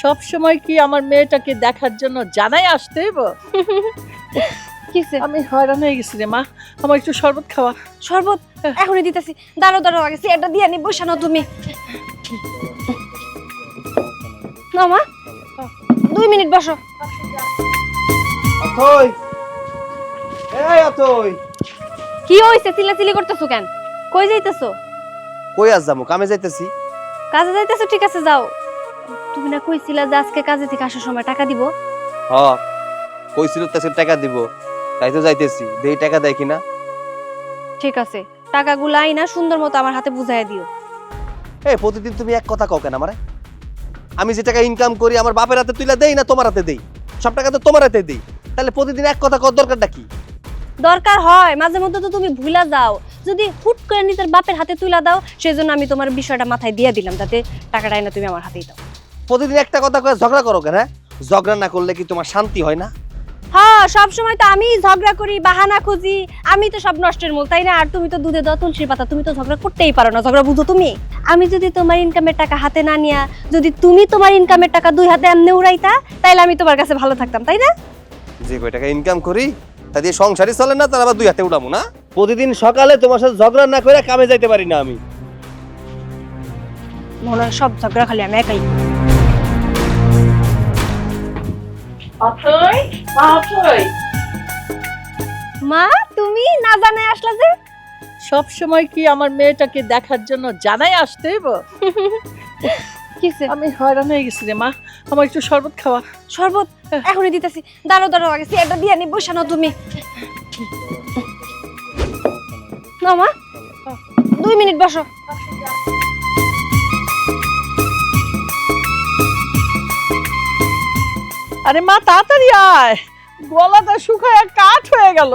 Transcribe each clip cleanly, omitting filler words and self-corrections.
সব সময় কি আমার মেয়েটাকে দেখার জন্য জানাই আসতে হইব? কিসে? আমি হয়রান হয়ে গেছি রে মা, আমার একটু শরবত খাওয়া। শরবত এখনই দিতেছি। দাঁড়াও দাঁড়াও, আগে এটা দিয়ে নি, বসানো তুমি। না মা, 2 মিনিট বসো। অথই, এই অথই, কি হইছে? চিল্লাচিল্লি করতেছো কেন? কই যাইতেছো? কই আজ যামু? কামে যাইতেছি। কাজে যাইতেছো? ঠিক আছে যাও। তুমি না কইছিলা যে আজকে কাজে থেকে আসার সময় টাকা দিব? হ, কইছিল তাছে টাকা দিব, তাই তো যাইতেছি। দেই টাকা দেয় কিনা? ঠিক আছে, টাকাগুলো আইনা সুন্দর মতো আমার হাতে বুঝাইয়া দিও। এই প্রতিদিন তুমি এক কথা কও কেন আমারে? আমি যে টাকা ইনকাম করি আমার বাপের হাতে তুইলা দেই না তোমার হাতে দেই? সব টাকা তো তোমার হাতে দেই। তাহলে প্রতিদিন এক কথা কর দরকারটা কি? দরকার হয় মাঝে মধ্যে তো তুমি ভুলা যাও। যদি হুট করে নিজের বাপের হাতে তুইলা দাও, সেজন্য আমি তোমার বিষয়টা মাথায় দিয়ে দিলাম, যাতে টাকাটা আইনা তুমি আমার হাতেই দাও। প্রতিদিন একটা কথা কয়ে ঝগড়া করো কেন? হ্যাঁ, ঝগড়া না করলে কি তোমার শান্তি হয় না? হ্যাঁ, সব সময় তো আমি ঝগড়া করি, বাহানা খুঁজি, আমি তো সব নষ্টের মূল, তাই না? আর তুমি তো দুধে দেওয়া তুলসীর পাতা, তুমি তো ঝগড়া করতেই পারো না। ঝগড়া বুঝো তুমি? আমি যদি তোমার ইনকামের টাকা হাতে না নিয়া, যদি তুমি তোমার ইনকামের টাকা 2 হাতে এমনি উড়াইতা, তাইলে আমি তোমার কাছে ভালো থাকতাম, তাই না? যে কয় টাকা ইনকাম করি তা দিয়ে সংসারই চলে না, তার আবার 2 হাতে উড়ামু না? প্রতিদিন সকালে তোমার সাথে ঝগড়া না করে কামে যাইতে পারি না আমি। মনে হয় সব ঝগড়া খালি আমি একাই। অথই, মা অথই। মা, তুমি না জানাই আসলা যে? সব সময় কি আমার মেয়েটাকে দেখার জন্য জানাই আসতে হইব? কিসে? আমি হয়রান হয়ে গেছি রে মা, আমার একটু শরবত খাওয়া। শরবত এখনই দিতেছি। দাঁড়াও দাঁড়াও, আগে এটা দিয়ে নি, বসানো তুমি। না মা, 2 মিনিট বসো। আরে মা তাড়াতাড়ি আয়, গলাটা শুকায় কাঠ হয়ে গেল।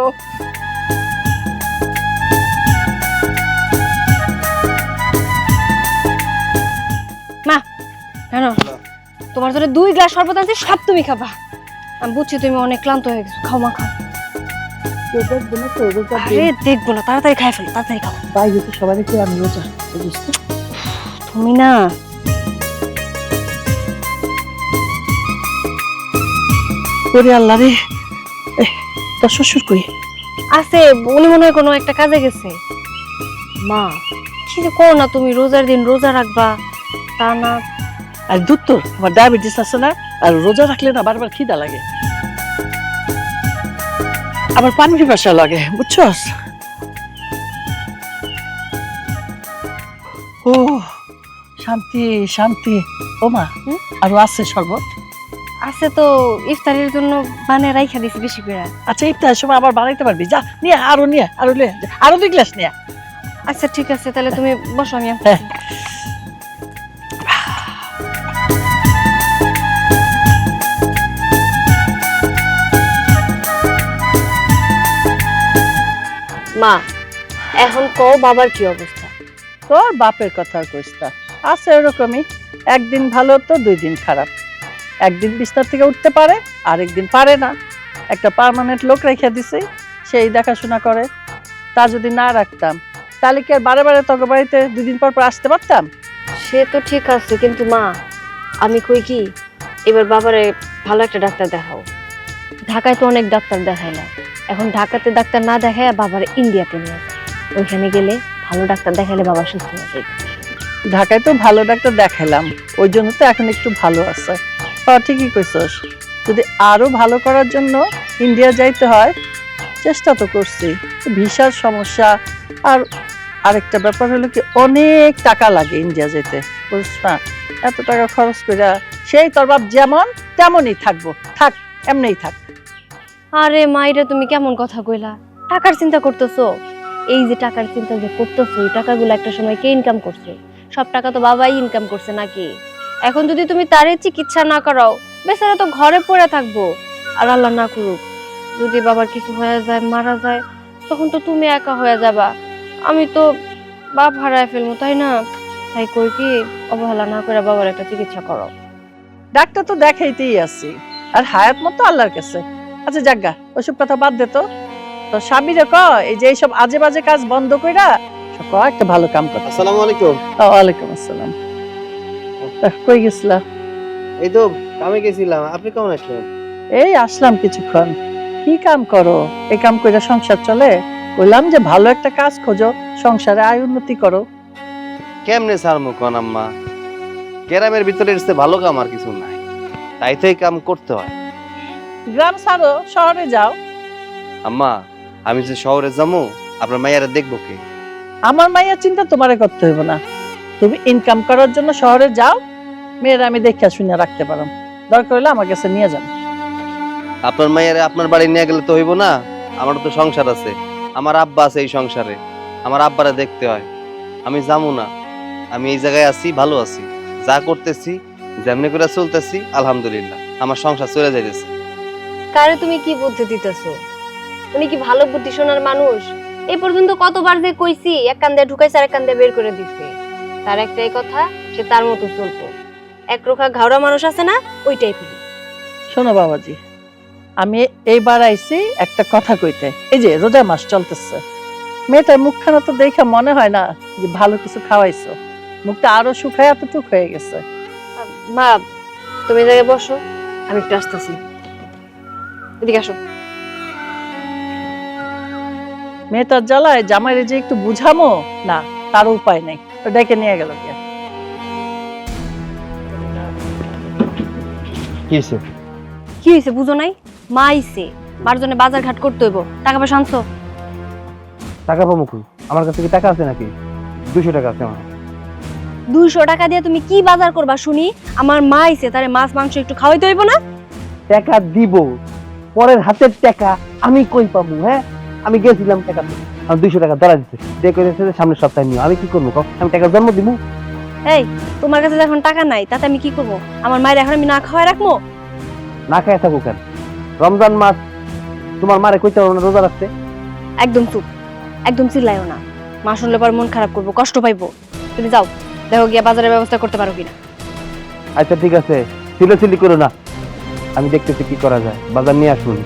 মা, কেন? তোমার জন্য 2 গ্লাস শরবত আনছি, সব তুমি খাবা। আমি বুঝছি তুমি অনেক ক্লান্ত হয়ে গেছো। খাও মা, খাও। আরে দেখবো না, তাড়াতাড়ি খাই ফেলো, তাড়াতাড়ি খাও। বাইরে তো সবাই কি আমি রোজা, বুঝিস তো? তুমি না, ওরে আল্লাহ রে, তোর শ্বশুর কই? আছে, উনি মনে হয় কোনো একটা কাজে গেছে। মা, কি যে করো না তুমি, রোজার দিন রোজা রাখবা তা না? আর দুধ তোর, আমার ডায়াবেটিস আছে না, আর রোজা রাখলে না বারবার খিদা লাগে, আবার পানি পিপাসা লাগে, বুঝছস? ও শান্তি শান্তি। ও মা, আরো আছে শরবত? আছে তো, ইফতারের জন্য বানিয়ে রাইখা দিছি বেশি করে। আচ্ছা, ইফতারের সময় আবার বানাইতে পারবি, যা নিয়ে আরো নিয়ে আরো নিয়ে আরো 2 গ্লাস নিয়ে। আচ্ছা ঠিক আছে, তাহলে তুমি বসো, আমি হ্যাঁ। মা, এখন কও বাবার কি অবস্থা? তোর বাপের কথা আর কইস না, আছে ওরকমই, একদিন ভালো তো 2 দিন খারাপ। একদিন বিছানা থেকে উঠতে পারে, আরেকদিন পারে না। একটা পার্মানেন্ট লোক রেখে দিছি, সেই দেখাশোনা করে। তা যদি না রাখতাম তাহলে কি আর বারে বারে তোকে বাড়িতে 2 দিন পর পর আসতে পারতাম? সে তো ঠিক আছে, কিন্তু মা আমি কই কি, এবার বাবারে ভালো একটা ডাক্তার দেখাও। ঢাকায় তো অনেক ডাক্তার দেখাইলাম, এখন ঢাকাতে ডাক্তার না দেখায় বাবার ইন্ডিয়াতে নিয়ে যায়। ওইখানে গেলে ভালো ডাক্তার দেখাইলে বাবা সুস্থ হয়ে যাবে। ঢাকায় তো ভালো ডাক্তার দেখাইলাম, ওই জন্য তো এখন একটু ভালো আছে। ঠিকই কইছস, যদি আরো ভালো করার জন্য ইন্ডিয়া যাইতে হয়, চেষ্টা তো করছি, ভিসার সমস্যা। আর আরেকটা ব্যাপার হলো কি, অনেক টাকা লাগে ইন্ডিয়া যেতে, বুঝছ না? এত টাকা খরচ করে সেই তোর বাপ যেমন তেমনই থাকবো, থাক, এমনিই থাক। আরে মাইরা, তুমি কেমন কথা কইলা? টাকার চিন্তা করতেছো? এই যে টাকার চিন্তা যে করতেছো, এই টাকাগুলো একটা সময় কে ইনকাম করছে? সব টাকা তো বাবাই ইনকাম করছে নাকি? এখন যদি তুমি তারে চিকিৎসা না করাও, বেচারা তো ঘরে পড়ে থাকবো। আর আল্লাহ না করুক, যদি বাবার কিছু হয়ে যায়, মারা যায়, তখন তো তুমি একা হয়ে যাবা। আমি তো বাপ হারায় ফেলবো, তাই না? তাই কই কি, অবহেলা না করে বাবার একটা চিকিৎসা করো। ডাক্তার তো দেখাইতেই আছি, আর হায়াত মতো আল্লাহর কাছে। আচ্ছা জাগা, ওইসব কথা বাদ দে তো। তো স্বামীরে ক, এই যে এইসব আজে বাজে কাজ বন্ধ কইরা একটা ভালো কাম করতে। আসসালামু আলাইকুম। ওয়ালাইকুম আসসালাম। কই গেছিলা? এই তো কামে গেছিলাম, আপনি কেমন আসলেন? এই আসলাম কিছুক্ষণ। কি কাম করো? এই কাম করে সংসার চলে? বললাম যে ভালো একটা কাজ খোঁজো, সংসারে আয় উন্নতি করো। কেমনে ছাড়মু কোন আম্মা, গ্রামের ভিতরে এসে ভালো কাম আর কিছু নাই, তাই তো এই কাম করতে হয়। গ্রাম ছাড়ো, শহরে যাও। আম্মা আমি যে শহরে যাবো, আপনার মাইয়ারা দেখবো কে? আমার মাইয়া চিন্তা তোমারে করতে হইব না। তুমি ইনকাম করার জন্য শহরে যাও, মেয়েরা আমি দেখে শুনে রাখতে পারো। দরকার হলে আমার কাছে নিয়ে যান। আপনার মাইয়ারে আপনার বাড়ি নিয়ে গেলে তো হইব না, আমার তো সংসার আছে, আমার আব্বা আছে এই সংসারে, আমার আব্বারা দেখতে হয়। আমি যাবো না, আমি এই জায়গায় আছি, ভালো আছি, যা করতেছি যেমনি করে চলতেছি আলহামদুলিল্লাহ, আমার সংসার চলে যাইতেছে। কারে তুমি কি বুদ্ধি দিতেছো? উনি কি ভালো বুদ্ধি শোনার মানুষ? এই পর্যন্ত কতবার যে কইছি, এক কান দিয়ে ঢুকাইছে আর এক কান দিয়ে বের করে দিছে। তার একটাই কথা, সে তার মতো চলতো। একরোখা ঘাওড়া মানুষ আছে না, ওই টাইপের। শোনো বাবাজি, আমি এইবার আইছি একটা কথা কইতে। এই যে রোজা মাস চলতেছে, মেয়েটার মুখখানা তো দেখে মনে হয় না যে ভালো কিছু খাওয়াইছো। মুখটা আরো শুকায় এতটুক হয়ে গেছে। মা, তুমি এই জায়গায় বসো, আমি একটু আসতেছি। এদিকে আসো। মেয়েটার জ্বালায় জামাইরে যে একটু বুঝামো না, তার উপায় নেই। তো ডেকে নিয়ে গেল গিয়া। কি হয়েছে? কি হয়েছে বুঝো নাই? মা আইছে, মার জন্য বাজার ঘাট করতে হইব। টাকা পয়সা আনছো? টাকা পাবো কই? আমার কাছে কি টাকা আছে নাকি? 200 টাকা আছে আমার। 200 টাকা দিয়ে তুমি কি বাজার করবা শুনি? আমার মা আইছে, তারে মাছ মাংস একটু খাওয়াইতে হইব না? টাকা দিব, পরের হাতের টাকা আমি কই পাবো? হ্যাঁ, আমি গেছিলাম টাকা, আমি 200 টাকা ধরা দিচ্ছে, দিয়ে কইছে যে সামনের সপ্তাহে নিও। আমি কি করবো কও? আমি টাকা জন্ম দিব? এই, তোমার কাছে যখন টাকা নাই, তাতে আমি কি করব? আমার মায়ের এখন আমি না খাওয়াই রাখবো? না খায় থাকো কেন? রমজান মাস, তোমার মারে কইতে পারো না রোজা রাখতে? একদম চুপ, একদম চিল্লাইও না। মা শুনলে পর মন খারাপ করবো, কষ্ট পাইবো। তুমি যাও, দেখো গিয়া বাজারের ব্যবস্থা করতে পারো কিনা। আচ্ছা ঠিক আছে, চিল্লাচিল্লি করো না, আমি দেখতেছি কি করা যায়, বাজার নিয়ে আসুন।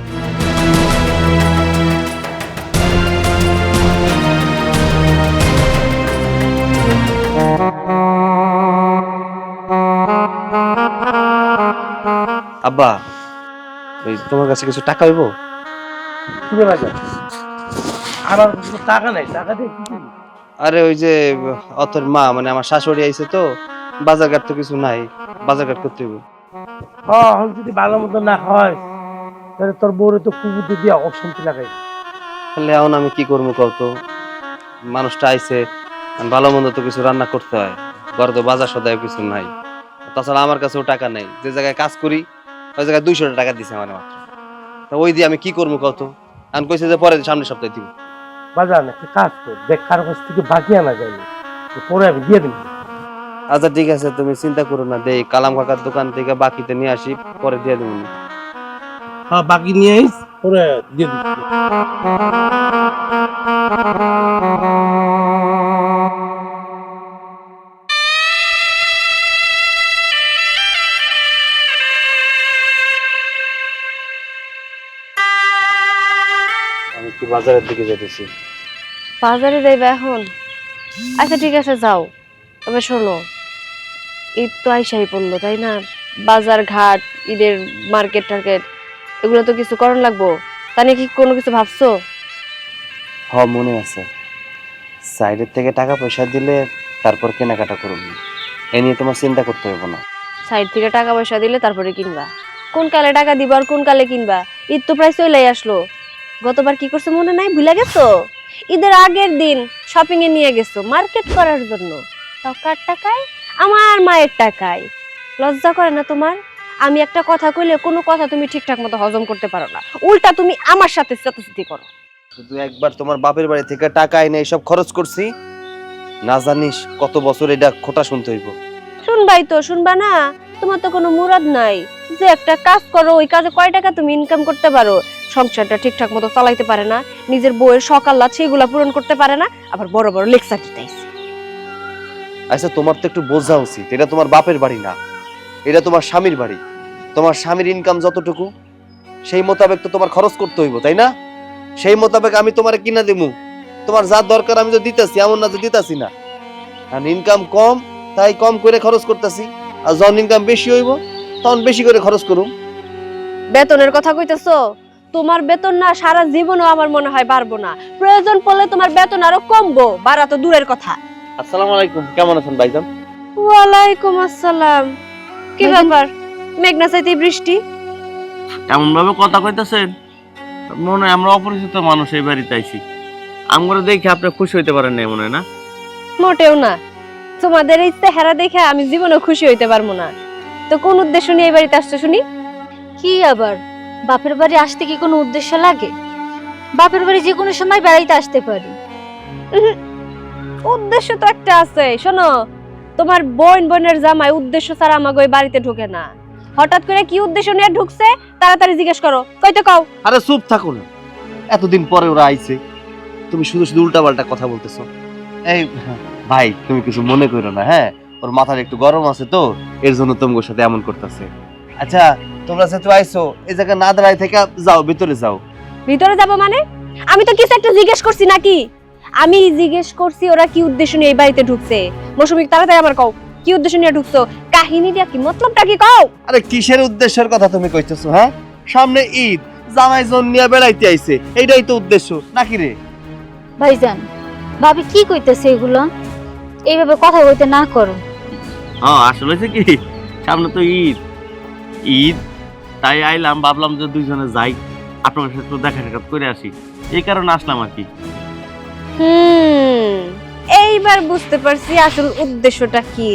আব্বা, ওই তোমার কাছে কিছু টাকা হইব? কিনে বাজার আমার কাছে টাকা নাই, টাকা দিয়ে কি করবো? আরে ওই যে অতর মা মানে আমার শাশুড়ি আইছে তো, বাজার ঘাট তো কিছু নাই, বাজার ঘাট করতে হইব। এখন যদি ভালো মতো না হয় তাহলে তোর বউরে তো কুবুদ্ধি দিয়ে অশান্তি লাগাই। তাহলে এখন আমি কি করবো কও তো? মানুষটা আইছে, ভালো মন্দ তো কিছু রান্না করতে হয়, ঘরে তো বাজার সদায় কিছু নাই, তাছাড়া আমার কাছেও টাকা নাই। যে জায়গায় কাজ করি ওই জায়গায় 200 টাকা দিছে আমার মাত্র, তা ওই দিয়ে আমি কি করবো কত? আমি কইছে যে পরে সামনের সপ্তাহে দিব। বাজার না একটা কাজ কর, দেখ কারো কাছ থেকে বাকি আনা যায়নি, পরে আমি দিয়ে দিবি। আচ্ছা ঠিক আছে, তুমি চিন্তা করো না, দেই কালাম কাকার দোকান থেকে বাকিতে নিয়ে আসি, পরে দিয়ে দেবো। হ্যাঁ বাকি নিয়ে আইস, পরে দিয়ে দিবি। আমি কি বাজারের দিকে যেতেছি। বাজারে যাইবা এখন? আচ্ছা ঠিক আছে, যাও। তবে শোনো, ঈদ তো আইসাই পড়লো, তাই না? বাজার ঘাট, ঈদের মার্কেট টার্কেট, এগুলো তো কিছু করণ লাগবো। তা নিয়ে কি কোনো কিছু ভাবছো? হ মনে আছে, সাইডের থেকে টাকা পয়সা দিলে তারপর কেনাকাটা করবো, এ নিয়ে তোমার চিন্তা করতে হবে না। সাইড থেকে টাকা পয়সা দিলে তারপরে কিনবা? কোন কালে টাকা দিবা আর কোন কালে কিনবা? ঈদ তো প্রায় চলেই আসলো। গতবার কি করছো মনে নাই? ভুলে গেছো? ঈদের আগের দিন শপিং এ নিয়ে গেছো মার্কেট করার জন্য, তাও কার টাকায়? আমার মায়ের টাকায়। লজ্জা করে না তোমার? আমি একটা কথা কইলে কোনো কথা তুমি ঠিকঠাক মতো হজম করতে পারো না, উল্টা তুমি আমার সাথে চেতাচেতি করো। শুধু একবার তোমার বাপের বাড়ি থেকে টাকা এনে এইসব খরচ করছি, না জানিস কত বছর এটা খোটা শুনতে হইব। শুনবাই তো, শুনবা না? তোমার তো কোনো মুরাদ নাই যে একটা কাজ করো, ওই কাজে কয় টাকা তুমি ইনকাম করতে পারো, সংসারটা ঠিকঠাক মতো চালাইতে পারে না, নিজের বউয়ের শখ আহ্লাদ সেগুলা পূরণ করতে পারে না, আবার বড় বড় লেকচার দিতেছে। আচ্ছা তোমার তো একটু বোঝা উচিত, এটা তোমার বাপের বাড়ি না, এটা তোমার স্বামীর বাড়ি। তোমার স্বামীর ইনকাম যতটুকু সেই মোতাবেক তো তোমার খরচ করতে হইব, তাই না? সেই মোতাবেক আমি তোমারে কিনা দেবো, তোমার যা দরকার আমি তো দিতেছি, এমন না যে দিতেছি না। আর ইনকাম কম তাই কম করে খরচ করতেছি, আর যখন ইনকাম বেশি হইব তখন বেশি করে খরচ করুম। বেতনের কথা কইতেছো? তোমার বেতন না সারা জীবনও আমার মনে হয় বাড়বো না। প্রয়োজন পড়লে তোমার বেতন আরো কমবো, বাড়া তো দূরের কথা। আসসালামু আলাইকুম, কেমন আছেন ভাইজান? ওয়ালাইকুম আসসালাম। কি ব্যাপার, মেঘনা চাইতে বৃষ্টি? এমন ভাবে কথা কইতেছেন মনে হয় আমরা অপরিচিত মানুষ এই বাড়িতে আইছি। আমরা দেখে আপনি খুশি হইতে পারেন না মনে হয় না? মোটেও না। তোমাদের এই চেহারা দেখে আমি জীবনে খুশি হইতে পারবো না। তো কোন উদ্দেশ্য নিয়ে এই বাড়িতে আসছো শুনি? কি আবার, বাপের বাড়ি আসতে কি কোনো উদ্দেশ্য লাগে? বাপের বাড়ি যে কোনো সময় বেড়াইতে আসতে পারি। উদ্দেশ্য তো একটা আছে। শোনো, তোমার বোনের জামাই উদ্দেশ্য ছাড়া আমাকে ওই বাড়িতে ঢোকে না। হঠাৎ করে কি উদ্দেশ্য নিয়ে ঢুকছে তাড়াতাড়ি জিজ্ঞেস করো। কইতে কও। আরে চুপ থাকো না, এতদিন পরে ওরা আইছে, তুমি শুধু শুধু উল্টাপাল্টা কথা বলতেছো। এই ভাই, তুমি কিছু মনে করো না, হ্যাঁ? ওর মাথার একটু গরম আছে তো, এর জন্য তোমার সাথে এমন করতেছে। আচ্ছা, তোমরা যেহেতু আইছো, এই জায়গায় না দাঁড়ায় থেকে যাও, ভিতরে যাও। ভিতরে যাব মানে? আমি তো কিছু একটা জিজ্ঞেস করছি নাকি? আমি জিজ্ঞেস করছি ওরা কি উদ্দেশ্য নিয়ে এই বাড়িতে ঢুকছে। মৌসুমী, তাড়াতাড়ি আমার কও, কি উদ্দেশ্য নিয়ে ঢুকছো? কাহিনীটা কি, মতলবটা কি কও? আরে কিসের উদ্দেশ্যের কথা তুমি কইতেছো, হ্যাঁ? সামনে ঈদ, জামাই জন নিয়ে বেড়াইতে আইছে, এইটাই তো উদ্দেশ্য নাকি রে? ভাইজান, ভাবি কি কইতেছে এগুলো? এইভাবে কথা কইতে না করো। হ্যাঁ, আসলে হচ্ছে কি, সামনে তো ঈদ। ঈদ তাই আইলাম, ভাবলাম যে দুইজনে যাই, আপনার সাথে একটু দেখা সাক্ষাৎ করে আসি, এই কারণে আসলাম আর কি। এইবার বুঝতে পারছি আসল উদ্দেশ্যটা কি।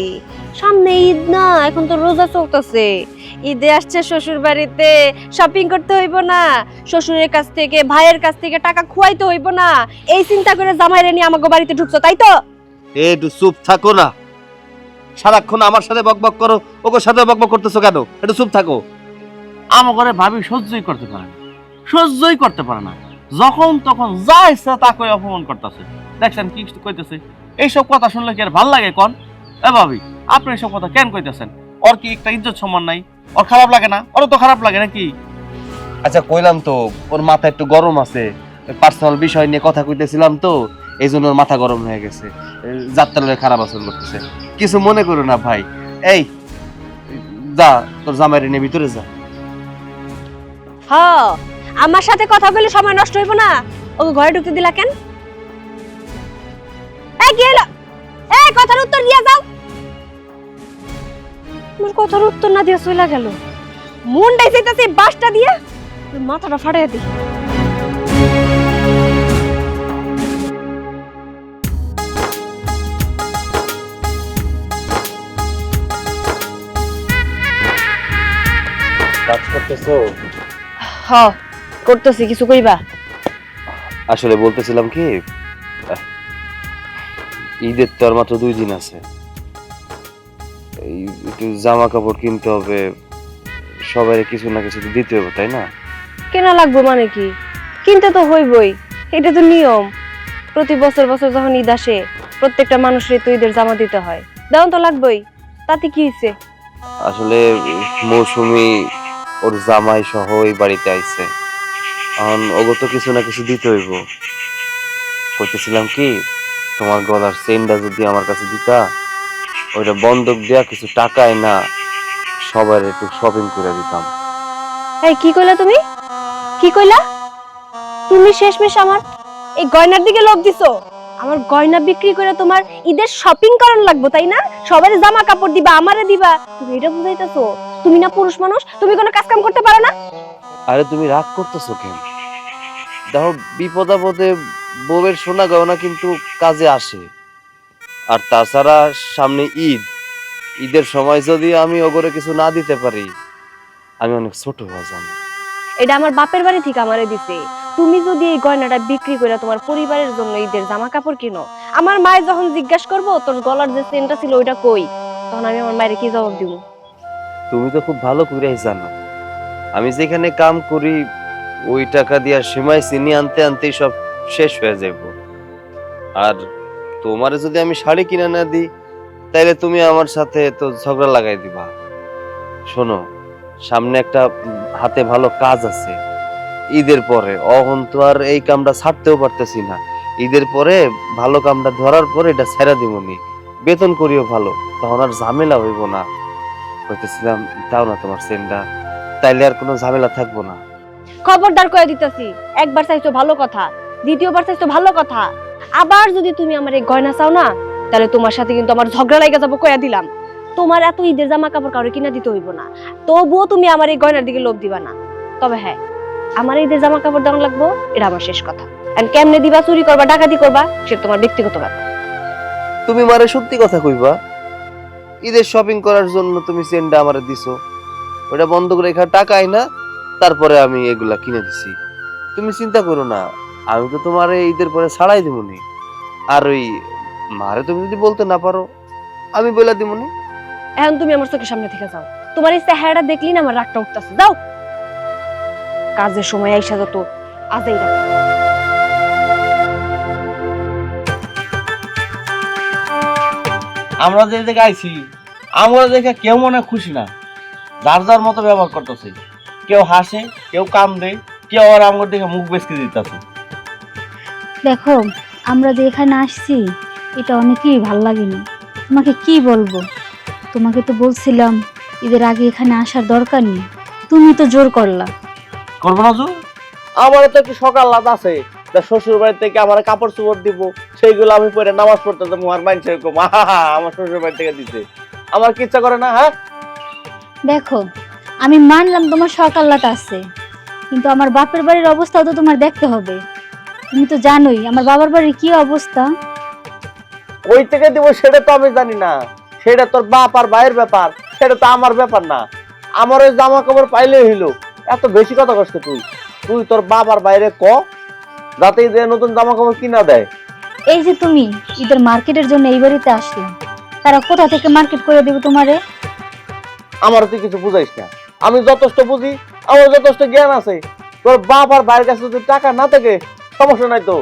সামনে ঈদ না, এখন তো রোজা চলতেছে। ঈদে আসছে শ্বশুর বাড়িতে, শপিং করতে হইব না, শ্বশুরের কাছ থেকে ভাইয়ের কাছ থেকে টাকা খুয়াইতে হইব না, এই চিন্তা করে জামাইরে নিয়ে আমাকে বাড়িতে ঢুকছো, তাই তো? একটু চুপ থাকো না, সারাক্ষণ আমার সাথে বকবক করো, ওর সাথে বকবক করতেছো কেন? একটু চুপ থাকো। আমার ঘরে ভাবি সহ্যই করতে পারে না, সহ্যই করতে পারে না, যখন তখন যা ইচ্ছা তা কই অপমান করতেছে। দেখছেন কি কইতেছে? এইসব কথা শুনলে কি আর ভাল লাগে কোন? এ ভাবি, আপনি এইসব কথা কেন কইতেছেন? ওর কি একটা ইজ্জত সম্মান নাই? ওর খারাপ লাগে না? ওর তো খারাপ লাগে নাকি? আচ্ছা, কইলাম তো ওর মাথা একটু গরম আছে, পার্সোনাল বিষয় নিয়ে কথা কইতেছিলাম তো, এই জন্য ওর মাথা গরম হয়ে গেছে, যাত্রালয়ে খারাপ আচরণ করতেছে। কিছু মনে করো না ভাই। এই যা, তোর জামাইরে নিয়ে ভিতরে যা। হ্যাঁ, আমার সাথে কথা বলে সময় নষ্ট হইব না। ওকে ঘরে ঢুকতে দিলা কেন? এই কি হলো? এই কথার উত্তর দিয়া যাও। আমার কথার উত্তর না দিয়া চলে গেল। মুন্ডাই যাইতাছে বাসটা দিয়া, মাথাটা ফাটাইয়া দি। কাজ করতেছো? হ্যাঁ, করতেছি। কিছু কইবা? আসলে বলতেছিলাম কি, ঈদের তো আর মাত্র 2 দিন আছে, এই একটু জামা কাপড় কিনতে হবে, সবাই কিছু না কিছু তো দিতে হবে, তাই না? কেনা লাগবে মানে কি? কিনতে তো হইবই, এটা তো নিয়ম। প্রতি বছর বছর যখন ঈদ আসে, প্রত্যেকটা মানুষের তো ঈদের জামা দিতে হয়, দেওয়ান তো লাগবেই। তাতে কি হইছে? আসলে মৌসুমী ওর জামাই সহ এই বাড়িতে আইছে, এখন ওগো তো কিছু না কিছু দিতে হইব। কইতেছিলাম কি, তোমার গলার চেনটা যদি আমার কাছে দিতা, ওইটা বন্ধক দেয়া কিছু টাকায় না সবার একটু শপিং করে দিতাম। এই কি কইলা তুমি? কি কইলা? তুমি শেষমেশ আমার এই গয়নার দিকে লোভ দিছো? আমার গয়না বিক্রি করে তোমার ঈদের শপিং করার লাগবে, তাই না? সবারই জামা কাপড় দিবা, আমারে দিবা। তুমি এটা বুঝাইতাছো? তুমি না পুরুষ মানুষ, তুমি কোনো কাজ কাম করতে পারো না? আরে তুমি রাগ করতেছো কেন? দেখো, বিপদ আপদে বউয়ের সোনা গয়না কিন্তু কাজে আসে। আর তাছাড়া সামনে ঈদ, ঈদের সময় যদি আমি ওগরে কিছু না দিতে পারি, আমি অনেক ছোট হয়ে যাব। এটা আমার বাপের বাড়ি থেকে আমারে দিছে। তুমি যদি এই গয়নাটা বিক্রি করে তোমার পরিবারের জন্য ঈদের জামা কাপড় কিনো, আমার মায়ে যখন জিজ্ঞাসা করবো তোর গলার যে চেনটা ছিল ওইটা কই, তখন আমি আমার মায়ের কি জবাব দিব? তুমি তো খুব ভালো করেই জানো, আমি যেখানে কাম করি ওই টাকা দিয়া সীমায় চিনি আনতে আনতেই সব শেষ হয়ে যাব। আর তোমারে যদি আমি শাড়ি কিনে না দিই, তাইলে তুমি আমার সাথে তো ঝগড়া লাগাই দিবা। শোনো, সামনে একটা হাতে ভালো কাজ আছে ঈদের পরে, অহন তো আর এই কামটা ছাড়তেও পারতেছি না। ঈদের পরে ভালো কামটা ধরার পরে এটা ছেড়ে দিবনি, বেতন করিও ভালো, তখন আর ঝামেলা হইব না। কইতেছিলাম দাও না তোমার চেনটা, তাইলে আর কোনো ঝামেলা থাকবো না। খবরদার কয়ে দিতেছি, একবার চাইছো ভালো কথা, দ্বিতীয়বার চাইছো ভালো কথা, আবার যদি তুমি আমার এই গয়না চাও না, তাহলে তোমার সাথে কিন্তু আমার ঝগড়া লাগা যাবো, কয়া দিলাম। তোমার এত ঈদের জামা কাপড় কাউরে কিনা দিতে হইব না, তবুও তুমি আমার এই গয়নার দিকে লোভ দিবা না। তবে হ্যাঁ, আমার ঈদের জামা কাপড় দেওয়া লাগবো, এটা আমার শেষ কথা। আর কেমনে দিবা, চুরি করবা, ডাকাতি করবা, সেটা তোমার ব্যক্তিগত ব্যাপার। তুমি মারে সত্যি কথা কইবা, ঈদের শপিং করার জন্য তুমি চেনটা আমারে দিছো, ওটা বন্ধ করে রেখা টাকা আইনা তারপরে আমি এগুলা কিনে দিছি। তুমি চিন্তা করো না, আমি তো তোমার ঈদের পরে ছাড়াই দিবনি। আর ওই মারে তুমি যদি বলতে না পারো, আমি বলে দিবনি। এখন তুমি আমার চোখের সামনে থেকে যাও, তোমার এই চেহারাটা দেখলি না আমার রাগটা উঠতেছে। যাও, কাজের সময় আইসা যত আজাই রাখ। আমরা যে জায়গায় আইছি, আমরা দেখে কেউ মনে হয় খুশি না, যার যার মতো ব্যবহার করতেছে। কেউ হাসে, কেউ কান্দে, কেউ আর আমার দেখে মুখ বেসকে দিতেছে। দেখো, আমরা যে এখানে আসছি এটা অনেকেই ভাল লাগেনি। তোমাকে কি বলবো, তোমাকে তো বলছিলাম ঈদের আগে এখানে আসার দরকার নেই, তুমি তো জোর করলা। করবো না জোর? আমার তো একটু সকাল লাভ আছে, শ্বশুর বাড়ি থেকে আমার কাপড় চোপড় দিব, সেইগুলো আমি পরে নামাজ পড়তে যাবো। আর মাইন্ড সেরকম আমার শ্বশুর বাড়ি থেকে দিতে আমার কি ইচ্ছা করে না? হ্যাঁ দেখো, আমি মানলাম তোমার সকাল্লাটা আছে, কিন্তু আমার বাপের বাড়ির অবস্থাও তো তোমার দেখতে হবে। তুমি তো জানোই আমার বাবার বাড়ির কি অবস্থা। ওই থেকে দিব সেটা তো আমি জানি না, সেটা তোর বাপ আর ভাইয়ের ব্যাপার, সেটা তো আমার ব্যাপার না। আমার ওই জামা কাপড় পাইলে হইলো। এত বেশি কথা কষ্ট তুই তুই তোর বাপ আর বাইরে ক, যাতে ঈদের নতুন জামা কাপড় কিনা দেয়। এই যে তুমি ঈদের মার্কেটের জন্য এই বাড়িতে আসলে, তারা কোথা থেকে মার্কেট করে দেবে তোমারে? আমার তুই কিছু বুঝাইস না, আমি যথেষ্ট বুঝি, আমার যথেষ্ট জ্ঞান আছে। তোর বাপ আর ভাইয়ের কাছে যদি টাকা না থাকে সমস্যা নাই তো,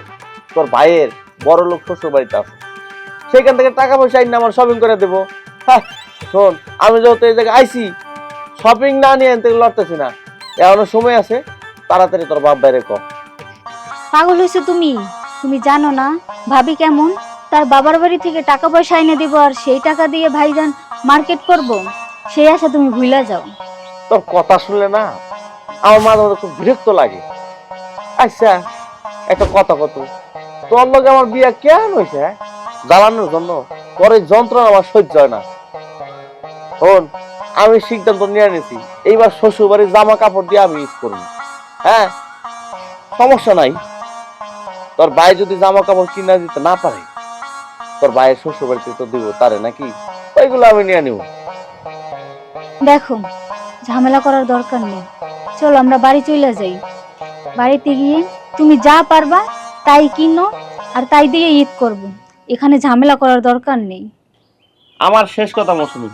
তোর ভাইয়ের বড় লোক শ্বশুর বাড়িতে আছে, সেখান থেকে টাকা পয়সা আইন আমার শপিং করে দেবো। হ্যাঁ শোন, আমি যেহেতু এই জায়গায় আইসি, শপিং না নিয়ে আনতে লড়তেছি না, এখনো সময় আছে, তাড়াতাড়ি তোর বাপ বাইরে ক। পাগল হয়েছো তুমি? তুমি জানো না ভাবি কেমন? তার বাবার বাড়ি থেকে টাকা পয়সা এনে দিব, আর সেই টাকা দিয়ে ভাইজান মার্কেট করব, সেই আশা তুমি ভুলে যাও। তোর কথা শুনলে না আমার মাঝে মাঝে খুব বিরক্ত লাগে। আচ্ছা একটা কথা কত, তোর লগে আমার বিয়ে কেন হয়েছে? জ্বালানোর জন্য? তোর এই যন্ত্রণা আমার সহ্য হয় না। শোন, আমি সিদ্ধান্ত নিয়ে নিয়েছি, এইবার শ্বশুর বাড়ির জামা কাপড় দিয়ে আমি ঈদ করবো। হ্যাঁ সমস্যা নাই, তোর ভাই যদি জামা কাপড় কিনা দিতে না পারে, তোর ভাইয়ের শ্বশুর বাড়িতে তো দিব তারে, নাকি ওইগুলো আমি নিয়ে নিব। দেখো, ঝামেলা করার দরকার নেই, চলো আমরা বাড়ি চলে যাই। বাড়িতে গিয়ে তুমি যা পারবা তাই কিনো, আর তাই দিয়ে ঈদ করব। এখানে ঝামেলা করার দরকার নেই। আমার শেষ কথা মৌসুমী,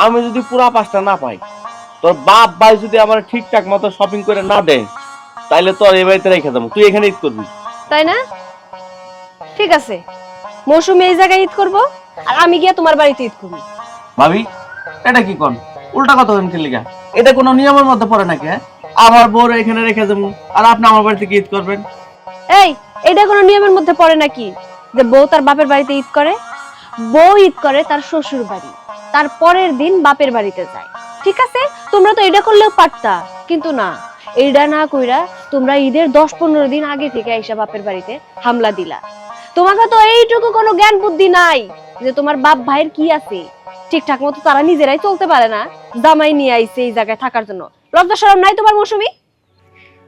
আমি যদি পুরা পাঁচটা না পাই, তোর বাপ ভাই যদি আমার ঠিকঠাক মতো শপিং করে না দেয়, তাইলে তোর এই বাড়িতে রেখে যাবো, তুই এখানে ঈদ করবি। তাই না? ঠিক আছে, মৌসুমী এই জায়গায় ঈদ করবো, আর আমি গিয়ে তোমার বাড়িতে ঈদ করবো। ভাবি এটা কি কোন উল্টা কথা বলেন? খেলিগা এটা কোনো নিয়মের মধ্যে পড়ে নাকি? হ্যাঁ, আমার বউ এখানে রেখে যাবো আর আপনি আমার বাড়িতে ঈদ করবেন? এই, এটা কোনো নিয়মের মধ্যে পড়ে নাকি যে বউ তার বাপের বাড়িতে ঈদ করে? বউ ঈদ করে তার শ্বশুর বাড়ি, তার পরের দিন বাপের বাড়িতে যায়। ঠিক আছে, তোমরা তো এটা করলেও পারতা, কিন্তু না, এইটা না কইরা তোমরা ঈদের 10-15 দিন আগে থেকে আইসা বাপের বাড়িতে হামলা দিলা। তোমাকে তো এইটুকু কোনো জ্ঞান বুদ্ধি নাই যে তোমার বাপ ভাইয়ের কি আছে, ঠিকঠাক মতো তারা নিজেরাই চলতে পারে না, জামাই নিয়ে আইছে এই জায়গায় থাকার জন্য। লজ্জা শরম নাই তোমার মৌসুমী?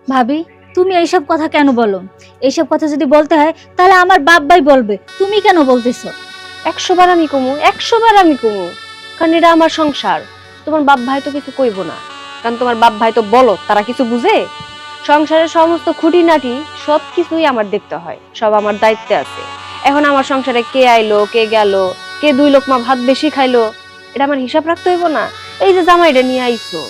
ভাবি, তুমি এইসব কথা কেন বলো? এইসব কথা যদি বলতে হয় তাহলে আমার বাপ ভাই বলবে, তুমি কেন বলতেছো? 100 বার আমি কমু, 100 বার আমি কমু, কারণ এটা আমার সংসার। তোমার বাপ ভাই তো কিছু কইবো না, কারণ তোমার বাপ ভাই তো বলো, তারা কিছু বুঝে? সংসারের সমস্ত খুঁটিনাটি সবকিছুই আমার দেখতে হয়, সব আমার দায়িত্বে আছে। এখন আমার সংসারে কে আইলো, কে গেল, কে 2 লোকমা ভাত বেশি খাইলো, এটা আমার হিসাব রাখতে হইব না? এই যে জামাইটা নিয়ে আইছো,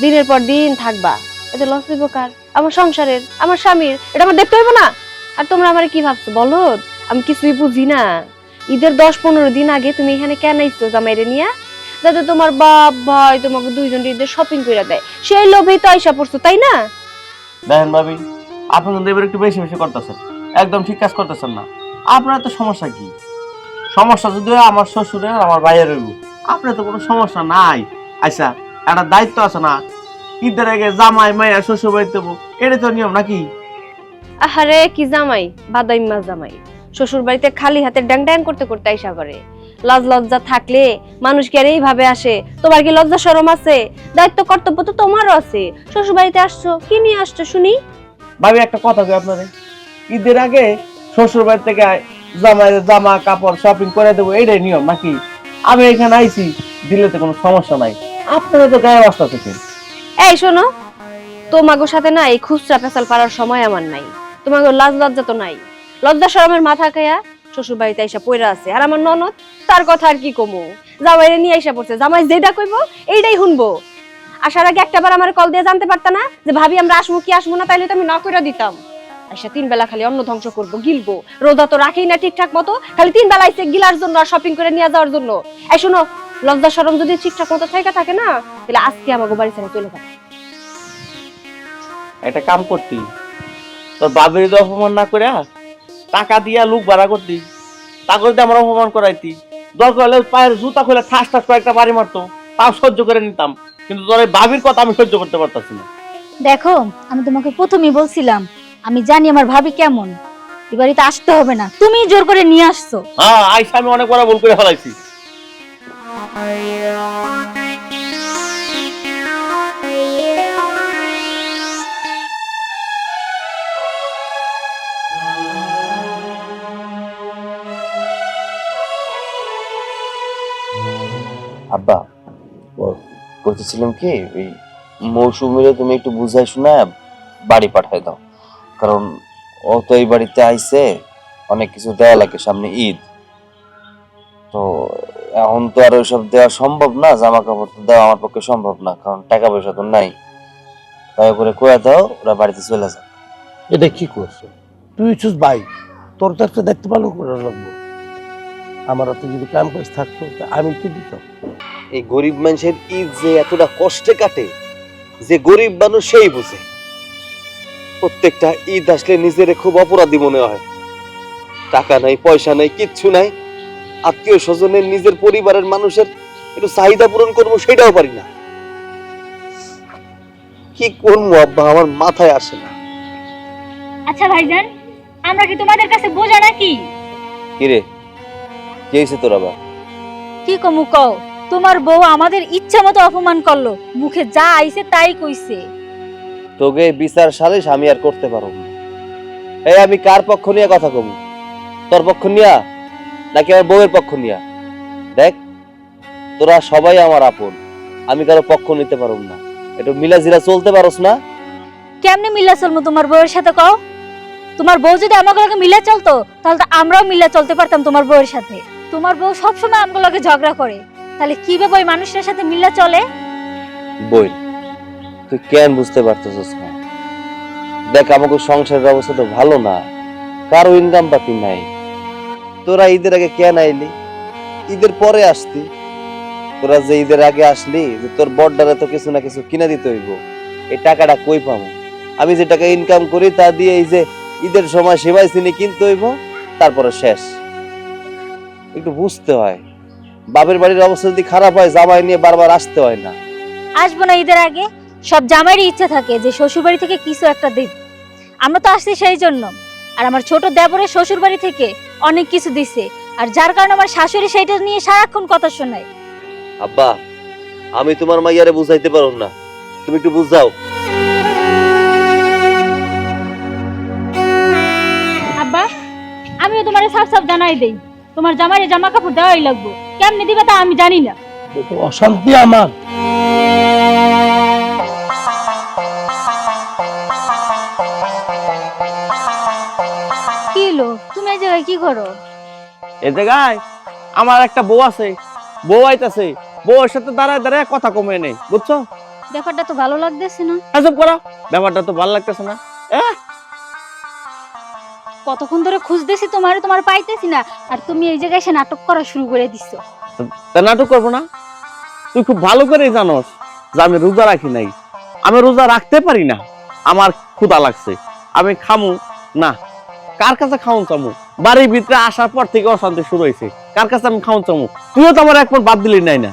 দিনের পর দিন থাকবা, এতে লস হইব কার? আমার সংসারের, আমার স্বামীর, এটা আমার দেখতে হইব না? আর তোমরা আমার কি ভাবছো বলো? আমি কিছুই বুঝি না? ঈদের 10-15 দিন আগে তুমি এখানে কেন আইছো জামাইরে নিয়ে? যাতে তোমার বাপ ভাই তোমাকে 2 জন ঈদের শপিং করে দেয়, সেই লোভেই তো আইসা পড়ছো, তাই না? দেখেন ভাবি, আপনি কিন্তু এবার একটু বেশি বেশি করতেছেন, একদম ঠিক কাজ করতেছেন না। আপনার তো সমস্যা কি? সমস্যা যদি আমার শ্বশুরের আমার ভাইয়ের হইব, আপনার তো কোনো সমস্যা নাই। আচ্ছা একটা দায়িত্ব আছে না, ঈদের আগে জামাই মাইয়া শ্বশুর বাড়িতে দেবো, এটা তো নিয়ম নাকি? আহারে কি জামাই, বাদাইম্মা জামাই, শ্বশুর বাড়িতে খালি হাতে ড্যাং ড্যাং করতে করতে আইসা করে। লাজ লজ্জা থাকলে মানুষ কি আর এইভাবে আসে? তোমার কি লজ্জা শরম আছে? দায়িত্ব কর্তব্য তো তোমারও আছে। শ্বশুর বাড়িতে আসছো, কি নিয়ে আসছো শুনি? ভাবি একটা কথা কই আপনারে, ঈদের আগে শ্বশুর বাড়ি থেকে জামাইয়ের জামা কাপড় শপিং করে দেবো, এইটাই নিয়ম নাকি? আমি এখানে আইছি, দিলে তো কোনো সমস্যা নাই, আপনারা তো গায়ে বাস্তা থেকে। এই শোনো, তোমাগো সাথে না এই খুচরা পেঁচাল পাড়ার সময় আমার নাই। তোমাগো লাজ লজ্জা তো নাই। লজ্জা শরমের মাথা খাইয়া শ্বশুর বাড়িতে আইসা পইরা আছে। আর আমার ননদ, তার কথা আর কি কমু, জামাইরে নিয়ে আইসা পড়ছে। জামাই যেটা কইবো এইটাই শুনবো। আসার আগে একটাবার আমার কল দিয়ে জানতে পারতা না যে ভাবি আমরা আসবো কি আসবো না? তাইলে তো আমি না কইরা দিতাম। আইসা 3 বেলা খালি অন্ন ধ্বংস করবো, গিলবো। রোজা তো রাখেই না ঠিকঠাক মতো, খালি 3 বেলা আইসে গিলার জন্য আর শপিং করে নিয়ে যাওয়ার জন্য। এই শোনো, লজ্জা শরম যদি ঠিকঠাক মতো থাকে না, তাহলে আজকে আমাকে বাড়ি ছেড়ে চলে যাবে। একটা কাম করতি, তোর বাবির যদি অপমান না করে টাকা দিয়া লোক ভাড়া করতি, তা করে আমার অপমান করাইতি। দরকার হলে পায়ের জুতা খুলে ঠাস ঠাস কয়েকটা বাড়ি মারতো, তাও সহ্য করে নিতাম। কিন্তু তোর এই বাবির কথা আমি সহ্য করতে পারতাছি না। দেখো, আমি তোমাকে প্রথমেই বলছিলাম আমি জানি আমার ভাবি কেমন, এই বাড়িতে আসতে হবে না, তুমি জোর করে নিয়ে আসছো। হ্যাঁ, আইসা আমি অনেক বড় ভুল করে ফেলাইছি। আব্বা বলতেছিলাম কি, ওই মৌসুমীরে তুমি একটু বুঝাই শোনায় বাড়ি পাঠাই দাও, কারণ ও তো এই বাড়িতে আইছে, অনেক কিছু দেওয়া লাগে, সামনে ঈদ তো। এখন তো আর ওইসব দেওয়া সম্ভব না, জামা কাপড় তো দেওয়া আমার পক্ষে সম্ভব না, কারণ টাকা পয়সা তো নাই। তাই করে কয়ে দাও, ওরা বাড়িতে চলে যাক। এটা কি করছো তুই? চুস ভাই, তোর তো একটা দায়িত্ব পালন করা লাগবো। আমার হাতে যদি কাম কাজ থাকতো তা আমি কি দিতাম। এই গরিব মানুষের ঈদ যে এতটা কষ্টে কাটে, যে গরিব মানুষ সেই বুঝে। প্রত্যেকটা ঈদ আসলে নিজের খুব অপরাধী মনে হয়। টাকা নাই, পয়সা নাই, কিচ্ছু নাই, আত্মীয় স্বজনের, নিজের পরিবারের মানুষের একটু চাহিদা পূরণ করবো সেটাও পারি না। কি করবো আব্বা, আমার মাথায় আসে না। আচ্ছা ভাইজান, আমরা কি তোমাদের কাছে বোঝা নাকি? কিরে, কি হয়েছে তোর আবার? কি কমু কও, তোমার বউ আমাদের ইচ্ছা মতো অপমান করলো, মুখে যা আইছে তাই কইছে। তোকে বিচার সালিশ আমি আর করতে পারবো না। এই আমি কার পক্ষ নিয়ে কথা কমু? তোর পক্ষ নিয়া নাকি আমার বউয়ের পক্ষ নিয়া? দেখ, তোরা সবাই আমার আপন, আমি কারো পক্ষ নিতে পারব না। একটু মিলাজিরা চলতে পারোস না? কেমনে মিলা চলবো তোমার বউয়ের সাথে কও? তোমার বউ যদি আমাকে লগে মিলা চলতো, তাহলে তো আমরাও মিলা চলতে পারতাম তোমার বউয়ের সাথে। তোমার বউ সবসময় আমগো লগে ঝগড়া করে, তাহলে কিভাবে ওই মানুষের সাথে মিলা চলে? বই, তুই কেন বুঝতে পারতেছিস না? দেখ, আমাকে সংসারের অবস্থা তো ভালো না, কারো ইনকাম পাতি নাই। তোরা ঈদের আগে কেন আইলি? ঈদের পরে আসতি। তোরা যে ঈদের আগে আসলি, যে তোর বড়ডারে তো কিছু না কিছু কিনে দিতে হইব, এই টাকাটা কই পাবো? আমি যে টাকা ইনকাম করি তা দিয়ে এই যে ঈদের সময় সেবাই চিনি কিনতে হইব, তারপরে শেষ। একটু বুঝতে হয়, বাপের বাড়ির অবস্থা যদি খারাপ হয়, জামাই নিয়ে বারবার আসতে হয় না। আসবো না ঈদের আগে? সব জামাইয়েরই ইচ্ছা থাকে যে শ্বশুর বাড়ি থেকে কিছু একটা দেব। আমরা তো আসছি সেই জন্য। আর আমার ছোট দেবরের শ্বশুর বাড়ি থেকে অনেক কিছু দিছে, আর যার কারণে আমার শাশুড়ি সেইটা নিয়ে সারাক্ষণ কথা শোনায়। আব্বা, আমি তোমার মাইয়ারে বুঝাইতে পারো না, তুমি একটু বুঝাও। আব্বা, আমিও তোমারে সাফ সাফ জানাই দেই, তোমার জামাইরে জামা কাপড় দেওয়াই লাগবে। কেমনে দিবে তা আমি জানি না। অশান্তি আমার। কি হলো, তুমি এই জায়গায় কি করো? এ জায়গায় আমার একটা বউ আছে, বউ আইতাছে, বউয়ের সাথে দাঁড়ায় দাঁড়ায় কথা কমে নেই, বুঝছো? ব্যাপারটা তো ভালো লাগতেছে না। এসব করা ব্যাপারটা তো ভালো লাগতেছে না। কতক্ষণ ধরে খুঁজতেছি তোমারে, তোমার পাইতেছি না, আর তুমি এই জায়গায় এসে নাটক করা শুরু করে দিছো। তা নাটক করবো না? তুই খুব ভালো করেই জানোস যে আমি রোজা রাখি নাই, আমি রোজা রাখতে পারি না। আমার ক্ষুধা লাগছে, আমি খামু না। কার কাছে খাওন চামু? বাড়ির ভিতরে আসার পর থেকে অশান্তি শুরু হয়েছে, কার কাছে আমি খাওন চামু? তুইও তো আমার একবার বাদ দিলি নাই না।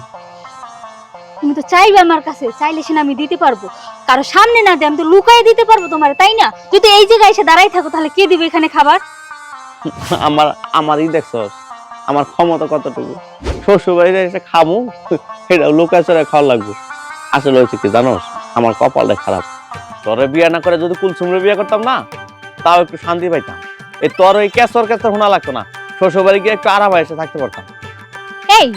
তুমি তো চাইবে আমার কাছে, চাইলে সে আমি দিতে পারবো, কারো সামনে না দিয়ে আমি তো লুকাই দিতে পারবো তোমার, তাই না? যদি এই জায়গায় এসে দাঁড়াই থাকো তাহলে কে দিবে এখানে খাবার? আমারই দেখছস আমার ক্ষমতা কতটুকু। শ্বশুর বাড়িতে এসে খামু, এটা লোকাচরে খাওয়া লাগবে। আসলে হয়েছে কি জানোস, আমার কপালটা খারাপ। তোরে বিয়ে না করে যদি কুলসুমরে বিয়ে করতাম না, তাও একটু শান্তি পাইতাম। এই তোর ওই কেসর শোনা লাগতো না, শ্বশুর বাড়ি গিয়ে একটু আরাম এসে থাকতে পারতাম। এই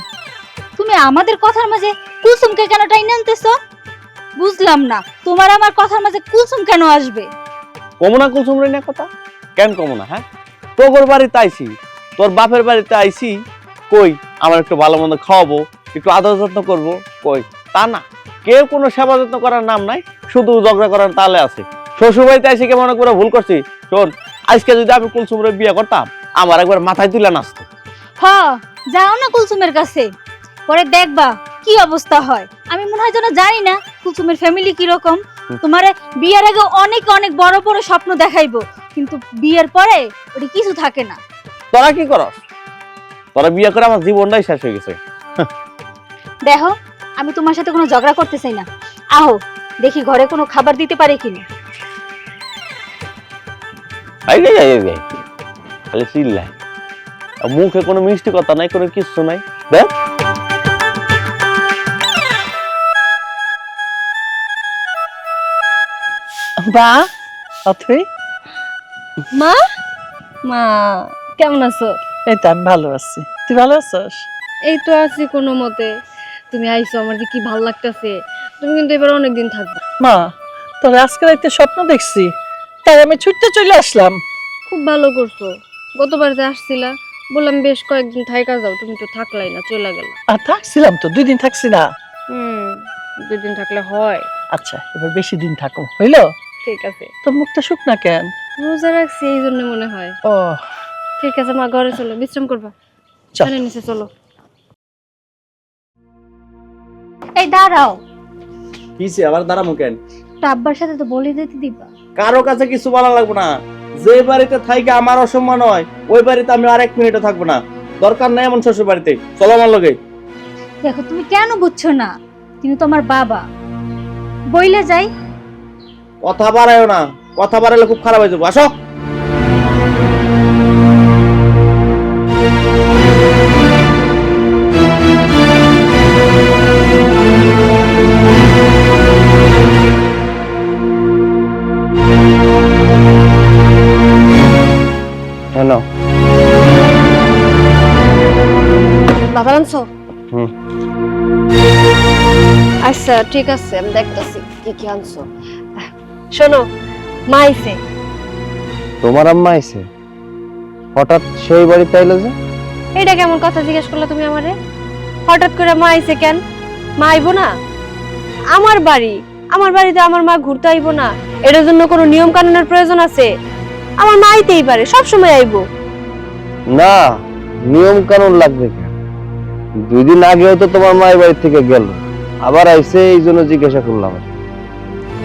তুমি আমাদের কথার মাঝে কুলসুমকে কেন টাইনে আনতেছো? বুঝলাম না, তোমার আমার কথার মাঝে কুলসুম কেন আসবে? কমনা কুলসুমরে নিয়ে কথা কেন কমনা? হ্যাঁ, তোর বাড়িতে আইছি, তোর বাপের বাড়িতে আইছি, কই আমার একটু ভালো মন্দ খাওয়াবো, একটু আদর যত্ন করবো, কই তা না। কেউ কোনো সেবা যত্ন করার নাম নাই, শুধু ঝগড়া করার তালে আছে। শ্বশুর বাড়িতে আইসি কে মনে করে ভুল করছি? শোন, আজকে যদি আমি কুলসুমরে বিয়ে করতাম, আমার একবার মাথায় তুলে নাচতো। হ্যাঁ, যাও না কুলসুমের কাছে, পরে দেখবা কি অবস্থা হয়। আমি মনে হয় যেন জানি না কুলসুমের ফ্যামিলি কি রকম। তোমারে বিয়ের আগে অনেক অনেক বড় বড় স্বপ্ন দেখাইবো, কিন্তু বিয়ের পরে ওটা কিছু থাকে না। তোরা কি করস? তোরা বিয়ে করে আমার জীবনটাই শেষ হয়ে গেছে। দেখো, আমি তোমার সাথে কোনো ঝগড়া করতে চাই না। আহো দেখি ঘরে কোনো খাবার দিতে পারে কিনা। খালি চিল্লাই, মুখে কোনো মিষ্টি কথা নাই, কোনো কিছু নাই। দেখ বা অথই, মা, মা কেমন আছো? এই তো আমি ভালো আছি, তুই ভালো আছিস? এই তো আছি কোনো মতে। তুমি আইছো, আমার যে কি ভালো লাগতেছে। তুমি কিন্তু এবার অনেকদিন থাকবে। মা, তোর আজকে রাতে স্বপ্ন দেখছি, তাই আমি ছুটতে চলে আসলাম। খুব ভালো করছো। গতবার যে আসছিলা, বললাম বেশ কয়েকদিন থাইকা যাও, তুমি তো থাকলাই না, চলে গেল। আর থাকছিলাম তো, 2 দিন থাকছি না। 2 দিন থাকলে হয়? আচ্ছা, এবার বেশি দিন থাকো, হইলো? ঠিক আছে। তোর মুখটা শুকনা কেন? রোজা রাখছি এই জন্য মনে হয়। ও ঠিক আছে মা, ঘরে চলো, বিশ্রাম করবা। চল। চলে নিচে চলো। এই দাঁড়াও, কিসে আবার দাঁড়ামু কেন? টাব্বার সাথে তো বলে দিতে দিবা। কারো কাছে কিছু বলা লাগবে না। যে বাড়িতে থাইকে আমার অসম্মান হয়, ওই বাড়িতে আমি আর 1 মিনিটও থাকবো না। দরকার নাই এমন শ্বশুর বাড়িতে। চলো আমার লগে। দেখো, তুমি কেন বুঝছো না? তিনি তো আমার বাবা। বইলে যাই। কথা বাড়ায়ও না, কথা বাড়ালে খুব খারাপ হয়ে যাবো। আসো। হ্যালো। বাবা আনছো? হুম। আচ্ছা ঠিক আছে, আমি দেখতেছি কি কি আনছো। শোনো, মা আইছে। তোমার আম্মা আইছে? হঠাৎ সেই বাড়িতে আইলো যে? এটা কেমন কথা জিজ্ঞেস করলা তুমি আমারে? হঠাৎ করে মা আইছে কেন? মা আইবো না? আমার বাড়ি, আমার বাড়িতে আমার মা ঘুরতে আইবো না? এটার জন্য কোনো নিয়ম কানুনের প্রয়োজন আছে? আমার মা আইতেই পারে, সব সময় আইবো। না, নিয়ম কানুন লাগবে কেন? 2 দিন আগেও তো তোমার মায়ের বাড়ি থেকে গেল, আবার আইছে, এই জন্য জিজ্ঞাসা করলাম।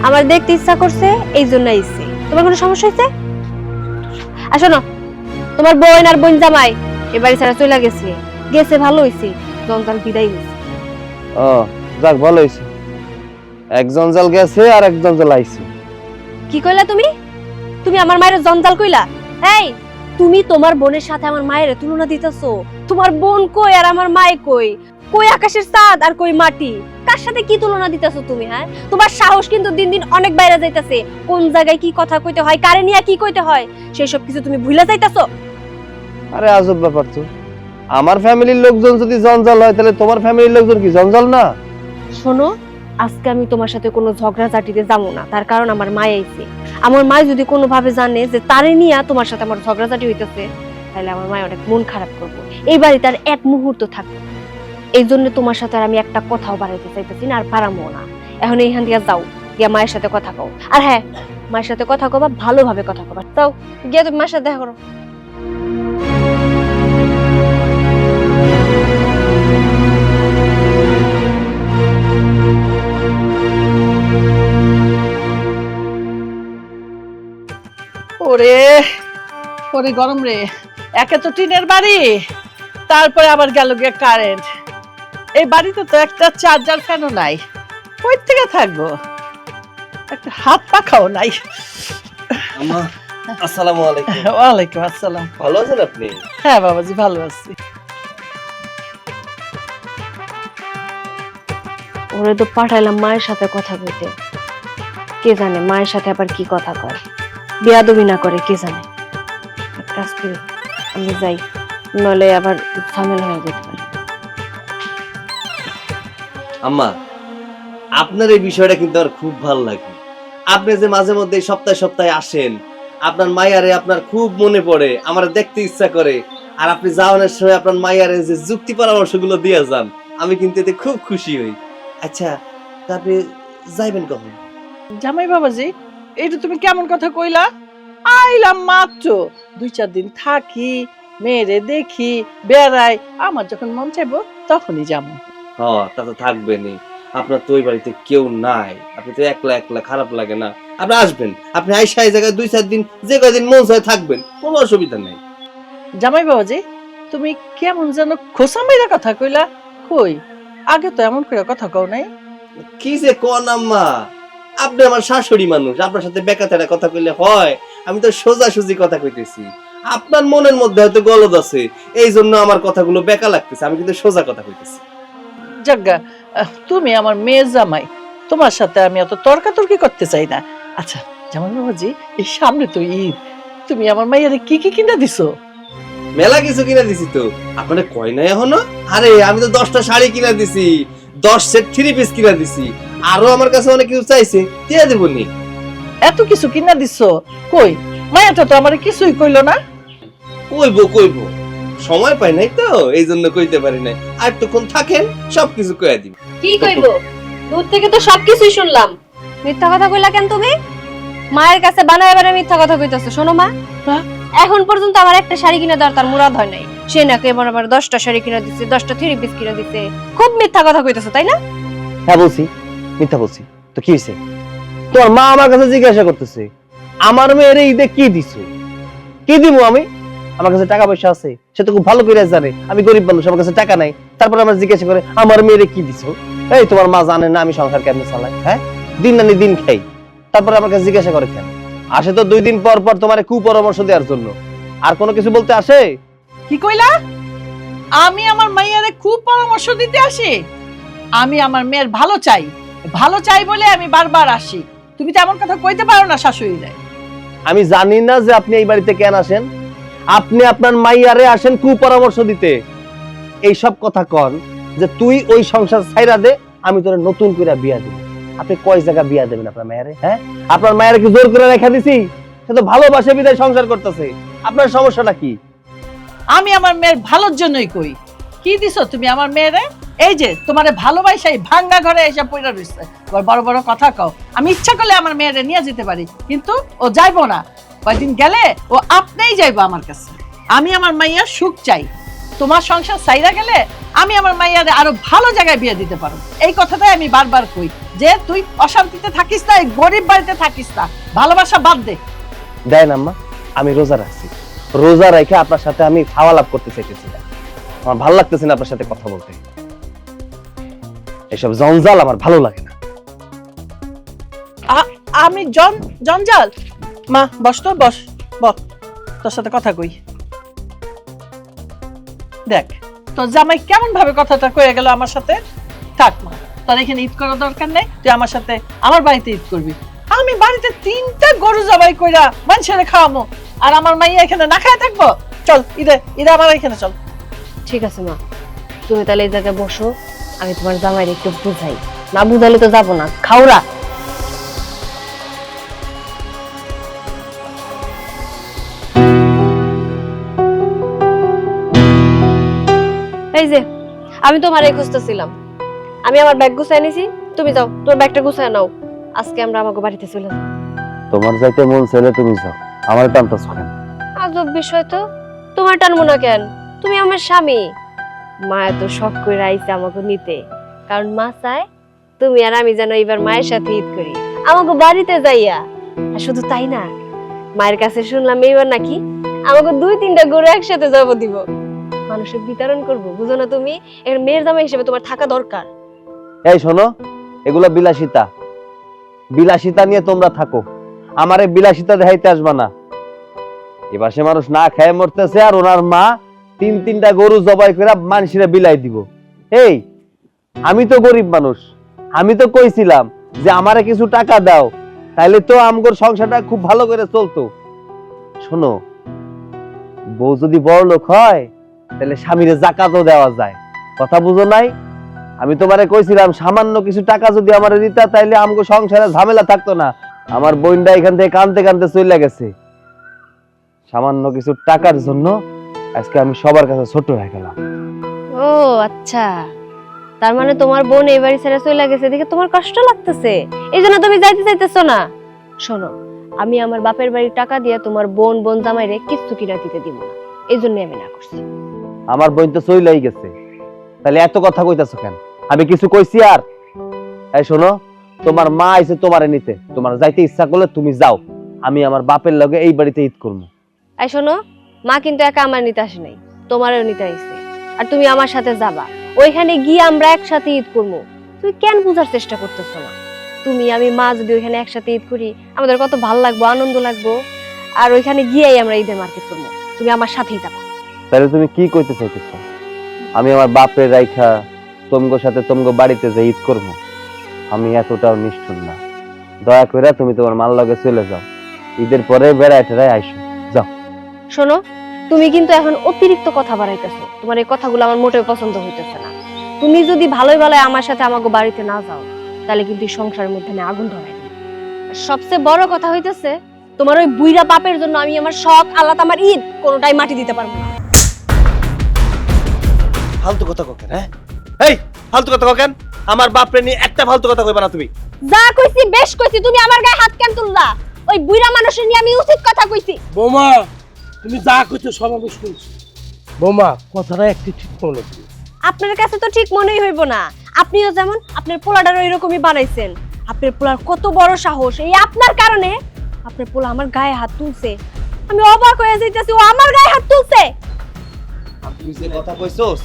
আমার দেখতে ইচ্ছা করছে, এই জন্য আইছে। তোমার কোনো সমস্যা হয়েছে? আর শোনো, তোমার বোন আর বোন জামাই এবারে ছাড়া চলে গেছে। গেছে ভালো হইছে, জঞ্জাল বিদায় হইছে। ও যাক, ভালো হয়েছে। একজন জাল গেছে আর একজন জাল আইছে। কি কইলা তুমি? তুমি আমার মায়ের জঞ্জাল কইলা? এই, তুমি তোমার বোনের সাথে আমার মায়ের তুলনা দিতেছো? তোমার বোন কই আর আমার মাই কই? কই আকাশের চাঁদ আর কই মাটি? কার সাথে কি তুলনা দিতেছো তুমি? হ্যাঁ, তোমার সাহস কিন্তু দিন দিন অনেক বাইরে যাইতাছে। কোন জায়গায় কি কথা কইতে হয়, কারে নিয়ে কি কইতে হয়, সেই সব কিছু তুমি ভুলে যাইতাছো। আরে আজব ব্যাপার তো, আমার ফ্যামিলির লোকজন যদি জঞ্জাল হয়, তাহলে তোমার ফ্যামিলির লোকজন কি জঞ্জাল না? শোনো, আজকে আমি তোমার সাথে কোনো ঝগড়াঝাটিতে যাবো না, তার কারণ আমার মা আইছে। আমার মা যদি কোনো ভাবে জানে যে তারে নিয়ে তোমার সাথে আমার ঝগড়াঝাটি হইতেছে, তাহলে আমার মা অনেক মন খারাপ করবো। এই বাড়িতে আর 1 মুহূর্ত থাকবে না। এই জন্য তোমার সাথে আর আমি একটা কথাও বাড়াইতে চাইতেছি না, আর পারামো না। এখন এইখান থেকে যাও, গিয়া মায়ের সাথে কথা কও। আর হ্যাঁ, মায়ের সাথে কথা কবা, ভালোভাবে কথা কবা। তাও গিয়া তুমি মায়ের সাথে দেখা করো। ওরে ওরে গরম রে, একে তো টিনের বাড়ি, তারপরে আবার গেল গিয়ে কারেন্ট। এই বাড়িতে তো একটা চার্জার ফ্যানও নাই, কই থেকে থাকবো? একটা হাত পাখাও নাই। আম্মা আসসালামু আলাইকুম। ওয়ালাইকুম আসসালাম। ভালো আছেন আপনি? হ্যাঁ বাবাজি, ভালো আছি। ওরে তো পাঠাইলাম মায়ের সাথে কথা কইতে, কে জানে মায়ের সাথে আবার কি কথা কয়, বেয়াদবি না করে কে জানে। এক কাজ করি, আমি যাই, নলে আবার ঝামেলা হয়ে যেতে পারে। আম্মা আপনার এই বিষয়টা কিন্তু আমার খুব ভালো লাগে। আপনি যে মাঝে মধ্যে সপ্তাহে সপ্তাহে আসেন, আপনার মাইয়ারে আপনার খুব মনে পড়ে, আমার দেখতে ইচ্ছা করে, আর আপনি যাওয়ানোর সময় আপনার মাইয়ারে যে যুক্তি পরামর্শগুলো দিয়ে যান, আমি কিন্তু এতে খুব খুশি হই। আচ্ছা তারপরে যাইবেন কখন? জামাই বাবাজি, এইটা তুমি কেমন কথা কইলা? আইলাম মাত্র 2-4 দিন থাকি, মেয়েরে দেখি, বেড়াই, আমার যখন মন চাইবো তখনই যাবো। হ্যাঁ তা তো থাকবেনই, আপনার তো ওই বাড়িতে কেউ নাই, আপনি তো একলা একলা, খারাপ লাগে না? আপনি আসবেন, আপনি আইসা এই জায়গায় 2-4 দিন যে কয়দিন মন চায় থাকবেন, কোনো অসুবিধা নেই। জামাই বাবাজি, তুমি কেমন যেন খোসা মেরা কথা কইলা, কই আগে তো এমন করে কথা কও নাই। কি যে কোন আম্মা, আপনি আমার শাশুড়ি মানুষ, আপনার সাথে বেকাতেরা কথা কইলে হয়? আমি তো সোজাসুজি কথা কইতেছি। আপনার মনের মধ্যে হয়তো গলদ আছে, এই জন্য আমার কথাগুলো বেকা লাগতেছে, আমি কিন্তু সোজা কথা কইতেছি। জাগা, তুমি আমার মেয়ের জামাই, তোমার সাথে আমি অত তর্কাতর্কি করতে চাই না। আচ্ছা জামাই বাবাজি, এই সামনে তো ঈদ, তুমি আমার মাইয়ারে কি কি কিনা দিছো? মেলা কিছু কিনা দিছি তো, আপনাদের কয় নাই এখনো? আরে আমি তো 10টা শাড়ি কিনা দিছি, 10 সেট 3 পিস কিনা দিছি, আরো আমার কাছে অনেক কিছু চাইছে, দিয়ে দেবো নি। এত কিছু কিনা দিছো, কই মায়াটা তো আমার কিছুই কইলো না। কইবো সময় পাই নাই তো, এই জন্য কইতে পারি নাই। আর একটুক্ষণ থাকেন, সবকিছু কইয়া দিব। কি কইব? দূর থেকে তো সবকিছুই শুনলাম, মিথ্যা কথা কইলা কেন তুমি? মায়ের কাছে বানায় বানায় মিথ্যা কথা কইতাছো। শোনো মা, হ্যাঁ? এখন পর্যন্ত আমার একটা শাড়ি কিনে দেওয়ার তার মুরাদ হয় নাই, সে নাকি এবার আবার 10টা শাড়ি কিনে দিচ্ছে, 10টা 3 পিস কিনে দিচ্ছে। খুব মিথ্যা কথা কইতাছো তাই না? হ্যাঁ বলছি, মিথ্যা বলছি তো কি হয়েছে? তোর মা আমার কাছে জিজ্ঞাসা করতেছে আমার মেয়ের ঈদে কি দিছো, কি দিব আমি? আমার কাছে টাকা পয়সা আছে, সে তো খুব ভালো করে জানে আমি গরিব মানুষ, আমার কাছে টাকা নাই। তারপর আমার জিজ্ঞাসা করে আমার মেয়েরে কি দিছো? এই তোমার মা জানে না আমি সংসার কেমনে চালাই? হ্যাঁ, দিন আনি দিন খাই, তারপর আমার কাছে জিজ্ঞাসা করে কেন? আসে তো 2 দিন পর পর তোমার কুপরামর্শ দেওয়ার জন্য, আর কোনো কিছু বলতে আসে? কি কইলা? আমি আমার মাইয়ারে খুব পরামর্শ দিতে আসি? আমি আমার মেয়ের ভালো চাই, ভালো চাই বলে আমি বারবার আসি। তুমি তো এমন কথা কইতে পারো না শাশুড়িরে। আমি জানি না যে আপনি এই বাড়িতে কেন আসেন, আপনি আপনার মাইয়ারে আসেন কুপরামর্শ দিতে। এই সব কথা কন যে তুই ওই সংসার ছাইরা দে, আমি তোরে নতুন করে বিয়া দেব। আপনি কয় জায়গা বিয়া দেবেন আপনার মায়েরে? হ্যাঁ, আপনার মায়ের কি জোর করে রেখা দিছি? সে তো ভালোবাসে বিদায় সংসার করতেছে, আপনার সমস্যাটা কি? আমি আমার মেয়ের ভালোর জন্যই কই। কি দিছো তুমি আমার মেয়েরে? এই যে তোমারে ভালোবাসাই ভাঙ্গা ঘরে এসে পড়ে রইছে, বড় বড় কথা কও। আমি ইচ্ছা করলে আমার মেয়েরে নিয়ে যেতে পারি, কিন্তু ও যাইবো না। কয়দিন গেলে ও আপনিই যাইবো আমার কাছে। আমি আমার মাইয়ার সুখ চাই। তোমার সংসার সাইরা গেলে আমি আমার মাইয়ারে আরো ভালো জায়গায় বিয়ে দিতে পারো। এই কথাটাই আমি বারবার কই যে তুই অশান্তিতে থাকিস না, এই গরিব বাড়িতে থাকিস না, ভালোবাসা বাদ দে। দেন আম্মা, আমি রোজা রাখছি, রোজা রেখে আপনার সাথে আমি খাওয়া লাভ করতে চাইতেছি না। আমার ভালো লাগতেছে না আপনার সাথে কথা বলতে, এসব জঞ্জাল আমার ভালো লাগে না। আমি জঞ্জাল? মা বস তো, বস, তোর সাথে কথা কই। দেখ তোর জামাই কেমন ভাবে কথাটা কয়ে গেল আমার সাথে। থাক মা, তোর এখানে ঈদ করার দরকার নেই, তুই আমার সাথে আমার বাড়িতে ঈদ করবি। আমি বাড়িতে 3টা গরু জবাই কইরা মানুষের খাওয়াবো, আর আমার মাইয়া এখানে না খায় থাকবো? চল ঈদে আমার এখানে চল। ঠিক আছে মা, তুমি তাহলে এই জায়গায় বসো, আমি তোমার জামাইরে একটু বুঝাই। না বুঝালে তো যাবো না, খাওরা। এই যে আমি তোমারই খুঁজতেছিলাম, আমি আমার ব্যাগ গুছাই নিছি, তুমি যাও তোর ব্যাগটা গুছায় নাও, আজকে আমরা আমাকে বাড়িতে চলে যাবো। তোমার যাইতে মন চাইলে তুমি যাও, আমার টানতাছ কেন? আজব বিষয় তো, তোমার টানবো না কেন? তুমি আমার স্বামী। মায়া তো শখ করে আইছে আমাকে নিতে, কারণ মা চায় তুমি আর আমি যেন এবার মায়ের সাথে ঈদ করি, আমাকে বাড়িতে যাইয়া। আর শুধু তাই না, মায়ের কাছে শুনলাম এইবার নাকি আমাকে 2-3টা গরু একসাথে যাব দিব। মানুষের বিতরণ করব, বুঝো না তুমি? এর মেয়ের জামাই হিসেবে তোমার থাকা দরকার। এই শোনো, এগুলো বিলাসিতা, বিলাসিতা নিয়ে তোমরা থাকো, আমারে বিলাসিতা দেখাইতে আসবা না। এবার সে মানুষ না খেয়ে মরতেছে, আর ওনার মা 3-3টা গরু জবাই করে মানুষেরা বিলাই দিব। এই আমি তো গরিব মানুষ, আমি তো কইছিলাম যে আমারে কিছু টাকা দাও, তাইলে তো আমগোর সংসারটা খুব ভালো করে চলতো। শোনো, বউ যদি বড় লোক হয় তাহলে স্বামীরে জাকাতও দেওয়া যায়, কথা বুঝো নাই? আমি তোমারে কইছিলাম সামান্য কিছু টাকা যদি আমারে দিতা তাইলে আমগো সংসারে ঝামেলা থাকতো না। আমার বোনটা এখান থেকে কানতে কানতে চলে গেছে, সামান্য কিছু টাকার জন্য আজকে আমি সবার কাছে ছোট হয়ে গেলাম। ও আচ্ছা, তার মানে তোমার বোন এই বাড়ি ছেড়ে চলে গেছে দেখে তোমার কষ্ট লাগতেছে, এই জন্য তুমি যাইতে চাইতেছো না। শোনো, আমি আমার বাপের বাড়ির টাকা দিয়ে তোমার বোন জামাইরে কিচ্ছু কিনা দিতে দিব না, এই জন্য আমি না করছি। আমার বোন তো চলেই গেছে, তাহলে এত কথা কইতাছো কেন? আমি কিছু কইছি আর? এই শোনো, তোমার মা আইছে তোমারে নিতে, তোমার যাইতে ইচ্ছা করলে তুমি যাও, আমি আমার বাপের লগে এই বাড়িতে ঈদ করবো। এই শোনো, মা কিন্তু একা আমার নিতে আসে নাই, তোমারও নিতে আইছে, আর তুমি আমার সাথে যাবা, ওইখানে গিয়ে আমরা একসাথে ঈদ করবো। তুমি কেন বুঝার চেষ্টা করতেছো না? তুমি আমি মা যদি ওইখানে একসাথে ঈদ করি, আমাদের কত ভালো লাগবো, আনন্দ লাগবো, আর ওইখানে গিয়েই আমরা ঈদের মার্কেট করবো। তুমি আমার সাথেই যাবা। তাহলে তুমি কি কইতে চাইতেছো? আমি আমার বাপের রাইখা তোমগো সাথে তোমগো বাড়িতে যে ঈদ করবো? আমি এতটাও নিষ্ঠুর না, দয়া করে তুমি তোমার মাল লগে চলে যাও, ঈদের পরে বেড়ায় টেড়ায় আইসো, যাও। শোনো, তুমি কিন্তু এখন অতিরিক্ত কথা বাড়াইতেছো, তোমার এই কথাগুলো আমার মোটেও পছন্দ হইতেছে না। তুমি যদি ভালোই ভালোই আমার সাথে আমাকে বাড়িতে না যাও, তাহলে কিন্তু এই সংসারের মধ্যে আমি আগুন ধরাই দিই। আর সবচেয়ে বড় কথা হইতেছে, তোমার ওই বুইড়া বাপের জন্য আমি আমার শখ আল্লাহ আমার ঈদ কোনোটাই মাটি দিতে পারবো না। ফালতু কথা ককেন? হ্যাঁ, এই ফালতু কথা ককেন? আমার বাপরে নিয়ে একটা ফালতু কথা কইবা না তুমি। যা কইছি বেশ কইছি, তুমি আমার গায়ে হাত কেন তুললা? ওই বুইড়া মানুষের নিয়ে আমি উচিত কথা কইছি। বৌমা, তুমি যা কইছো সব আমি শুনছি। বৌমা, কথাটা একটু ঠিক মনে করি। আপনার কাছে তো ঠিক মনেই হইব না, আপনিও যেমন আপনার পোলাটারও এরকমই বানাইছেন। আপনার পোলার কত বড় সাহস, এই আপনার কারণে আপনার পোলা আমার গায়ে হাত তুলছে। আমি অবাক হয়ে যাইতেছি, ও আমার গায়ে হাত তুলছে। তুই যে কথা কইছস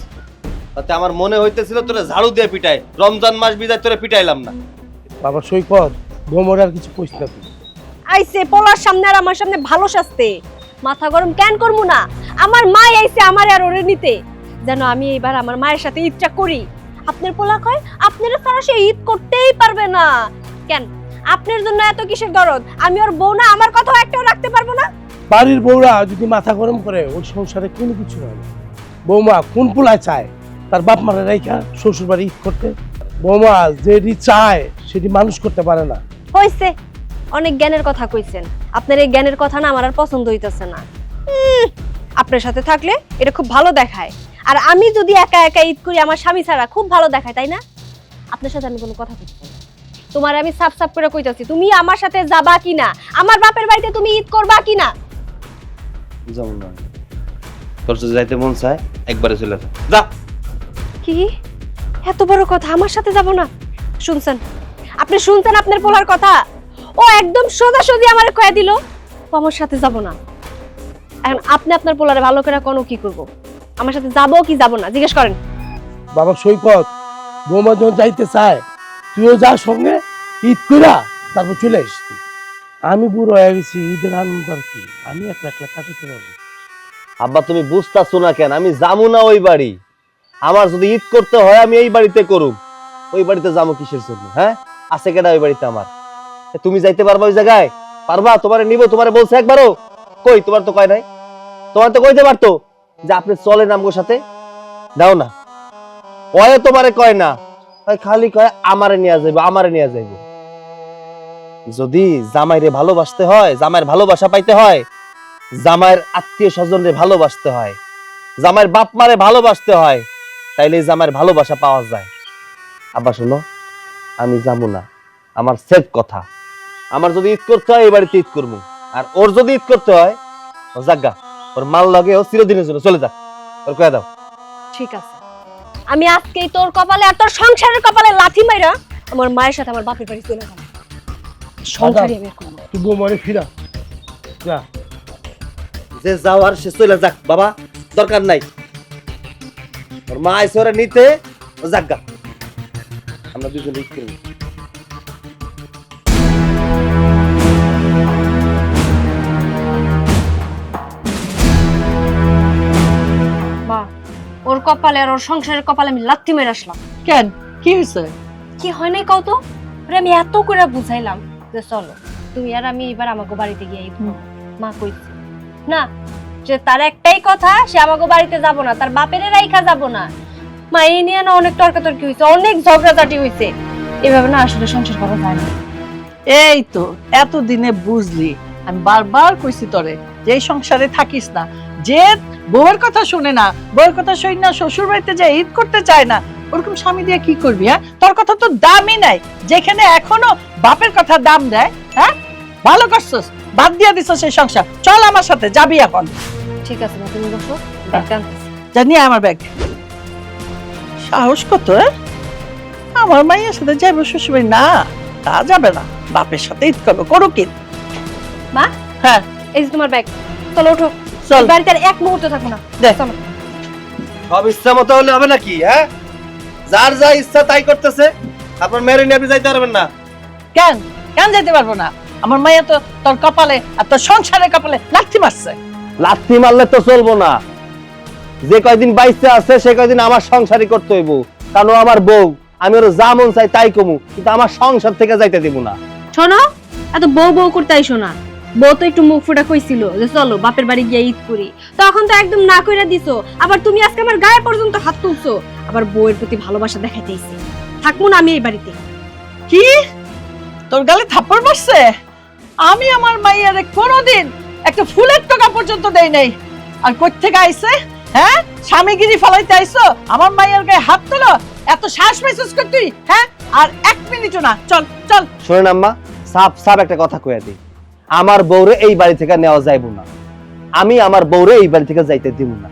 তাতে আমার মনে হইতেছিল তোরে ঝাড়ু দিয়ে পিটাই, রমজান মাস বিদায় তোরে পিটাইলাম না। বাবা সৈকত, বৌমার আর কিছু কইস না তুই। আইছে পোলার সামনে আর আমার সামনে ভালো শাস্তে, মাথা গরম কেন করবো না? আমার মা আইছে আমার আর ওরে নিতে, যেন আমি এবার আমার মায়ের সাথে ঈদটা করি। আপনার পোলা কয় আপনারা ছাড়া সে ঈদ করতেই পারবে না। কেন আপনার জন্য এত কিসের দরদ? আমি ওর বউ না, আমার কথাও একটাও রাখতে পারবো না? বাড়ির বউরা যদি মাথা গরম করে ওই সংসারে কোনো কিছু হয় না। বৌমা কোন পোলায় চায় তার বাপ মারা রাইখা শ্বশুর বাড়ি ঈদ করতে? বৌমা যেটি চায় সেটি মানুষ করতে পারে না। হইছে, অনেক জ্ঞানের কথা কইছেন, আপনার এই জ্ঞানের কথা না আমার আর পছন্দ হইতেছে না। আপনার সাথে থাকলে এটা খুব ভালো দেখায়, আর আমি যদি একা একা ঈদ করি আমার স্বামী ছাড়া খুব ভালো দেখায়, তাই না? আপনার সাথে আমি কোনো কথা বলছি না, তোমার আমি সাফ সাফ করে কইতাছি, তুমি আমার সাথে যাবা কিনা, আমার বাপের বাড়িতে তুমি ঈদ করবা কিনা? যেমন না, তোর যদি যাইতে মন চায় একবারে চলে যা। যা। কি এত বড় কথা, আমার সাথে যাব না? শুনছেন, আপনি শুনছেন আপনার পোলার কথা? ও একদম সোজাসুজি আমারে কয়ে দিল ও আমার সাথে যাব না। এখন আপনি আপনার পোলারে ভালো করে কোন কি করব? আমার সাথে যাবো কি যাব না জিজ্ঞেস করেন। বাবা সৈকত, বৌমা যখন যাইতে চায় তুইও যা সঙ্গে, ঈদ কইরা তারপর চলে আসতি। আমি বুড়ো হয়ে গেছি, ঈদের আনন্দ আর কি আমি একলা একলা কাটাতে পারবো। আব্বা তুমি বুঝতাছো না কেন? আমি যাবো না ওই বাড়ি, আমার যদি ঈদ করতে হয় আমি এই বাড়িতে করুম। ওই বাড়িতে যাবো কিসের জন্য? হ্যাঁ, আছে কেডা ওই বাড়িতে আমার? তুমি যাইতে পারবা ওই জায়গায়? পারবা? তোমারে নিব, তোমারে বলছে একবারও? কই, তোমার তো কয় নাই। তোমার তো কইতে পারতো যে আপনি চলেন আমগোর সাথে, দাও না। ওই তোমারে কয় না, খালি কয় আমারে নিয়ে যাইবো, আমারে নিয়ে যাইবো। যদি জামাইরে ভালোবাসতে হয়, জামাইয়ের ভালোবাসা পাইতে হয়, জামাইয়ের আত্মীয় স্বজনরে ভালোবাসতে হয়, জামাইয়ের বাপ মারে ভালোবাসতে হয়, তাইলে জামাইয়ের ভালোবাসা পাওয়া যায়। আব্বা শোনো, আমি যাবো না, আমার সেফ কথা। আমার যদি ঈদ করতে হয় এই বাড়িতে ঈদ করবো, আর ওর যদি ঈদ করতে হয় ও জাগা, ওর মাল লাগে ও চিরদিনের জন্য চলে যাক, ওর কয়ে দাও। ঠিক আছে, আমি আজকেই তোর কপালে আর তোর সংসারের কপালে লাথি মাইরা আমার মায়ের সাথে আমার বাপের বাড়ি চলে যাব। সংসারই আমি আর করবো না। তুই বৌমারে ফিরা যা। যে যাওয়ার সে চলে যাক বাবা, দরকার নাই। ওর মা আইসে ওরা নিতে, ও জাগা আমরা দুজনে ঈদ করবো। মা, ওর কপালে আর ওর সংসারের কপালে আমি লাথি মেরে আসলাম। কেন কি হয়েছে? কি হয় নাই কও তো? ওরে আমি এত করে বুঝাইলাম যে চলো তুমি আর আমি এবার আমাকে বাড়িতে গিয়ে ঈদ করবো। মা কইছে না, যে তার একটাই কথা, সে আমাকে বাড়িতে যাব না, তার বাপের রাইখা যাব না। মা এই নিয়ে না অনেক তর্কাতর্কি হয়েছে, অনেক ঝগড়াঝাটি হয়েছে। এভাবে না আসলে সংসার করা যায় না। এই তো এতদিনে বুঝলি, আমি বারবার কইছি তোরে যে এই সংসারে থাকিস না, যে বউয়ের কথা শুনে না, বউয়ের কথা শুনে না শ্বশুর বাড়িতে যে ঈদ করতে চায় না, ওরকম স্বামী দিয়ে কি করবি? হ্যাঁ, তোর কথা তো দামই নাই, যেখানে এখনো বাপের কথা দাম দেয়। হ্যাঁ, ভালো করছস, বাদ দিয়া দিছস সেই সংসার। চল আমার সাথে, যাবি এখন। ঠিক আছে মা, তুমি বসো, ব্যাগটা আনতেছি। জানি আমার ব্যাগ। সাহস কত? আমার মাইয়ের সাথে যাইব শ্বশুর বাড়ি? না, তা যাবে না, বাপের সাথে ঈদ করবো, করুক ঈদ। মা, হ্যাঁ এই যে তোমার ব্যাগ, চলো ওঠো। চল। এই বাড়িতে আর এক মুহূর্ত থাকবো না। দে। চলো। সব ইচ্ছা মতো হলে হবে নাকি? হ্যাঁ, যার যা ইচ্ছা তাই করতেছে, আপনার মেরে নিয়ে আপনি যাইতে পারবেন না। কেন কেন যেতে পারবো না? আমার মাইয়া তো তোর কপালে আর তোর সংসারের কপালে লাথি মারছে। লাথি মারলে তো চলবো না, যে কয়দিন বাইসে আছে সে কয়দিন আমার সংসারই করতে হইব, কারণ ও আমার বউ। আমি ওর যা মন চাই তাই কমু, কিন্তু আমার সংসার থেকে যাইতে দিব না। শোনো, এত বউ বউ করতে আইসো না। বউ তো একটু মুখ ফুটা কইছিল যে চলো বাপের বাড়ি গিয়ে ঈদ করি, তখন তো একদম না কইরা দিছো। আবার তুমি আজকে আমার গায়ে পর্যন্ত হাত তুলছো। আবার বউয়ের প্রতি ভালোবাসা দেখাইতেইছি। থাকবো না আমি এই বাড়িতে। কি তোর গালে থাপ্পড় মারছে? আমি আমার মাইয়ারে কোনোদিন একটা ফুলের টাকা পর্যন্ত দেই নাই, আর কই থেকে আইছে? হ্যাঁ, স্বামীগিরি ফলাইতে আইছো? আমার মাইয়ার গায়ে হাত তোলো, এত শ্বাস মেসেজ কর তুই? হ্যাঁ, আর এক মিনিটও না, চল চল। শোনেন আম্মা, সাফ সাফ একটা কথা কইয়া দিই, আমার বউরে এই বাড়ি থেকে নেওয়া যাইব না। আমি আমার বউরে এই বাড়ি থেকে যাইতে দিব না।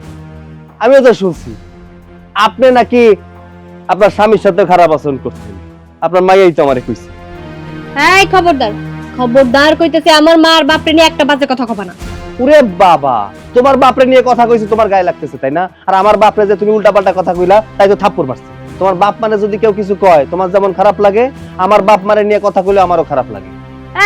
আমিও তো শুনছি আপনি নাকি আপনার স্বামীর সাথে খারাপ আচরণ করছেন, আপনার মাইয়াই তো আমারে কইছে। এই খবরদার, খবরদার কইতেছে, আমার মা আর বাপরে নিয়ে একটা বাজে কথা কবা না। ওরে বাবা, তোমার বাপরে নিয়ে কথা কইছি, তোমার গায়ে লাগতেছে তাই না? আর আমার বাপরে যে তুমি উল্টাপাল্টা কথা কইলা তাই তো থাপ্পড় মারছে। তোমার বাপ মানে যদি কেউ কিছু কয় তোমার যেমন খারাপ লাগে, আমার বাপ মানে নিয়ে কথা কইলে আমারও খারাপ লাগে।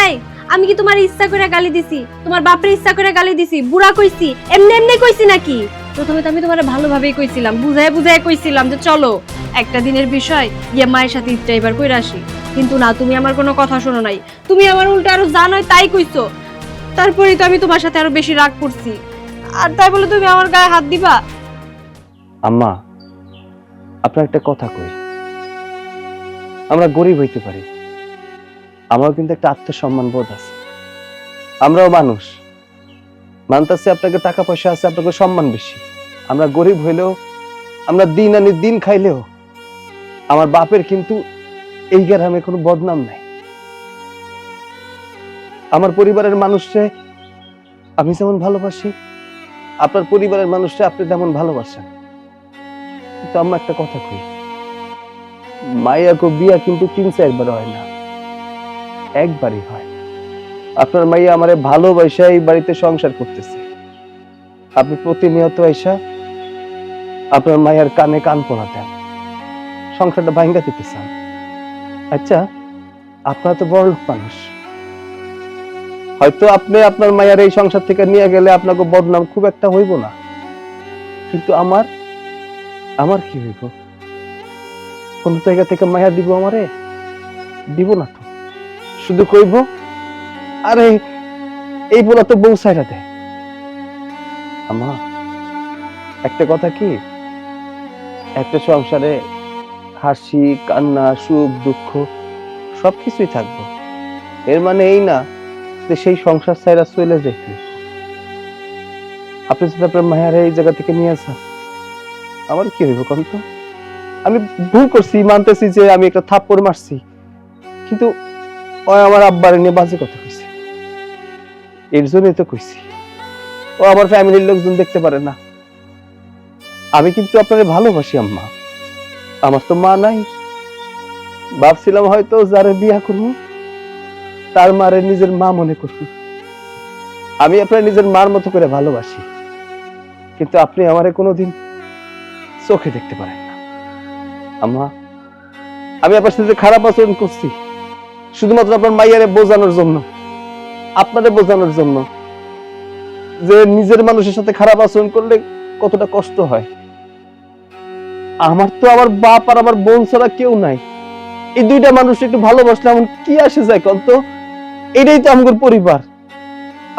এই, আমি কি তোমার ইচ্ছা করে গালি দিছি? তোমার বাপরে ইচ্ছা করে গালি দিছি? বুড়া কইছি? এমনি এমনি কইছি নাকি? প্রথমে তো আমি তোমারে ভালোভাবেই কইছিলাম, বুঝায় বুঝায় কইছিলাম যে চলো একটা দিনের বিষয়, গিয়ে মায়ের সাথে ঈদটা এবার কইরা আসি। কিন্তু না, তুমি আমার কোনো কথা শোনো নাই। তুমি আমার উল্টা আরো যা নয় তাই কইছো। তারপরেই তো আমি তোমার সাথে আরো বেশি রাগ করছি। আর তাই বলে তুমি আমার গায়ে হাত দিবা? আম্মা, আপনার একটা কথা কই, আমরা গরিব হইতে পারি, আমারও কিন্তু একটা আত্মসম্মান বোধ আছে। আমরাও মানুষ, মানতাছি আপনাকে টাকা পয়সা আছে, আপনাকে সম্মান বেশি। আমরা গরিব হইলেও, আমরা দিন আনি দিন খাইলেও, আমার বাপের কিন্তু এই গ্রামে কোনো বদনাম নাই। আমার পরিবারের মানুষকে আমি যেমন ভালোবাসি, আপনার পরিবারের মানুষকে আপনি তেমন ভালোবাসেন। কিন্তু আমরা একটা কথা কই, মাইয়াকে বিয়া কিন্তু 3-4 বার হয় না, একবারই হয়। আপনার মাইয়া আমারে ভালোবাসা এই বাড়িতে সংসার করতেছে, আপনি প্রতিনিয়ত আইসা আপনার মাইয়ার কানে কান পোনা দেন, সংসারটা ভাঙ্গা দিতে চান। আচ্ছা, আপনারা তো বড় লোক মানুষ, হয়তো আপনি আপনার মাইয়ার এই সংসার থেকে নিয়ে গেলে আপনাকে বদনাম খুব একটা হইব না, কিন্তু আমার কি হইব? কোন জায়গা থেকে মায়া দিব আমারে? দিব না তো, শুধু কইব আরে এই বলা তো বউ সাইরা দেয়। আমা, একটা কথা কি, একটা সংসারে হাসি কান্না সুখ দুঃখ সবকিছুই থাকবো, এর মানে এই না যে সেই সংসার সাইরা চলে যেতে। আপনি যদি আপনার মায়ের এই জায়গা থেকে নিয়ে আসেন, আমার কি হইব কোন তো? আমি ভুল করছি, মানতেছি যে আমি একটা থাপ্পড় মারছি, কিন্তু ওই আমার আব্বার নিয়ে বাজে কথা কইছে, এর জন্যই তো কইছি। ও আমার ফ্যামিলির লোকজন দেখতে পারে না। আমি কিন্তু আপনারে ভালোবাসি আম্মা, আমার তো মা নাই। ভাবছিলাম হয়তো যারে বিয়া করবো তার মারে নিজের মা মনে করবো। আমি আপনার নিজের মার মতো করে ভালোবাসি, কিন্তু আপনি আমারে কোনোদিন চোখে দেখতে পারেন না। আম্মা, আমি আপনার সাথে খারাপ আচরণ করছি শুধুমাত্র আপনার মাইয়ারে বোঝানোর জন্য, আপনাদের বোঝানোর জন্য যে নিজের মানুষের সাথে খারাপ আচরণ করলে কতটা কষ্ট হয়। আমার তো আমার বাপ আর আমার বোন ছাড়া কেউ নাই। এই দুইটা মানুষ একটু ভালোবাসলে এমন কি আসে যায় কত? এটাই তো আমার পরিবার।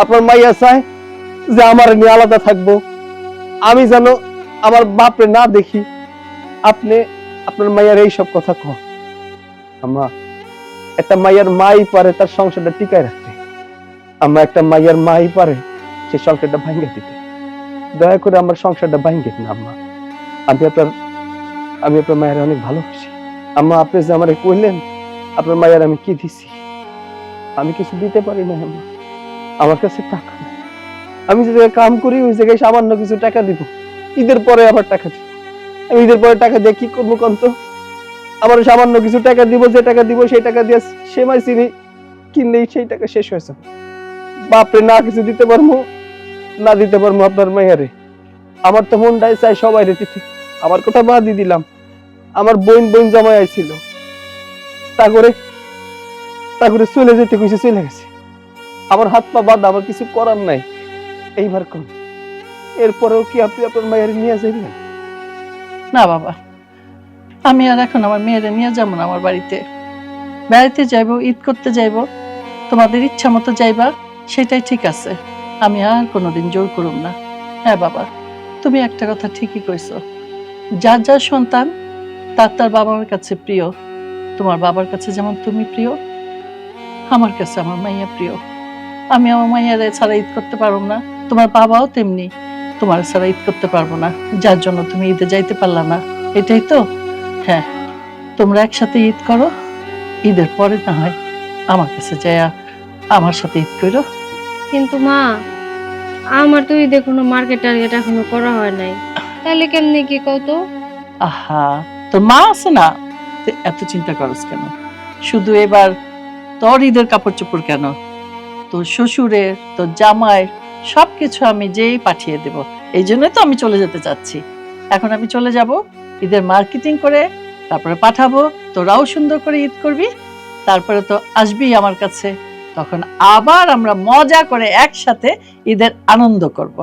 আপনার মাইয়া চায় যে আমার নিয়ে আলাদা থাকবো, আমি যেন আমার বাপরে না দেখি। আপনি আপনার মাইয়ার এই সব কথা কন। আম্মা, একটা মাইয়ার মাই পারে তার সংসারটা টিকায় রাখতে, আম্মা একটা মাইয়ার মাই পারে সেই সংসারটা ভাঙ্গে দিতে। দয়া করে আমার সংসারটা ভাঙ্গে না আম্মা। আমি আপনার মায়ের অনেক ভালোবাসি। আম্মা, আপনি যে আমারে কইলেন আপনার মায়ের আমি কি দিছি, আমি কিছু দিতে পারি না আম্মা। আমার কাছে টাকা নেই। আমি যে জায়গায় কাম করি ওই জায়গায় সামান্য কিছু টাকা দিব, ঈদের পরে আবার টাকা দিব। আমি ঈদের পরে টাকা দিয়ে কি করবো কন্ত? আমার সামান্য কিছু টাকা দিব, যে টাকা দিব সেই টাকা দিয়ে সেমাই চিনি কিনলেই সেই টাকা শেষ হয়েছে। বাপরে না কিছু দিতে পারবো, না দিতে পারবো আপনার মাইয়ারে। আমার তো মনটাই চাই সবাই রে দিতে। আমার কথা বাদই দিলাম, আমার বোন জামাই আইছিল, তা করে চলে যেতে কইছে, চলে গেছে। আমার হাত পা বাঁধা, আমার কিছু করার নাই। এইবার কোন এরপরেও কি আপনি আপনার মায়ের নিয়ে যাবেন? না বাবা, আমি আর এখন আমার মেয়েরে নিয়ে যাবো না। আমার বাড়িতে যাইবো, ঈদ করতে যাইবো, তোমাদের ইচ্ছা মতো যাইবা, সেটাই ঠিক আছে। আমি আর কোনোদিন জোর করুম না। হ্যাঁ বাবা, তুমি একটা কথা ঠিকই কইছো, যার যার সন্তান তার বাবার কাছে প্রিয়। তোমার বাবার কাছে যেমন তুমি প্রিয়, আমার কাছে আমার মাইয়া প্রিয়। আমি আমার মাইয়ারে ছাড়া ঈদ করতে পারবো না, তোমার বাবাও তেমনি তোমার ছাড়া ঈদ করতে পারবো না, যার জন্য তুমি ঈদে যাইতে পারলা না। এটাই তো? হ্যাঁ, তোমরা একসাথে ঈদ করো, ঈদের পরে না হয় আমার কাছে যাইয়া আমার সাথে ঈদ করো। কিন্তু মা, আমার তো ঈদে কোনো মার্কেট টার্গেট এখনো করা হয় নাই, তাহলে কেমনে কি কত? আহা, তোর মা আছে না, তুই এত চিন্তা করস কেন? শুধু এবার তোর ঈদের কাপড় চোপড় কেন, তোর শ্বশুরের, তোর জামাইয়ের সবকিছু আমি যেই পাঠিয়ে দেব। এই জন্যই তো আমি চলে যেতে চাচ্ছি। এখন আমি চলে যাব, ঈদের মার্কেটিং করে তারপরে পাঠাবো, তোরাও সুন্দর করে ঈদ করবি, তারপরে তো আসবি আমার কাছে, তখন আবার আমরা মজা করে একসাথে ঈদের আনন্দ করব।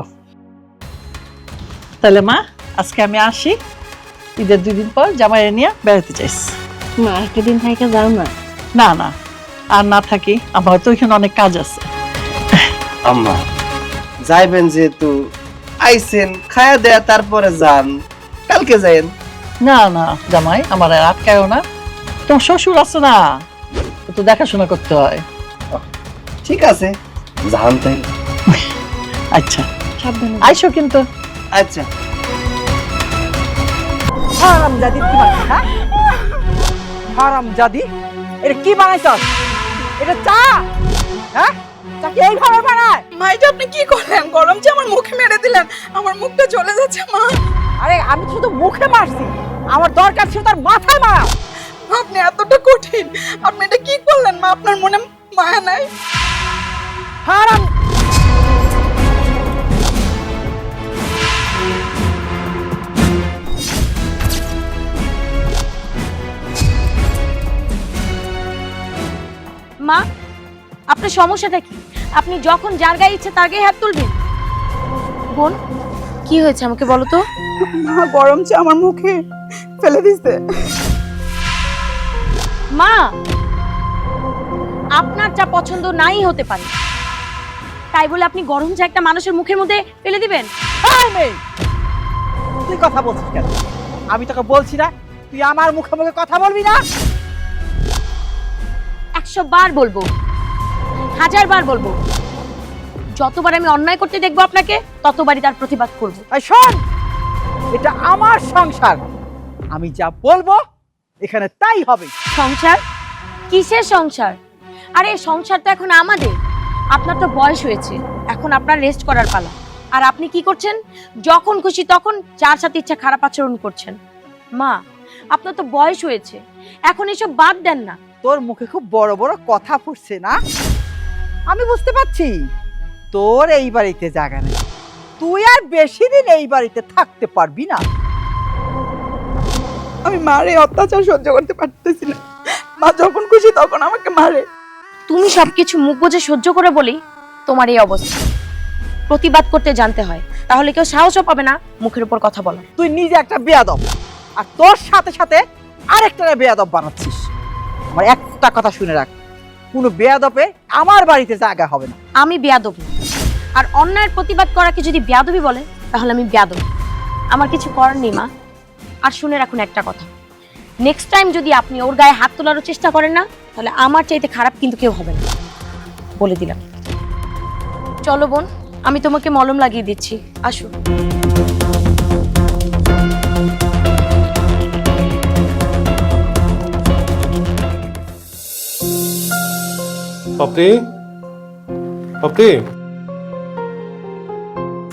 তাহলে মা, আজকে আমি আসি, ঈদের 2 দিন পর জামাইয়ের নিয়ে বেড়াতে চাইছি। মা, একটা দিন থেকে যাও না। না না, আর না থাকি, আমার তো এখানে অনেক কাজ আছে। আম্মা, যাইবেন যেহেতু আইছেন, খায়া দেয়া তারপরে যান, কালকে যাইন। না না জামাই, আমার আর আটকায়ও না, তোমার শ্বশুর আছে না, ও তো দেখাশোনা করতে হয়। ঠিক আছে, যান তাই। আচ্ছা, সাবধানে। আইসো কিন্তু। আচ্ছা। হারামজাদি কি বানাইছ? হ্যাঁ, হারামজাদি, এটা কি বানাইছ? এটা চা? হ্যাঁ, চা কি এইভাবে বানায়? মা, এটা আপনি কি করলেন? গরম চা আমার মুখে মেরে দিলেন, আমার মুখটা জ্বলে যাচ্ছে মা। আরে আমি শুধু মুখে মারছি, আমার দরকার ছিল তার মাথায় মারা। আপনি এতটা কঠিন, আপনি এটা কি করলেন মা? আপনার মনে মায়া নাই? হারাম, মা, আপনার সমস্যাটা কি? আপনি যখন যার গায়ে ইচ্ছে তার গায়ে হাত তুলবেন? বোন, কি হয়েছে আমাকে বলো তো। মা, গরম চা আমার মুখে ফেলে দিছে। মা, আপনার চা পছন্দ নাই হতে পারে, তাই বলে আপনি গরম চা একটা মানুষের মুখের মধ্যে ফেলে দিবেন? এই মেয়ে, তুই কথা বলছিস কেন? আমি তোকে বলছি না তুই আমার মুখে মুখে কথা বলবি না? 100 বার বলবো, 1000 বার বলবো, যতবার আমি অন্যায় করতে দেখবো আপনাকে, ততবারই তার প্রতিবাদ করবো। এই শোন, এটা আমার সংসার, আমি যা বলবো এখানে তাই হবে। সংসার? কিসের সংসার? আরে সংসার তো এখন আমাদের। আপনার তো বয়স হয়েছে, এখন আপনার রেস্ট করার পালা। আর আপনি কি করছেন? যখন খুশি তখন যার সাথে ইচ্ছা খারাপ আচরণ করছেন। মা, আপনার তো বয়স হয়েছে, এখন এসব বাদ দেন না। তোর মুখে খুব বড় বড় কথা ফুটছে না? আমি বুঝতে পারছি তোর এই বাড়িতে জায়গা নেই, তুই আর বেশি দিন এই বাড়িতে থাকতে পারবি না। আমি মারে অত্যাচার সহ্য করতে পারতেছি না। মা যখন খুশি তখন আমাকে মারে। তুমি সবকিছু মুখ বুজে সহ্য করে বলি তোমার এই অবস্থা। প্রতিবাদ করতে জানতে হয়, তাহলে কেউ সাহসও পাবে না মুখের উপর কথা বলা। তুই নিজে একটা বেয়াদব, আর তোর সাথে সাথে আরেকটা বেয়াদব বানাচ্ছিস। আমার একটা কথা শুনে রাখ, কোনো বেয়াদবে আমার বাড়িতে জায়গা হবে না। আমি বেয়াদব না, আর অন্যায়ের প্রতিবাদ করাকে যদি বেয়াদবি বলে তাহলে আমি বেয়াদব। আমার কিছু করার নেই মা। আর শুনে রাখুন একটা কথা, নেক্সট টাইম যদি আপনি ওর গায়ে হাত তোলারও চেষ্টা করেন না, তাহলে আমার চাইতে খারাপ কিন্তু কেউ হবে না, বলে দিলাম। চলো বোন, আমি তোমাকে মলম লাগিয়ে দিচ্ছি, আসো। পাপড়ি, পাপড়ি,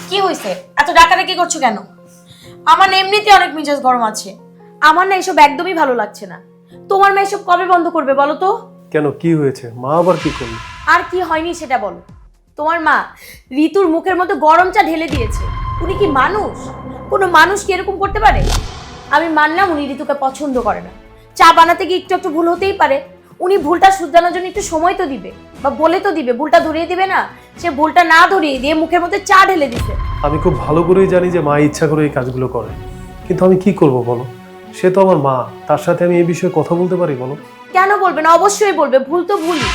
কি হয়েছে? এত ডাকাডাকি করছো কেন? আমার না এমনিতে অনেক মেজাজ গরম আছে। আমার না এসব একদমই ভালো লাগছে না। তোমার মা এসব কবে বন্ধ করবে বলো তো? কেন কি হয়েছে? মা আবার কি করলো? আর কি হয়নি সেটা বলো। তোমার মা ঋতুর মুখের মধ্যে গরম চা ঢেলে দিয়েছে। উনি কি মানুষ? কোনো মানুষ কি এরকম করতে পারে? আমি মানলাম উনি ঋতুকে পছন্দ করে না, চা বানাতে গিয়ে একটু একটু ভুল হতেই পারে। উনি ভুলটা শুধরানোর জন্য একটু সময় তো দিবে, বা বলে তো দিবে, ভুলটা ধরিয়ে দিবে না। সে ভুলটা না ধরিয়ে দিয়ে মুখের মধ্যে চা ঢেলে দিছে। আমি খুব ভালো করেই জানি যে মা ইচ্ছা করে এই কাজগুলো করে, কিন্তু আমি কি করব বলো? সে তো আমার মা, তার সাথে আমি এই বিষয়ে কথা বলতে পারি বলো? কেন বলবে না? অবশ্যই বলবে। ভুল তো ভুলই,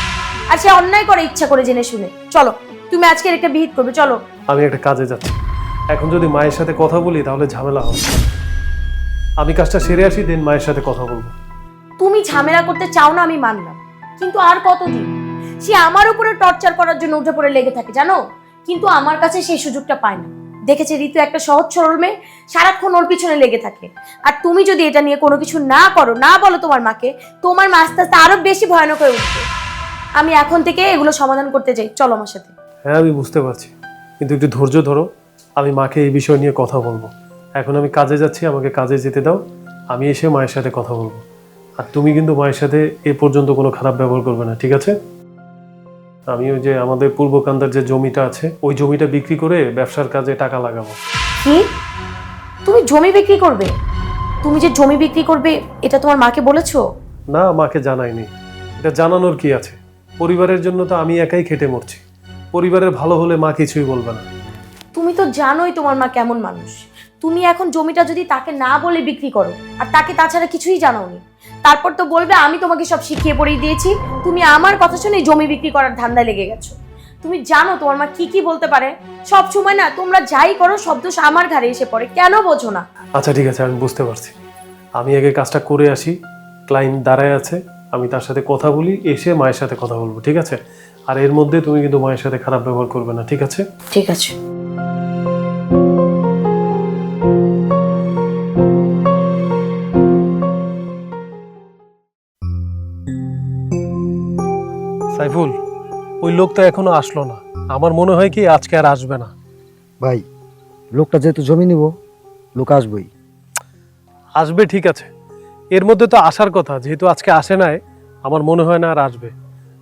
আর সে অন্যায় করে ইচ্ছা করে জেনে শুনে। চলো, তুমি আজকের একটা বিহিত করবে, চলো। আমি একটা কাজে যাচ্ছি, এখন যদি মায়ের সাথে কথা বলি তাহলে ঝামেলা হবে। আমি কাজটা সেরে আসি, দেন মায়ের সাথে কথা বলবো। তুমি ঝামেলা করতে চাও না আমি মানলাম, কিন্তু আর কতদিন? সে আমার উপরে টর্চার করার জন্য উঠে পড়ে লেগে থাকে জানো, কিন্তু আমার কাছে সেই সুযোগটা পায় না। দেখেছে ঋতু একটা সহজ সরল মেয়ে, সারাক্ষণ ওর পিছনে লেগে থাকে। আর তুমি যদি এটা নিয়ে কোনো কিছু না করো, না বলো তোমার মাকে, তোমার মা আস্তে আস্তে আরো বেশি ভয়ানক হয়ে উঠবে। আমি এখন থেকে এগুলো সমাধান করতে চাই, চলো আমার সাথে। হ্যাঁ আমি বুঝতে পারছি, কিন্তু একটু ধৈর্য ধরো, আমি মাকে এই বিষয় নিয়ে কথা বলবো। এখন আমি কাজে যাচ্ছি, আমাকে কাজে যেতে দাও, আমি এসে মায়ের সাথে কথা বলবো। আর তুমি কিন্তু মায়ের সাথে এ পর্যন্ত কোনো খারাপ ব্যবহার করবে না, ঠিক আছে? আমি ওই যে আমাদের পূর্বকান্দার যে জমিটা আছে, ওই জমিটা বিক্রি করে ব্যবসার কাজে টাকা লাগাবো। কি? তুমি জমি বিক্রি করবে? তুমি যে জমি বিক্রি করবে এটা তোমার মাকে বলেছো? না, মাকে জানাইনি। এটা জানানোর কি আছে? পরিবারের জন্য তো আমি একাই খেটে মরছি, পরিবারের ভালো হলে মা কিছুই বলবে না। তুমি তো জানোই তোমার মা কেমন মানুষ। তুমি এখন জমিটা যদি তাকে না বলে বিক্রি করো, আর তাকে তাছাড়া কিছুই জানাওনি, তারপর তো বলবে আমি তোমাকে সব শিখিয়ে পড়িয়ে দিয়েছি, তুমি আমার কথা শুনে জমি বিক্রি করার ধান্দায় লেগে গেছো। তুমি জানো তোমার মা কি কি বলতে পারে। সব সময় না তোমরা যাই করো সব দোষ আমার ঘাড়ে এসে পড়ে, কেন বোঝো না? আচ্ছা ঠিক আছে, আমি বুঝতে পারছি। আমি আগে কাজটা করে আসি, ক্লায়েন্ট দাঁড়ায় আছে, আমি তার সাথে কথা বলি, এসে মায়ের সাথে কথা বলবো, ঠিক আছে? আর এর মধ্যে তুমি কিন্তু মায়ের সাথে খারাপ ব্যবহার করবে না, ঠিক আছে? ঠিক আছে। সাইফুল, ওই লোকটা এখনো আসলো না। আমার মনে হয় কি আজকে আর আসবে না। ভাই, লোকটা যেহেতু জমি নিব, লোক আসবেই। আসবে ঠিক আছে, এর মধ্যে তো আসার কথা, যেহেতু আজকে আসে নাই, আমার মনে হয় না আর আসবে।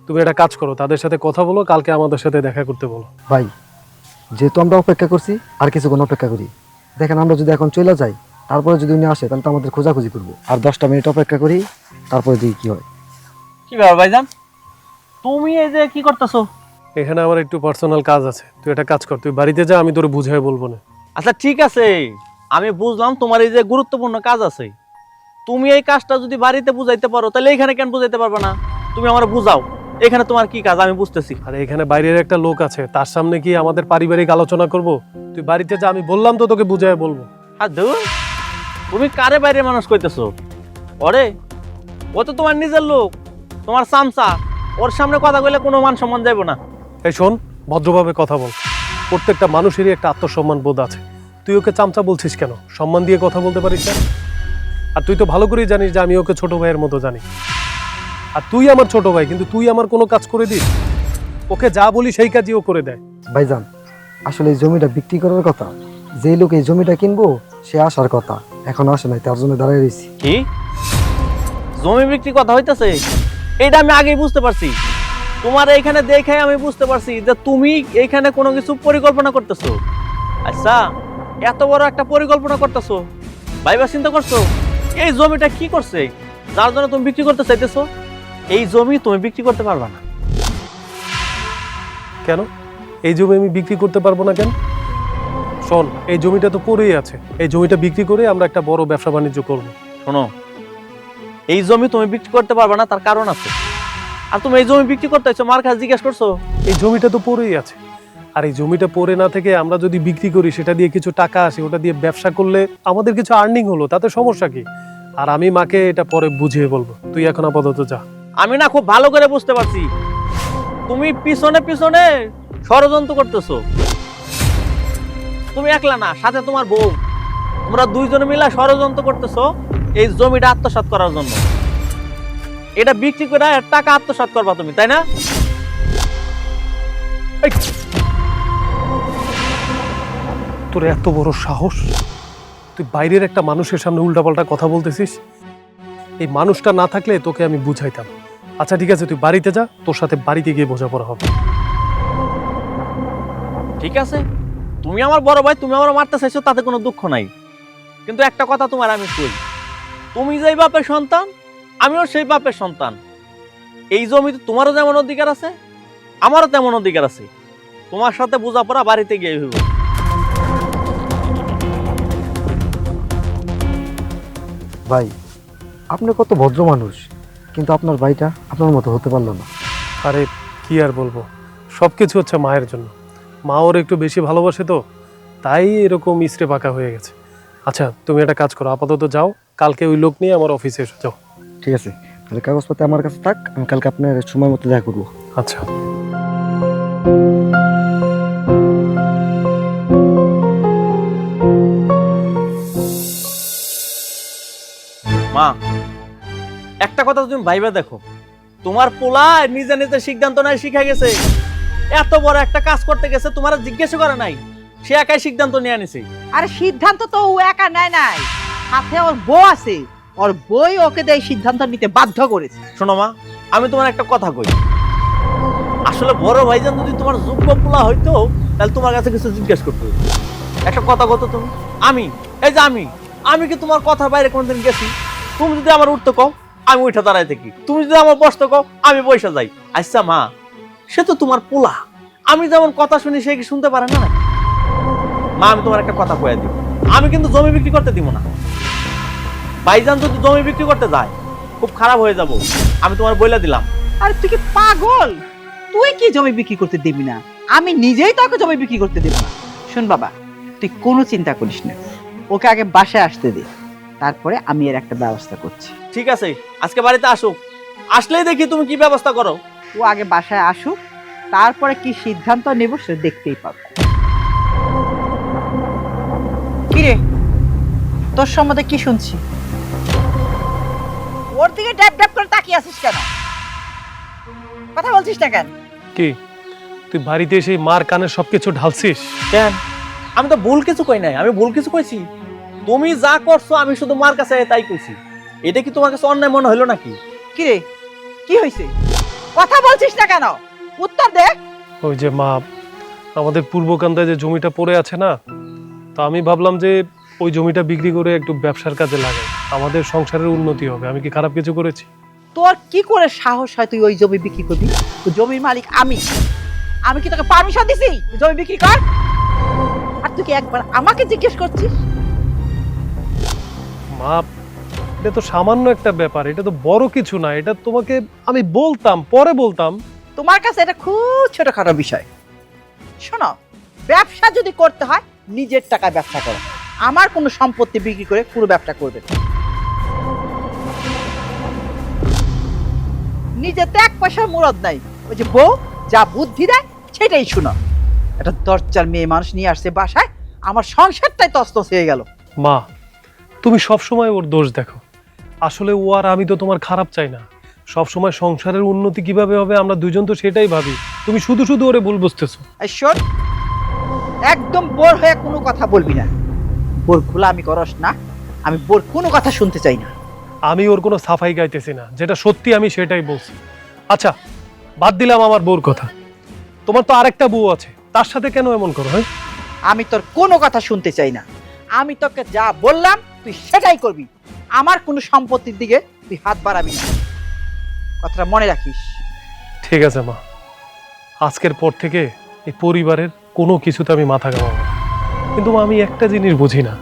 তুমি একটা কাজ করো, তাদের সাথে কথা বলো, কালকে আমাদের সাথে দেখা করতে বলো। ভাই, যেহেতু আমরা অপেক্ষা করছি, আর কিছুক্ষণ অপেক্ষা করি। দেখেন, আমরা যদি এখন চলে যাই, তারপরে যদি উনি আসে, তাহলে তো আমাদের খোঁজাখুঁজি করবো। আর 10টা মিনিট অপেক্ষা করি, তারপরে দেখি কি হয়। কি ব্যাপার ভাইজান, তুমি এই যে কি করতেছো? এখানে আমার একটু পার্সোনাল কাজ আছে, তুই একটা কাজ কর, তুই বাড়িতে যা, আমি তোর বুঝাই বলবো না। আচ্ছা ঠিক আছে, আমি বুঝলাম তোমার এই যে গুরুত্বপূর্ণ কাজ আছে। তুমি এই কাজটা যদি বাড়িতে বুঝাইতে পারো, তাহলে এখানে কেন বুঝাইতে পারবে না? তুমি আমার বুঝাও, এখানে তোমার কি কাজ আমি বুঝতেছি। আর এখানে বাইরের একটা লোক আছে, তার সামনে কি আমাদের পারিবারিক আলোচনা করব? তুই বাড়িতে যা, আমি বললাম তো তোকে বুঝাই বলবো। আর ধুর, তুমি কারে বাইরে মানুষ কইতেছো? ওরে, ও তো তোমার নিজের লোক, তোমার চামচা। ওর সামনে কথা কইলে কোনো মান সম্মান যাইব না। এই শোন, ভদ্রভাবে কথা বল। প্রত্যেকটা মানুষেরই একটা আত্মসম্মান বোধ আছে। তুই ওকে চামচা বলছিস কেন? সম্মান দিয়ে কথা বলতে পারিস না? আর তুই তো ভালো করেই জানিস যে আমি ওকে ছোট ভাইয়ের মতো জানি। আর তুই আমার ছোট ভাই, কিন্তু তুই আমার কোনো কাজ করে দিস? ওকে যা বলি সেই কাজই ও করে দেয়। ভাইজান, আসলে এই জমিটা বিক্রি করার কথা, যেই লোক এই জমিটা কিনবো সে আসার কথা, এখন আসে নাই, তার জন্য দাঁড়িয়ে রয়েছি। কি জমি বিক্রি কথা হইতেছে? এইটা আমি আগেই বুঝতে পারছি। তোমার এইখানে দেখে আমি বুঝতে পারছি যে তুমি এইখানে কোনো কিছু পরিকল্পনা করতেছো। আচ্ছা, এত বড় একটা পরিকল্পনা করতেছো, ভাইবা চিন্তা করছো এই জমিটা কি করছে যার জন্য তুমি বিক্রি করতে চাইতেছো? এই জমি তুমি বিক্রি করতে পারবা না। কেন এই জমি আমি বিক্রি করতে পারবো না কেন? শোন, এই জমিটা তো পড়েই আছে, এই জমিটা বিক্রি করে আমরা একটা বড় ব্যবসা বাণিজ্য করবো। শোনো, এই জমি তুমি বিক্রি করতে পারবে না, তার কারণ আছে। আর তুমি এই জমি বিক্রি করতে চাইছো, মার কাছে জিজ্ঞেস করছো? এই জমিটা তো পড়েই আছে, আর এই জমিটা পড়ে না থেকে আমরা যদি বিক্রি করি, সেটা দিয়ে কিছু টাকা আসে, ওটা দিয়ে ব্যবসা করলে আমাদের কিছু আর্নিং হলো, তাতে সমস্যা কি? আর আমি মাকে এটা পরে বুঝিয়ে বলবো, তুই এখন আপাতত যা। আমি না খুব ভালো করে বুঝতে পারছি তুমি পিছনে পিছনে ষড়যন্ত্র করতেছো। তুমি একলা না, সাথে তোমার বউ, তোমরা দুইজনে মিলে ষড়যন্ত্র করতেছো এই জমিটা আত্মসাৎ করার জন্য। এটা বিক্রি করে টাকা আত্মসাৎ করবা তুমি, তাই না? এই, তোর এত বড় সাহস, তুই বাইরের একটা মানুষের সামনে উল্টাপাল্টা কথা বলতেছিস? এই মানুষটা না থাকলে তোকে আমি বুঝাইতাম। আচ্ছা ঠিক আছে, তুই বাড়িতে যা, তোর সাথে বাড়িতে গিয়ে বোঝাপড়া হবে। ঠিক আছে, তুমি আমার বড় ভাই, তুমি আমার মারতে চাইছো, তাতে কোনো দুঃখ নাই। কিন্তু একটা কথা তোমার আমি কই, তুমি যেই বাপের সন্তান, আমিও সেই বাপের সন্তান। এই জমিতে তোমারও যেমন অধিকার আছে, আমারও তেমন অধিকার আছে। তোমার সাথে বোঝাপড়া বাড়িতে গিয়ে হইব। ভাই, আপনি কত ভদ্র মানুষ, কিন্তু আপনার ভাইটা আপনার মতো হতে পারলো না। আরে কি আর বলবো, সবকিছু হচ্ছে মায়ের জন্য। মা ওর একটু বেশি ভালোবাসে তো, তাই এরকম ইস্ত্রে পাকা হয়ে গেছে। আচ্ছা তুমি একটা কাজ করো, আপাতত যাও, কালকে ওই লোক নিয়ে আমার অফিসে এসে যাও। ঠিক আছে, তাহলে কাগজপত্র আমার কাছে থাক, আমি কালকে আপনার সময় মতো দেখা করবো। আচ্ছা। মা, একটা কথা তুমি ভাইবা দেখো, তোমার পোলা নিজে নিজে সিদ্ধান্ত নাই শিখে গেছে। এত বড় একটা কাজ করতে গেছে, তোমার জিজ্ঞেস করে নাই, সে একাই সিদ্ধান্ত নিয়ে আনিছে। আরে সিদ্ধান্ত তো ও একা নেয় নাই, সাথে ওর বউ আছে, ওর বই ওকে দেয় সিদ্ধান্ত নিতে বাধ্য করেছে। শোনো মা, আমি তোমার একটা কথা কই, আসলে বড় ভাইজান যদি তোমার যোগ্য পোলা হইতো, তাহলে তোমার কাছে কিছু জিজ্ঞেস করতে হতো। একটা কথা কত তুমি, আমি এই যে আমি কি তোমার কথা বাইরে কোনদিন গেছি? তুমি যদি আমার উঠতে কও, আমি উঠে দাঁড়াই থাকি। তুমি যদি আমার বসতে কও, আমি বসে যাই। আচ্ছা মা, সে তো তোমার পোলা, আমি যেমন কথা শুনি সে কি শুনতে পারে না? মা, আমি তোমার একটা কথা কয়ে দিব, আমি কিন্তু জমি বিক্রি করতে দিব না। ভাইজান যদি জমি বিক্রি করতে যায়, খুব খারাপ হয়ে যাব, আমি তোমার বইলা দিলাম। আরে তুই কি পাগল? তুই কি জমি বিক্রি করতে দিবি না? আমি নিজেই তোকে জমি বিক্রি করতে দেব না। শুন বাবা, তুই কোনো চিন্তা করিস না, ওকে আগে বাসায় আসতে দে, তারপরে আমি এর একটা ব্যবস্থা করছি। ঠিক আছে, আজকে বাড়িতে আসুক, আসলেই দেখি তুমি কি ব্যবস্থা করো। ও আগে বাসায় আসুক, তারপরে কি সিদ্ধান্ত নেব সে দেখতেই পাবো। কিরে, তোর সম্বন্ধে কি শুনছি? ওর দিকে ড্যাপ ড্যাপ করে তাকিয়ে আছিস কেন? কথা বলছিস না কেন? কি তুই বাড়িতে এসে মার কানে সবকিছু ঢালছিস কেন? আমি তো ভুল কিছু কই নাই, আমি ভুল কিছু কইছি? তুমি যা করছো আমি শুধু মার কাছে তাই কইছি। এটা কি তোমার কাছে অন্যায় মনে হলো নাকি? কিরে, কি হয়েছে? কথা বলছিস না কেন? উত্তর দে। ওই যে মা, আমাদের পূর্বকান্দায় যে জমিটা পড়ে আছে না, তো আমি ভাবলাম যে ওই জমিটা বিক্রি করে একটু ব্যবসার কাজে লাগাই, আমাদের সংসারের উন্নতি হবে। আমি কি খারাপ কিছু করেছি? তোর কি করে সাহস হয় তুই ওই জমি বিক্রি করবি? ওই জমির মালিক আমি। আমি কি তোকে পারমিশন দিছি জমি বিক্রি কর? আর তুই কি একবার আমাকে জিজ্ঞেস করছিস? মা, এটা তো সামান্য একটা ব্যাপার, এটা তো বড় কিছু না। এটা তোমাকে আমি বলতাম, পরে বলতাম। তোমার কাছে এটা খুব ছোটখাটো বিষয়। শোনো, ব্যবসা যদি করতে হয় নিজের টাকায় ব্যবসা করো, আমার কোনো সম্পত্তি বিক্রি করে পুরো ব্যবসা করবে না। নিজেতে এক পয়সার মুরদ নাই, ওই যে বউ যা বুদ্ধি দেয় সেটাই শুনো। একটা দরজার মেয়ে মানুষ নিয়ে আসছে বাসায়, আমার সংসারটাই তছনছ হয়ে গেল। মা, তুমি সবসময় ওর দোষ দেখো। আসলে ও আর আমি তো তোমার খারাপ চাই না। সবসময় সংসারের উন্নতি কিভাবে হবে আমরা দুজন তো সেটাই ভাবি। তুমি শুধু শুধু ওরে ভুল বুঝতেছো। এই শোন, একদম বোর হয়ে কোনো কথা বলবি না। বোর খোলা আমি করস না, আমি বোর কোনো কথা শুনতে চাই না। আমি ওর কোনো সাফাই গাইতেছি না, যেটা সত্যি আমি সেটাই বলছি। আচ্ছা, বাদ দিলাম আমার বউর কথা, তোমার তো আরেকটা বউ আছে, তার সাথে কেন এমন করো? হ্যাঁ, আমি তোর কোনো কথা শুনতে চাই না। আমি তোকে যা বললাম তুই সেটাই করবি। আমার কোনো সম্পত্তির দিকে তুই হাত বাড়াবি না, কথাটা মনে রাখিস। ঠিক আছে মা, আজকের পর থেকে এই পরিবারের কোনো কিছুতে আমি মাথা ঘামাবো না। কিন্তু মা, আমি একটা জিনিস বুঝি না,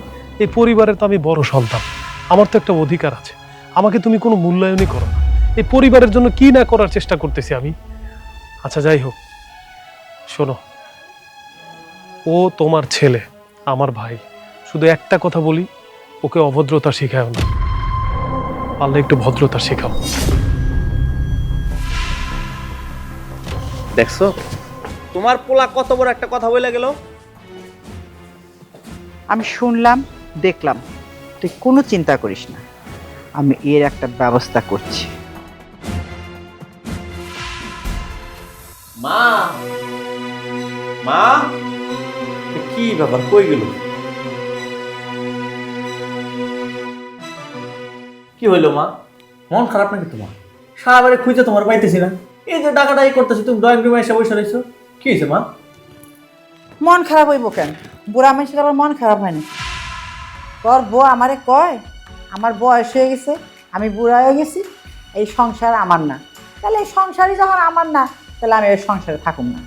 এই পরিবারের তো আমি বড় সন্তান, আমার তো একটা অধিকার আছে। আমাকে তুমি কোনো মূল্যায়নই করো না। এই পরিবারের জন্য কি না করার চেষ্টা করতেছি আমি। আচ্ছা যাই হোক, শোনো, ও তোমার ছেলে, আমার ভাই। শুধু একটা কথা বলি, ওকে অভদ্রতা শেখাও না, পারলে একটু ভদ্রতা শেখাও। দেখছো তোমার পোলা কত বড় একটা কথা বলে গেল। আমি শুনলাম, দেখলাম, তুই কোনো চিন্তা করিস না, আমি এর একটা ব্যবস্থা করছি। মা, মা, কি ব্যাপার, কই গেল? কি হইলো মা? মন খারাপ নাকি তোমার? সারা বাড়ি খুঁজে তোমার পাইতেছি না। এই যে ডাকাডাকি করতেছি, তুমি ড্রয়িং রুমে এসে বসে রয়েছো, কি হয়েছে মা? মন খারাপ হইব কেন? বুড়া মানুষের আবার মন খারাপ হয়নি। তোর বউ আমারে কয় আমার বয়স হয়ে গেছে, আমি বুড়া হয়ে গেছি, এই সংসার আমার না। তাহলে এই সংসারই যখন আমার না, তাহলে আমি ওই সংসারে থাকুম না।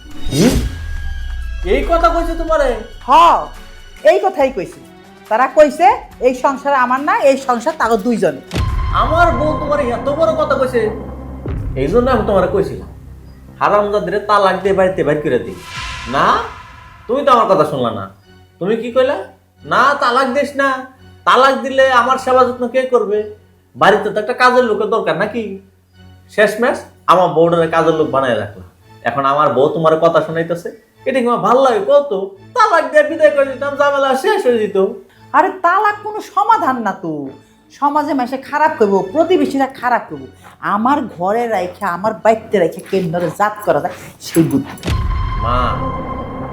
এই কথা কইছে তোমারে? হ, এই কথাই কইছি। তারা কইছে এই সংসার আমার না, এই সংসার তাকে দুইজনে। আমার বউ তোমার এত বড় কথা কইছে, এই জন্য আমি তোমার কইছিলাম হারামজাদের তালাক দিয়ে বাড়িতে বাইর করে দিই না। তুমি তো আমার কথা শুনলা না। তুমি কি কইলা? না তালাক দিস না, তালাক দিলে আমার সেবা যত্ন কে করবে? বাড়িতে তো একটা কাজের লোকের দরকার নাকি? শেষমেশ আমার বউটারে কাজের লোক বানায় রাখলাম। এখন আমার বউ তোমার কথা শোনাইতেছে, এটা কি আমার ভালো লাগে কত? তালাক দিয়ে বিদায় করে দিতাম, ঝামেলা শেষ হয়ে যেত। আরে তালাক কোনো সমাধান না তো। সমাজে মানুষে খারাপ করবো, প্রতিবেশীরা খারাপ করবো, আমার ঘরে রাখে, আমার বাড়িতে রাখে কেন্দ্রে জাত করা যায় সেই বুদ্ধি। মা,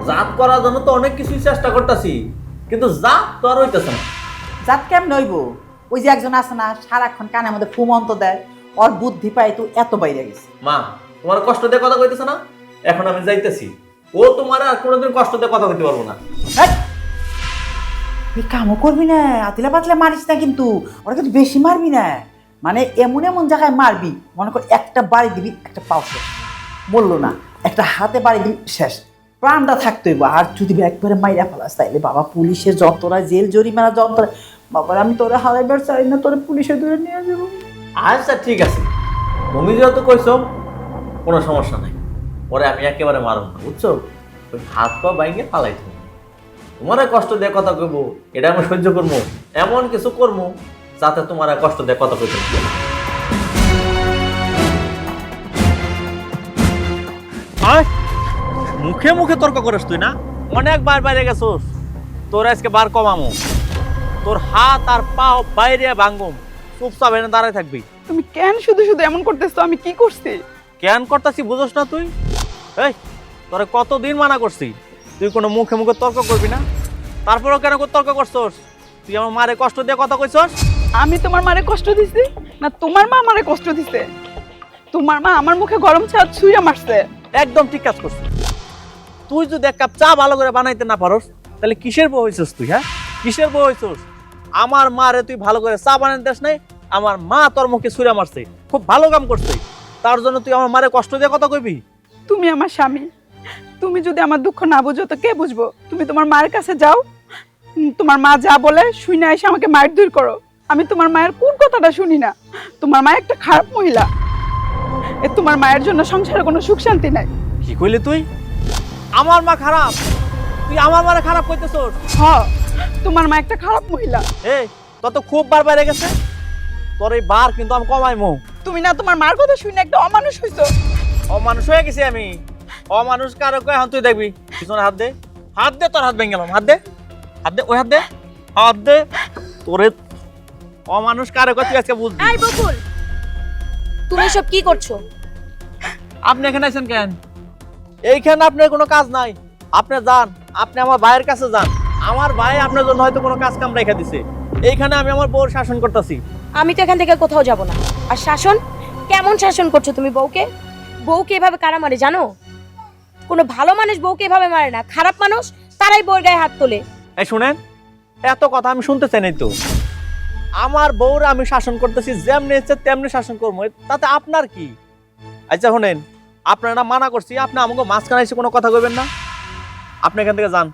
জাত করার জন্য তো অনেক কিছুই চেষ্টা করতেছি, কিন্তু জাত তো আর হইতেছে না। জাত কেমন হইব? ওই যে একজন আছে না, সারাক্ষণ কানের মধ্যে ফুমন্ত দেয়, ওর বুদ্ধি পাই তো এত বাইরে গেছে। মা, তোমার কষ্ট দিয়ে কথা কইতেছে না? এখন আমি যাইতেছি, ও তোমার আর কোনোদিন কষ্ট দিয়ে কথা কইতে পারবো না। তুই কামও করবি না, আতিলা পাতলা মারিস না, কিন্তু ওরা কিন্তু বেশি মারবি না। মানে এমন এমন জায়গায় মারবি, মনে কর একটা বাড়ি দিবি, একটা পাও শেষ, বললো না, একটা হাতে বাড়ি দিবি, শেষ, প্রাণটা থাকতে হইব। আর যদি একবারে মাইরা ফেলাস, তাইলে বাবা পুলিশের যন্ত্রণা, জেল জরিমানা যন্ত্রণা, বাবার আমি তোরে হারাইবার চাই না, তোরে পুলিশে ধরে নিয়ে যাবো। আচ্ছা ঠিক আছে, তুমি যেহেতু কইছো, কোনো সমস্যা নাই, পরে আমি একেবারে মারব না, বুঝছো? ওই হাত পা বাইঙ্গে পালাই তুমি। তোমার কষ্ট দিয়ে কথা কইবো, এটা আমি সহ্য করবো, এমন কিছু করবো যাতে তোমার কষ্ট দিয়ে কথা কইতে না। মুখে মুখে তর্ক করিস তুই না? অনেকবার বাইরে গেছোস, তোর আজকে বার কমামো, তোর হাত আর পাও বাইরে ভাঙ্গুম, চুপচাপ এনে দাঁড়ায় থাকবি। তুমি কেন শুধু শুধু এমন করতেছো? আমি কি করছি? কেন করতেছি বুঝোস না তুই? এই তোরে কতদিন মানা করছি তুই কোনো মুখে মুখে তর্ক করবি না, তারপরেও কেন তর্ক করছস? তুই আমার মারে কষ্ট দিয়ে কথা কইছস। আমি তোমার মারে কষ্ট দিছি না তোমার মা আমারে কষ্ট দিছে? তোমার মা আমার মুখে গরম চা ছুঁড়ে মারছে। একদম ঠিক কাজ করছিস। তুই যদি এক কাপ চা ভালো করে বানাইতে না পারস, তাহলে কিসের বউ হইছস তুই? হ্যাঁ, কিসের বউ হইছস? আমার মারে তুই ভালো করে চা বানাইতে দেস নাই, আমার মা তোর মুখে ছুঁড়ে মারছে, খুব ভালো কাম করছে, তার জন্য তুই আমার মারে কষ্ট দিয়ে কথা কইবি? তুমি আমার স্বামী, তুমি যদি আমার দুঃখ না বুঝো তো কে বুঝবো? তুমি তোমার মায়ের কাছে যাও, তোমার মা যা বলে শুনে এসে আমাকে মায়ের দূর করো। আমি তোমার মায়ের কোন কথাটা শুনি না। তোমার মা একটা খারাপ মহিলা, তোমার মায়ের জন্য সংসারে কোনো সুখ শান্তি নাই। কি কইলি তুই? আমার মা খারাপ? তুই আমার মারে খারাপ কইতেছস? হ্যাঁ, তোমার মা একটা খারাপ মহিলা। এই তোর তো খুব বার বাইরে গেছে, তোর এই বার কিন্তু আমি কমাইমু। তুমি না তোমার মার কথা শুনে একটা অমানুষ হইছো। অমানুষ হয়ে গেছি আমি? অমানুষ কারো কয় এখন তুই দেখবি। পিছনে হাত দে, হাত দে, তোর হাত ভেঙে গেলাম, হাত দে, হাত দে, ওই হাত দে, হাত দে। তোরে অমানুষ কারো কয় তুই আজকে বুঝবি। এই বকুল, তুমি সব কি করছো? আপনি এখানে আছেন কেন? এইখানে আপনার কোনো কাজ নাই, আপনি যান, আপনি আমার ভাইয়ের কাছে যান। আমার ভাই আপনার জন্য হয়তো কোনো কাজ কাম রেখে দিছে, এইখানে আমি আমার বউর শাসন করতেছি। আমি তো এখান থেকে কোথাও যাব না। আর শাসন? কেমন শাসন করছো তুমি বউকে? বউকে এভাবে কারা মারে জানো? কোনো ভালো মানুষ বউকে এভাবে মারে না, খারাপ মানুষ তারাই বউর গায়ে হাত তোলে। এই শুনেন, এত কথা আমি শুনতে চাই নাই তো। আমার বউরে আমি শাসন করতেছি, যেমনি ইচ্ছে তেমনি শাসন করবো, তাতে আপনার কি? আচ্ছা শোনেন, আপনারা না মানা করছি, আপনি আমাকে মাঝখানে এসে কোনো কথা কইবেন না। আপনি এখান থেকে যান।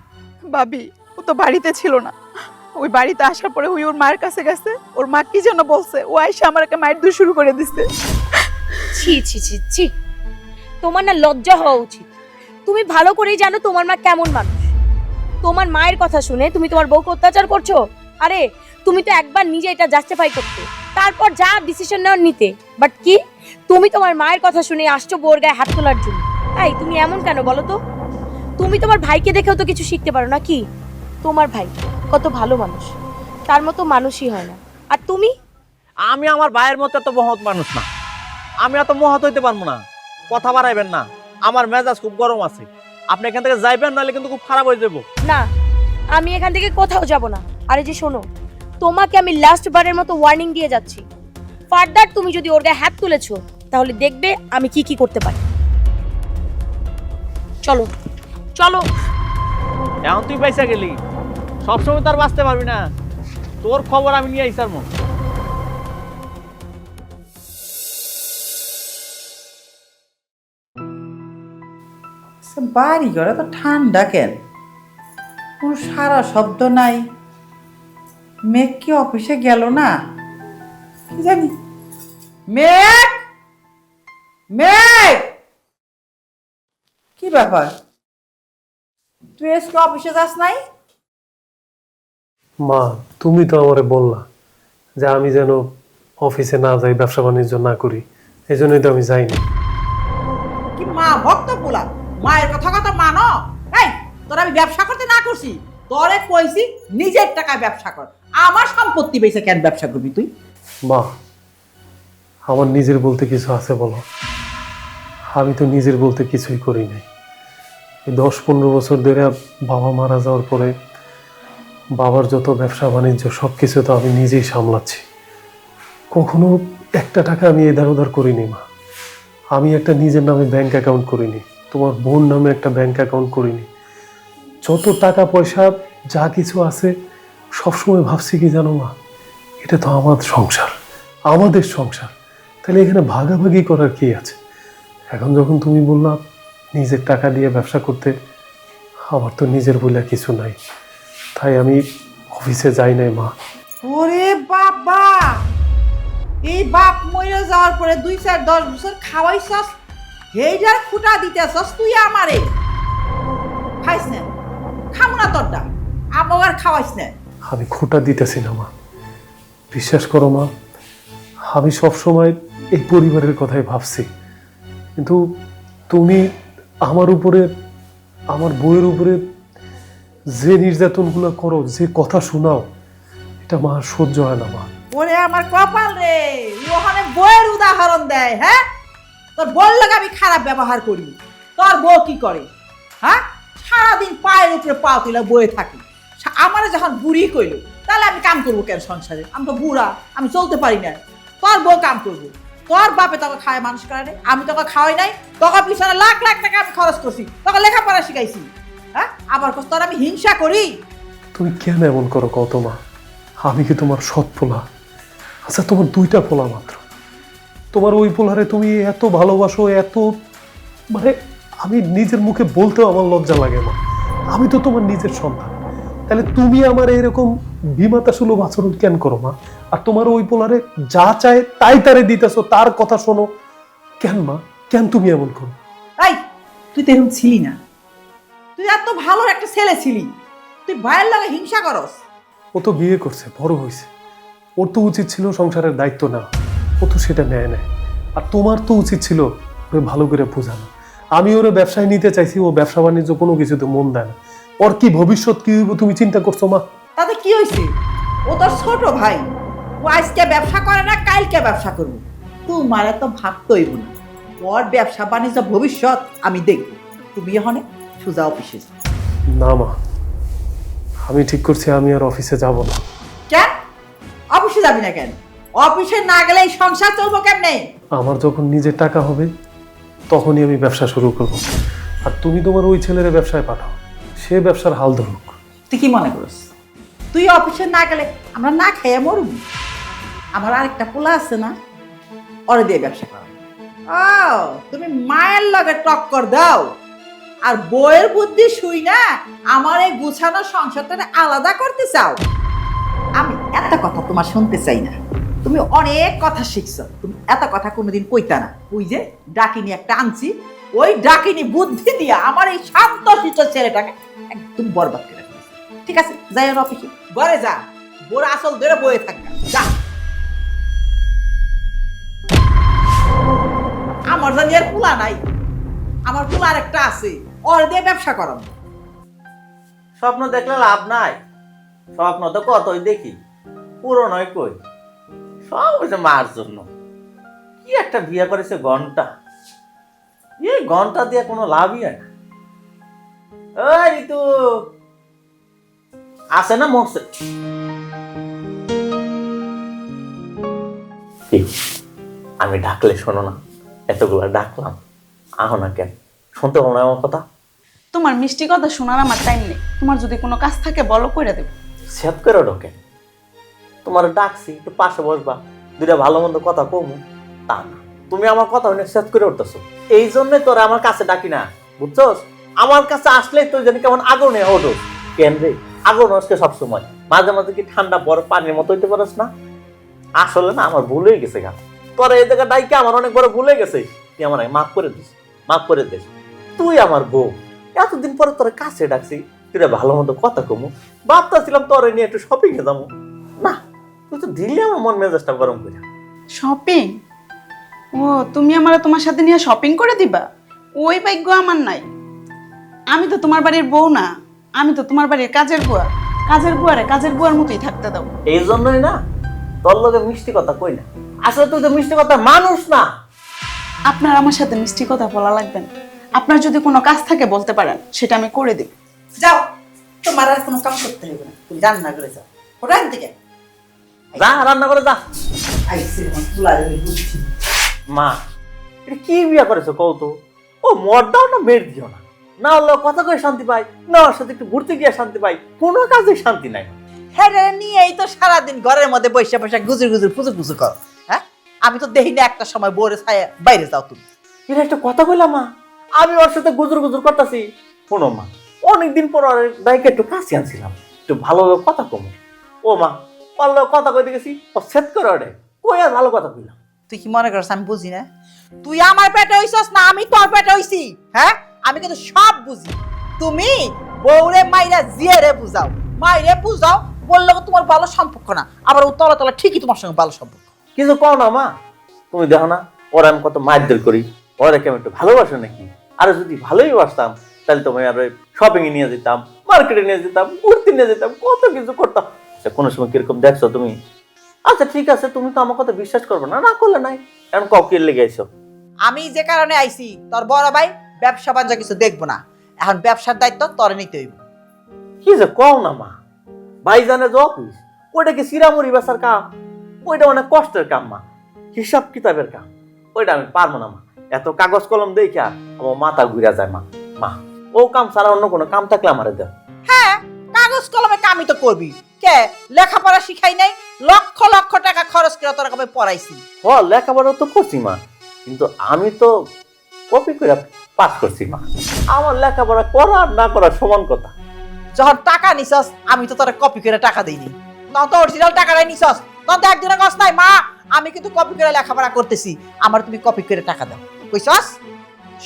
ভাবি ও তো বাড়িতে ছিল না, ওই বাড়িতে আসার পরে ওই ওর মায়ের কাছে গেছে, ওর মা কি যেন বলছে, ও আইসা আমাকে মায়ের দূর শুরু করে দিচ্ছে। ছি ছি ছি ছি, তোমার না লজ্জা হওয়া উচিত। তুমি ভালো করেই জানো তোমার মা কেমন মানুষ। তোমার মায়ের কথা শুনে তুমি তোমার বউকে অত্যাচার করছো। আরে তুমি তো একবার নিজে এটা জাস্টিফাই করতে, তারপর যা ডিসিশন নেওয়ার নিতে। বাট কি, তুমি তোমার মায়ের কথা শুনে আসছো বউর গায়ে হাত তোলার জন্য। এই তুমি এমন কেন বলো তো? তুমি তোমার ভাইকে দেখেও তো কিছু শিখতে পারো নাকি? তোমার ভাই কত ভালো মানুষ, তার মতো মানুষই হয় না। আর তুমি? আমি আমার ভাইয়ের মতো এত মহৎ মানুষ না, আমি এত মহৎ হইতে পারবো না। কথা বাড়াইবেন না, আমার মেজাজ খুব গরম আছে। আপনি এখান থেকে যাইবেন, নাহলে কিন্তু খুব খারাপ হয়ে যাবো। না, আমি এখান থেকে কোথাও যাব না। আরে যে শোনো, তোমাকে আমি লাস্ট বারের মতো ওয়ার্নিং দিয়ে যাচ্ছি। ফার্দার তুমি যদি ওর গায়ে হাত তুলেছো, তাহলে দেখবে আমি কি কি করতে পারি। চলো চলো। এখন তুই পয়সা গেলি, সবসময় তো আর বাঁচতে পারবি না। তোর খবর আমি নিয়ে আইসার মন। বাড়ি ঘরে তো ঠান্ডা কেন? কোনো সারা শব্দ নাই। মেঘ কি অফিসে গেল না? কি জানি। মেঘ, মেঘ, কি ব্যাপার? তুই আজকে অফিসে যাস নাই? মা, তুমি তো আমারে বললা যে আমি যেন অফিসে না যাই, ব্যবসা বাণিজ্য না করি, এই জন্যই তো আমি যাইনি। কি মা ভক্ত পোলা, মায়ের কথা কথা মানো? এই তোর আমি ব্যবসা করতে না করছি, তোরে কইছি নিজের টাকা ব্যবসা কর। আমার সম্পত্তি বেচে কেন ব্যবসা করবি তুই? মা, আমার নিজের বলতে কিছু আছে বলো? আমি তো নিজের বলতে কিছুই করি নাই। এই 10-15 বছর ধরে বাবা মারা যাওয়ার পরে বাবার যত ব্যবসা বাণিজ্য সব কিছু তো আমি নিজেই সামলাচ্ছি। কখনো একটা টাকা আমি এধার ওধার করিনি মা। আমি একটা নিজের নামে ব্যাংক অ্যাকাউন্ট করিনি, তোমার বোন নামে একটা ব্যাংক অ্যাকাউন্ট করিনি। যত টাকা পয়সা যা কিছু আছে সবসময় ভাবছি কি জানো মা, এটা তো আমার সংসার, আমাদের সংসার, তাহলে এখানে ভাগাভাগি করার কি আছে? এখন যখন তুমি বললা নিজের টাকা দিয়ে ব্যবসা করতে, আমার তো নিজের বলে কিছু নাই, তাই আমি অফিসে যাই নাই মা। ওরে বাবা, এই বাপ মরে যাওয়ার পরে 2-4-10 বছর খাওয়াইছস, হেইটার খুঁটা দিতেছস তুই আমারে। খাইস না, খামু না তোরটা, আবার খাওয়াইস না। আমি খোঁটা দিতেছি না মা, বিশ্বাস করো মা, আমি সবসময় এই পরিবারের কথাই ভাবছি, কিন্তু তুমি আমার উপরে, আমার বউয়ের উপরে যে নির্যাতনগুলো করো, যে কথা শোনাও, এটা মা আর সহ্য হয় না মা। ওরে আমার কপাল রে, ওখানে বইয়ের উদাহরণ দেয়। হ্যাঁ, তোর বল লাগে আমি খারাপ ব্যবহার করি, তোর বউ কি করে? হ্যাঁ, সারাদিন পায়ের উপরে পা তুলে বয়ে থাকি। আমারে যখন বুড়ি কইল, তাহলে আমি কাম করবো কেন সংসারে? আমি তো বুড়া, আমি চলতে পারি না। তোর বউ কাম করবো, তোর বাপে তোকে খাওয়ায় মানুষ করে নাই, আমি তোকে খাওয়াই নাই। তোকে পিছনে লাখ লাখ টাকা আমি খরচ করছি, তোকে লেখাপড়া শিখাইছি। হ্যাঁ, আবার তোর আমি হিংসা করি? তুমি কেন এমন করো কত মা? আমি কি তোমার সৎ পোলা? আচ্ছা, তোমার 2টা পোলা মাত্র, তোমার ওই পোলারে তুমি এত ভালোবাসো, এত, মানে আমি নিজের মুখে বলতেও আমার লজ্জা লাগে মা। আমি তো তোমার নিজের সন্তান, তাহলে তুমি আমার এরকম বিমাতা সুলভ আচরণ কেন করো মা? আর তোমার ওই পোলারে যা চায় তাই তারে দিতেছো, তার কথা শোনো কেন মা? কেন তুমি এমন করো? এই তুই তো এরকম ছিলি না, তুই এত ভালো একটা ছেলে ছিলি, তুই ভাইয়ের লাগে হিংসা করস। ও তো বিয়ে করছে, বড় হয়েছে, ওর তো উচিত ছিল সংসারের দায়িত্ব নেওয়া, ও তো সেটা নেয় না। আর তোমার তো উচিত ছিল ওরে ভালো করে বোঝানো। আমি ওরে ব্যবসায় নিতে চাইছি, ও ব্যবসা বাণিজ্য কোনো কিছুতে মন দেয় না। ওর কি ভবিষ্যৎ কি হইব তুমি চিন্তা করছো মা? তাতে কি হয়েছে? ও তোর ছোট ভাই, ও আজকে ব্যবসা করে না, কালকে ব্যবসা করবো। তোমার এত ভাবতে হইব না, ওর ব্যবসা বাণিজ্য ভবিষ্যৎ আমি দেখবো। তুমি এখন সোজা অফিসে যাও। না মা, আমি ঠিক করছি আমি আর অফিসে যাব না। কেন অফিসে যাবি না কেন? অফিসে না গেলে এই সংসার চলবো কেমনে? আমার যখন নিজের টাকা হবে তখনই আমি ব্যবসা শুরু করব। আর তুমি তোমার ওই ছেলের ব্যবসায় পাঠাও, সে ব্যবসার হাল ধরুক। তুই কি মনে করিস তুই অফিসে না গেলে আমরা না খেয়ে মরবি? আমার আরেকটা পোলা আছে না, ওরে দিয়ে ব্যবসা করো। ও, তুমি মায়ের লগে টক্কর দাও আর বইয়ের বুদ্ধি শুই না আমার এই গুছানো সংসারটা আলাদা করতে চাও। আমি এত কথা তোমার শুনতে চাই না, তুমি অনেক কথা শিখছো, তুমি এত কথা কোনোদিন কইতা না। ওই যে ডাকিনি একটা আনছি, ওই ডাকিনি বুদ্ধি দিয়া আমার এই শান্ত শিষ্ট ছেলেটাকে একদম বরবাদ করে ফেলেছে। ঠিক আছে, যাই আর অফিসে ঘরে যা, বোর আসল ধরে বয়ে থাকবে যা। আমার জানি আর পোলা নাই, আমার পোলা আর একটা আছে, ওর দিয়ে ব্যবসা করাম। স্বপ্ন দেখলে লাভ নাই, স্বপ্ন তো কতই দেখি, পুরো নয় কই। সব হচ্ছে মার জন্য। কি একটা বিয়ে করেছে ঘন্টা, এই ঘন্টা দিয়ে কোনো লাভই হয় না। ওই ঋতু আছে না মরছে? আমি ডাকলে শোনো না, এতগুলা ডাকলাম আহ না কেন, শুনতে পাবো না আমার কথা? তোমার মিষ্টি কথা শোনার আমার টাইম নেই, তোমার যদি কোনো কাজ থাকে বলো কইরা দেব। সেট করে ঢোকে, তোমার ডাকছি একটু পাশে বসবা, দুইটা ভালো মন্দ কথা কমু, তা না, তুমি আমার কথা অনেক সেট করে উঠতেছো। এই জন্য তোরা আমার কাছে ডাকি না, বুঝছস? আমার কাছে আসলে তুই জানি কেমন আগুনে ওঠো। কেন রে আগুন হচ্ছে সবসময়, মাঝে মাঝে কি ঠান্ডা বরফ পানির মতো হইতে পারস না? আসলে না আমার ভুল হয়ে গেছে গা, তোরা এই জায়গা ডাইকে আমার অনেক বড় ভুল হয়ে গেছে। তুই আমার মাফ করে দিস, মাফ করে দিস। তুই আমার বউ, এতদিন পরে তোর কাছে ডাকছি, তুই ভালো মতো কথা কমু, ভাবতেছিলাম তোর নিয়ে একটু শপিং এ যাবো না, তুই তো দিলি আমার মন মেজাজটা গরম করে। শপিং? ও, তুমি আমার তোমার সাথে নিয়ে শপিং করে দিবা? ওই ভাগ্য আমার নাই। আমি তো তোমার বাড়ির বউ না, আমি তো তোমার বাড়ির কাজের বুয়া। কাজের বুয়ারে কাজের বুয়ার মতোই থাকতে দাও। এই জন্যই না তোর লগে মিষ্টি কথা কই না, আসলে তুই তো মিষ্টি কথা মানুষ না। আপনার আমার সাথে মিষ্টি কথা বলা লাগবে না, আপনার যদি কোনো কাজ থাকে বলতে পারেন, সেটা আমি করে দিব। যাও, তোমার আর কোনো কাম করতে হবে না, তুমি রান্না করে যাও। ওটার দিকে যা রান্না করে যা। আইসি আমার পোলারে বুঝছি। মা এটা কি বিয়ে করেছো কও তো? ও মর দাও না মের দিও না, না হলে কথা কয়ে শান্তি পাই, না ওর সাথে একটু ঘুরতে গিয়ে শান্তি পাই, কোনো কাজে শান্তি নাই। হ্যাঁ রে, নিয়েই তো সারাদিন ঘরের মধ্যে বসে বসে গুজুর গুজুর ফুজুর ফুজুর কর। হ্যাঁ, আমি তো দেখি না একটা সময় বোরে ছায়া বাইরে যাও তুমি। এটা একটা কথা কইলাম মা, আমি ওর সাথে গুজুর গুজুর করতেছি। শোনো মা, অনেকদিন পর ওর বাইকে একটু কাছে আনছিলাম, একটু ভালোভাবে কথা কমো। ও মা, ওর লগে কথা কইতে গেছি, ও সেট করে ওরে কই আর ভালো কথা কইলাম। তুই কি মনে করছ আমি বুঝি না? তুই আমার পেটে হইছস না আমি তোর পেটে হইছি? হ্যাঁ, আমি কিন্তু সব বুঝি। তুমি বউরে মাইরা জিয়ারে বুঝাও, মাইরে বুঝাও, বললে তোমার ভালো সম্পর্ক না, আবার ও তলা তলা ঠিকই তোমার সঙ্গে ভালো সম্পর্ক। কিছু কও না মা, তুমি দেখো না ওরা আমি কত মারধর করি, ওরা কেমন একটু ভালোবাসো নাকি? আর যদি ভালোই বাসতাম তাহলে তোমায় আর শপিং এ নিয়ে যেতাম, মার্কেটে নিয়ে যেতাম, ঘুরতে নিয়ে যেতাম, কত কিছু করতাম। কোনো সময় কিরকম দেখছো তুমি? আচ্ছা ঠিক আছে, তুমি তো আমার কথা বিশ্বাস করবে না, না করলে নাই, এখন ককের লেগে আইছো। আমি যে কারণে আইছি, তোর বড় ভাই ব্যবসা বাণিজ্য কিছু দেখবো না, এখন ব্যবসার দায়িত্ব তোরে নিতে হইব। কি যে কও না মা, ভাইজানের যে অফিস, ওইটা কি সিরামুড়ি বেচার কাম? ওইটা অনেক কষ্টের কাম মা, হিসাব কিতাবের কাম, ওইটা আমি পারবো না মা। এত কাগজ কলম দেখি আর আমার মাথা ঘুরে যায় মা। মা, ও কাম ছাড়া অন্য কোনো কাম থাকলে আমার দেন। হ্যাঁ, কাগজ কলমে কামই তো করবি, কে লেখাপড়া শিখাই নাই? লক্ষ লক্ষ টাকা খরচ করে তোরা কবে পড়াইছি। হ, লেখাপড়া তো করছি মা, কিন্তু আমি তো কপি করে পাস করছি মা। আমার লেখাপড়া করা আর না করা সমান কথা। যখন টাকা নিছস, আমি তো তোরা কপি করে টাকা দিইনি, তখন তো অরিজিনাল টাকাটাই নিছস। তখন তো একদিনে কস নাই মা আমি কিন্তু কপি করে লেখাপড়া করতেছি, আমার তুমি কপি করে টাকা দাও কইছস?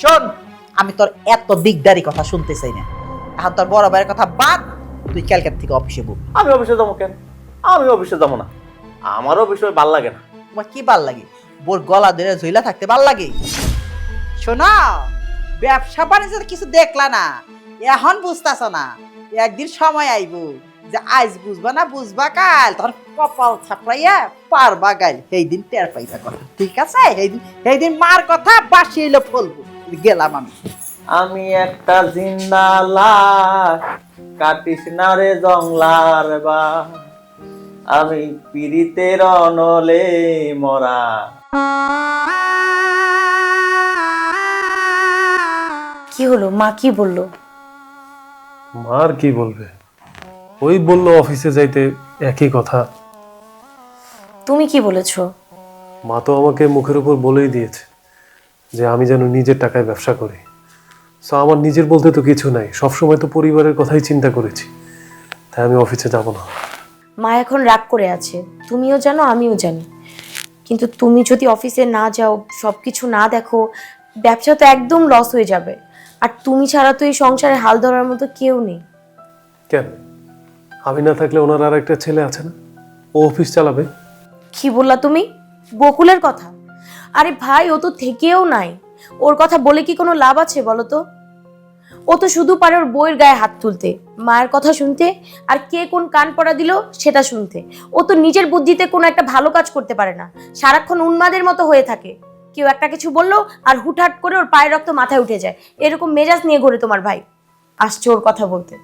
শোন, আমি তোর এত দিকদারি কথা শুনতে চাই না, এখন তোর বড় ভাইয়ের কথা বাদ, তুই ক্যালকাটা থেকে অফিসে বল। আমি অফিসে যাবো কেন? আমি অফিসে যাবো না, আমার অফিসে ভাল লাগে না। তোমার কি ভাল লাগে? বোর গলা ধরে ঝইলা থাকতে ভাল লাগে? শোনা, ব্যবসা বাণিজ্য কিছু দেখলা না, এখন বুঝতেছ না, একদিন সময় আইব যে আজ বুঝবা না বুঝবা কাল, তোর কপাল ছাপড়াইয়া পারবা গাইল, সেই দিন টের পাইবা কথা। ঠিক আছে, সেই দিন মার কথা বাসি এলো ফলবো। গেলাম আমি। আমি একটা জিন্দা লাশ, কাটিস না রে জংলার বা, আমি পীড়িতের অনলে মরা। কি হলো, মা কি বললো? মার কি বলবে, ওই বললো অফিসে যাইতে, একই কথা। তুমি কি বলেছো? মা তো আমাকে মুখের উপর বলেই দিয়েছে যে আমি যেন নিজের টাকায় ব্যবসা করি। সো আমার নিজের বলতে তো কিছু নাই, সবসময় তো পরিবারের কথাই চিন্তা করেছি, তাই আমি অফিসে যাব না। মা এখন রাগ করে আছে, তুমিও জানো আমিও জানি। কিন্তু তুমি যদি অফিসে না যাও, সবকিছু না দেখো, ব্যবসা তো একদম লস হয়ে যাবে। আর তুমি ছাড়া তো এই সংসারে হাল ধরার মতো কেউ নেই। কেন? আমি না থাকলে ওনার আর একটা ছেলে আছে না, ও অফিস চালাবে। কি বললা তুমি? বকুলের কথা? আরে ভাই, ও তো থেকেও নাই। ওর কথা বলে কি কোনো লাভ আছে বলো তো? ও তো শুধু পারে ওর বইয়ের গায়ে হাত তুলতে, মায়ের কথা শুনতে, আর কে কোন কান পড়া দিল সেটা শুনতে। ও তো নিজের বুদ্ধিতে কোনো একটা ভালো কাজ করতে পারে না, সারাক্ষণ উন্মাদের মতো হয়ে থাকে। কেউ একটা কিছু বললো আর হুটহাট করে ওর পায়ের রক্ত মাথায় উঠে যায়, এরকম মেজাজ নিয়ে ঘোরে তোমার ভাই। আসছে ওর কথা বলতে।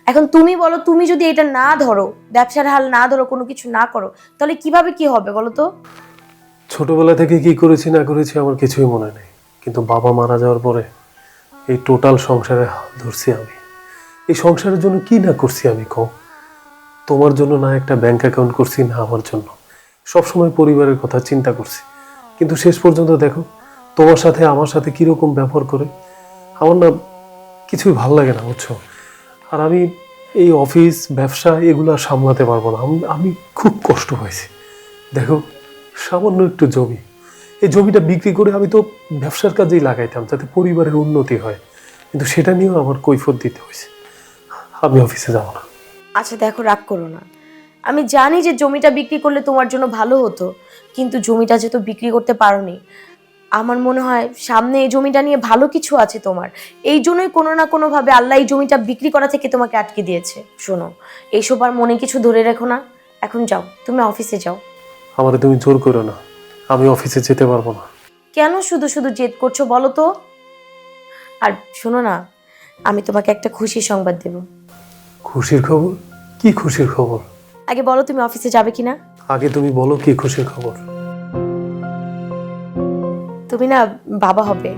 এখন তুমি বলো, তুমি যদি এটা না ধরো, ব্যবসার হাল না ধরো, কোনো কিছু না করো, তাহলে কিভাবে কি হবে বলো তো? ছোটবেলা থেকে কি করেছি না করেছি আমার কিছুই মনে নেই, কিন্তু বাবা মারা যাওয়ার পরে এই টোটাল সংসারে হাল ধরছি আমি। এই সংসারের জন্য কি না করছি আমি, কম তোমার জন্য না একটা ব্যাংক অ্যাকাউন্ট করছি, না আমার জন্য। সবসময় পরিবারের কথা চিন্তা করছি, কিন্তু শেষ পর্যন্ত দেখো তোমার সাথে আমার সাথে কিরকম ব্যবহার করে। আমার না কিছুই ভালো লাগে না, বুঝছো? আর আমি এই অফিস ব্যবসা এগুলো আর সামলাতে পারবো না। আমি খুব কষ্ট হয়েছি। দেখো, সামান্য একটু জমি, এই জমিটা বিক্রি করে আমি তো ব্যবসার কাজেই লাগাইতাম যাতে পরিবারের উন্নতি হয়, কিন্তু সেটা নিয়েও আমার কৈফিয়ত দিতে হয়েছে। আমি অফিসে যাব না। আচ্ছা দেখো, রাগ করো না। আমি জানি যে জমিটা বিক্রি করলে তোমার জন্য ভালো হতো, কিন্তু জমিটা যেহেতু বিক্রি করতে পারোনি, আমার মনে হয় সামনে এই জমিটা নিয়ে ভালো কিছু আছে তোমার। এই জন্যই কোনো না কোনোভাবে আল্লাহ এই জমিটা বিক্রি করা থেকে তোমাকে আটকে দিয়েছে। শোনো, এইসব আর মনে কিছু ধরে রেখো না, এখন যাও, তুমি অফিসে যাও। আমারে তুমি জোর করো না, আমি অফিসে যেতে পারবো না। কেন শুধু শুধু জেদ করছো বলো তো? আর শোনো না, আমি তোমাকে একটা খুশির সংবাদ দেব। খুশির খবর? কি খুশির খবর? আগে বলো তুমি অফিসে যাবে কিনা। আগে তুমি বলো কি খুশির খবর। তুমি না বাবা হবে,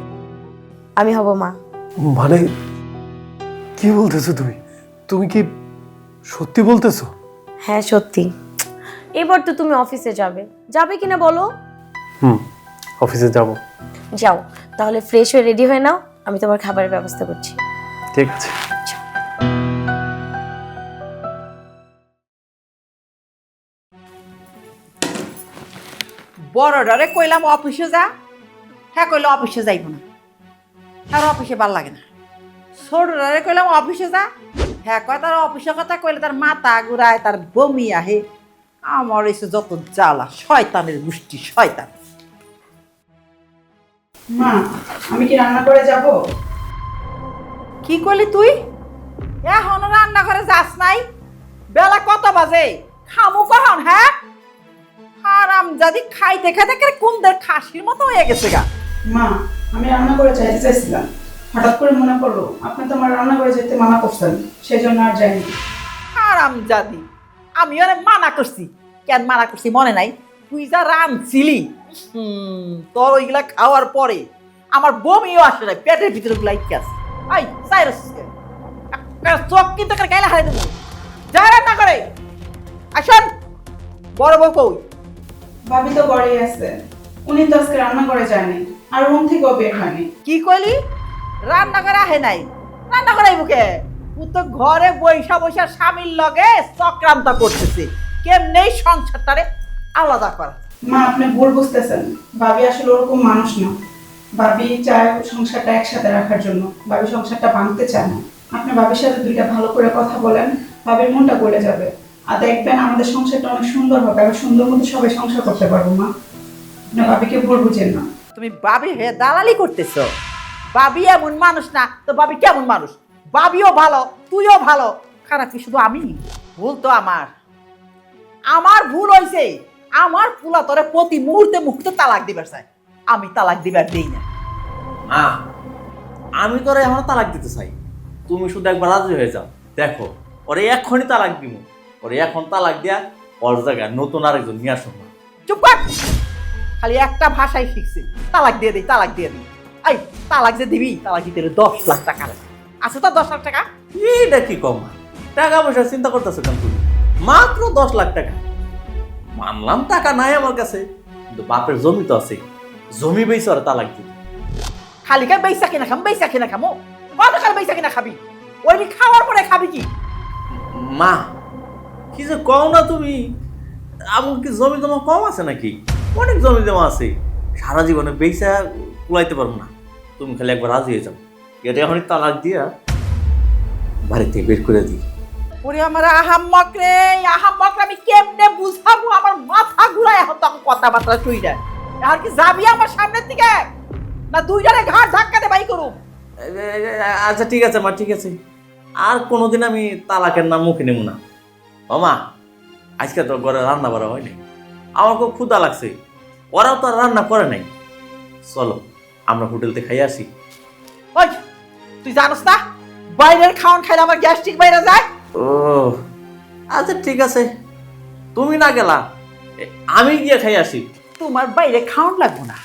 আমি হব মা। মানে কি বলতেছো তুমি? তুমি কি সত্যি বলতেছো? হ্যাঁ সত্যি। এবার তো তুমি অফিসে যাবে, যাবে কিনা বলো? অফিসে যাব। যাও তাহলে, ফ্রেশ হয়ে রেডি হয়ে নাও, আমি তোমার খাবারের ব্যবস্থা করছি। ঠিক আছে। বড়ডারে কইলাম অফিসে যা, হ্যাঁ কইলো অফিসে যাইব না, তার অফিসে ভাল লাগে না। ছোটডারে কইলাম অফিসে যা, হ্যাঁ কয় তার অফিসের কথা কইলে তার মাথা ঘুরায়, তার বমি আহে। আমার এসে যত জ্বালা, শয়তানের গোষ্ঠী, শয়তান। মা, আমি কি রান্না করে যাব? কি করলি তুই? এখনো রান্না করে যাস নাই? বেলা কত বাজে? খামু কখন? হ্যাঁ হারাম জাদি, খাইতে খাইতে কুন্দের খাসির মতো হয়ে গেছে গা। মা, আমি রান্না করে যাইতে চাইছিলাম, হঠাৎ করে মনে পড়লো আপনি তো আমার রান্না করে যেতে মানা করছেন, সেই জন্য আর যাইনি। হারাম জাদি, আমি অনেক মানা করছি। কেন মানা করছি মনে নাই? তুই যা রাঁধছিলি, তোর ওইগুলা খাওয়ার পরে আমার বমিও আসে নাই, পেটের ভিতরে গুলা ইচ্ছে আছে। আই সাইরাস চোখ কিন্তু গাইলে হারাই দেবো। যা রান্না করে আসুন। বড় বউ কই? ভাবি তো ঘরেই আছে, উনি তো আজকে রান্না করে যায়নি, আর রুম থেকেও বের হয়নি। কি কইলি? রান্না করে আহে নাই? রান্না করাই বুকে ও তো ঘরে বৈশা বৈশা স্বামীর লগে চক্রান্ত করতেছে, কেমনে সংসারটারে আলাদা করা। মা, আপনি ভুল বুঝতেছেন, ভাবি আসলে ওরকম মানুষ না। ভাবি চায় সংসারটা একসাথে রাখার জন্য, ভাবি সংসারটা ভাঙতে চায় না। আপনি ভাবির সাথে দুইটা ভালো করে কথা বলেন, ভাবির মনটা গলে যাবে, আর দেখবেন আমাদের সংসারটা অনেক সুন্দর হবে, আর সুন্দর মতো সবাই সংসার করতে পারবো। মা, আপনি ভাবিকে ভুল বুঝেন না। তুমি বাবি হে দালালি করতেছো। বাবি এমন মানুষ না তো বাবি কেমন মানুষ? বাবিও ভালো, তুইও ভালো, খারাপ কি শুধু আমি? ভুল তো আমার ভুল হয়েছে। আমার পুলা তোরে প্রতি মুহূর্তে মুহূর্তে তালাক দিবার চাই, আমি তালাক দিবার দেই না। আমি তোরে এখন তালাক দিতে চাই, তুমি শুধু একবার রাজি হয়ে যাও। দেখো ওরে এখনই তালাক দিব, ওরে এখন তালাক দিয়া ওর জায়গায় নতুন আরেকজন নিয়ে আসো না। চুপ কর, খালি একটা ভাষাই শিখছি, তালাক দিয়ে দিই, তালাক দিয়ে দিই। এই তালাক যে দিবি, তালাক দিতে 10 লাখ টাকা লাগে। আছে তো 10 লাখ টাকা? এইটা কি কম? টাকা পয়সা চিন্তা করতেছো কেন তুমি? মাত্র 10 লাখ টাকা। মানলাম টাকা নাই আমার কাছে, কিন্তু বাপের জমি তো আছে, জমি বেচে আর তালাক দিই। খালি খালি বেচা কিনা খাম, বেচা কিনা খামো, কত খালি বেচা কিনা খাবি? ওই খাওয়ার পরে খাবি কি? মা কি যে কও না তুমি, আমার কি জমি জমা কম আছে নাকি? অনেক জমি জমা আছে, সারা জীবনে বেচা কুলাইতে পারবো না। তুমি খালি একবার রাজি হয়ে যাও, এটা এখনই তালাক দিয়া বাড়ি থেকে বের করে দিই। ওরে আমার আহাম্মক রে, আহাম্মক রে, আমি কেমনে বুঝাবো? আমার মাথা ঘুরায় এখন তখন কথাবার্তা তুই না। আর কি যাবি আমার সামনের দিকে, না দুইটারে ঘাট ধাক্কা দে বাই করুম? আচ্ছা ঠিক আছে মা, ঠিক আছে, আর কোনোদিন আমি তালাকের নাম মুখে নেব না। ও মা, আজকে তো ঘরে রান্না বাড়া হয়নি, আমার খুব ক্ষুধা লাগছে, ওরাও তো আর রান্না করে নাই। চলো আমরা হোটেলতে খাই আসি। ওই তুই জানোস না বাইরের খাওয়ান খাইলে আমার গ্যাস্ট্রিক বাইরে যায়? ও আচ্ছা ঠিক আছে, তুমি না গেলা, আমি গিয়ে খাই আসি। তোমার বাইরে খাওয়ান লাগবো না,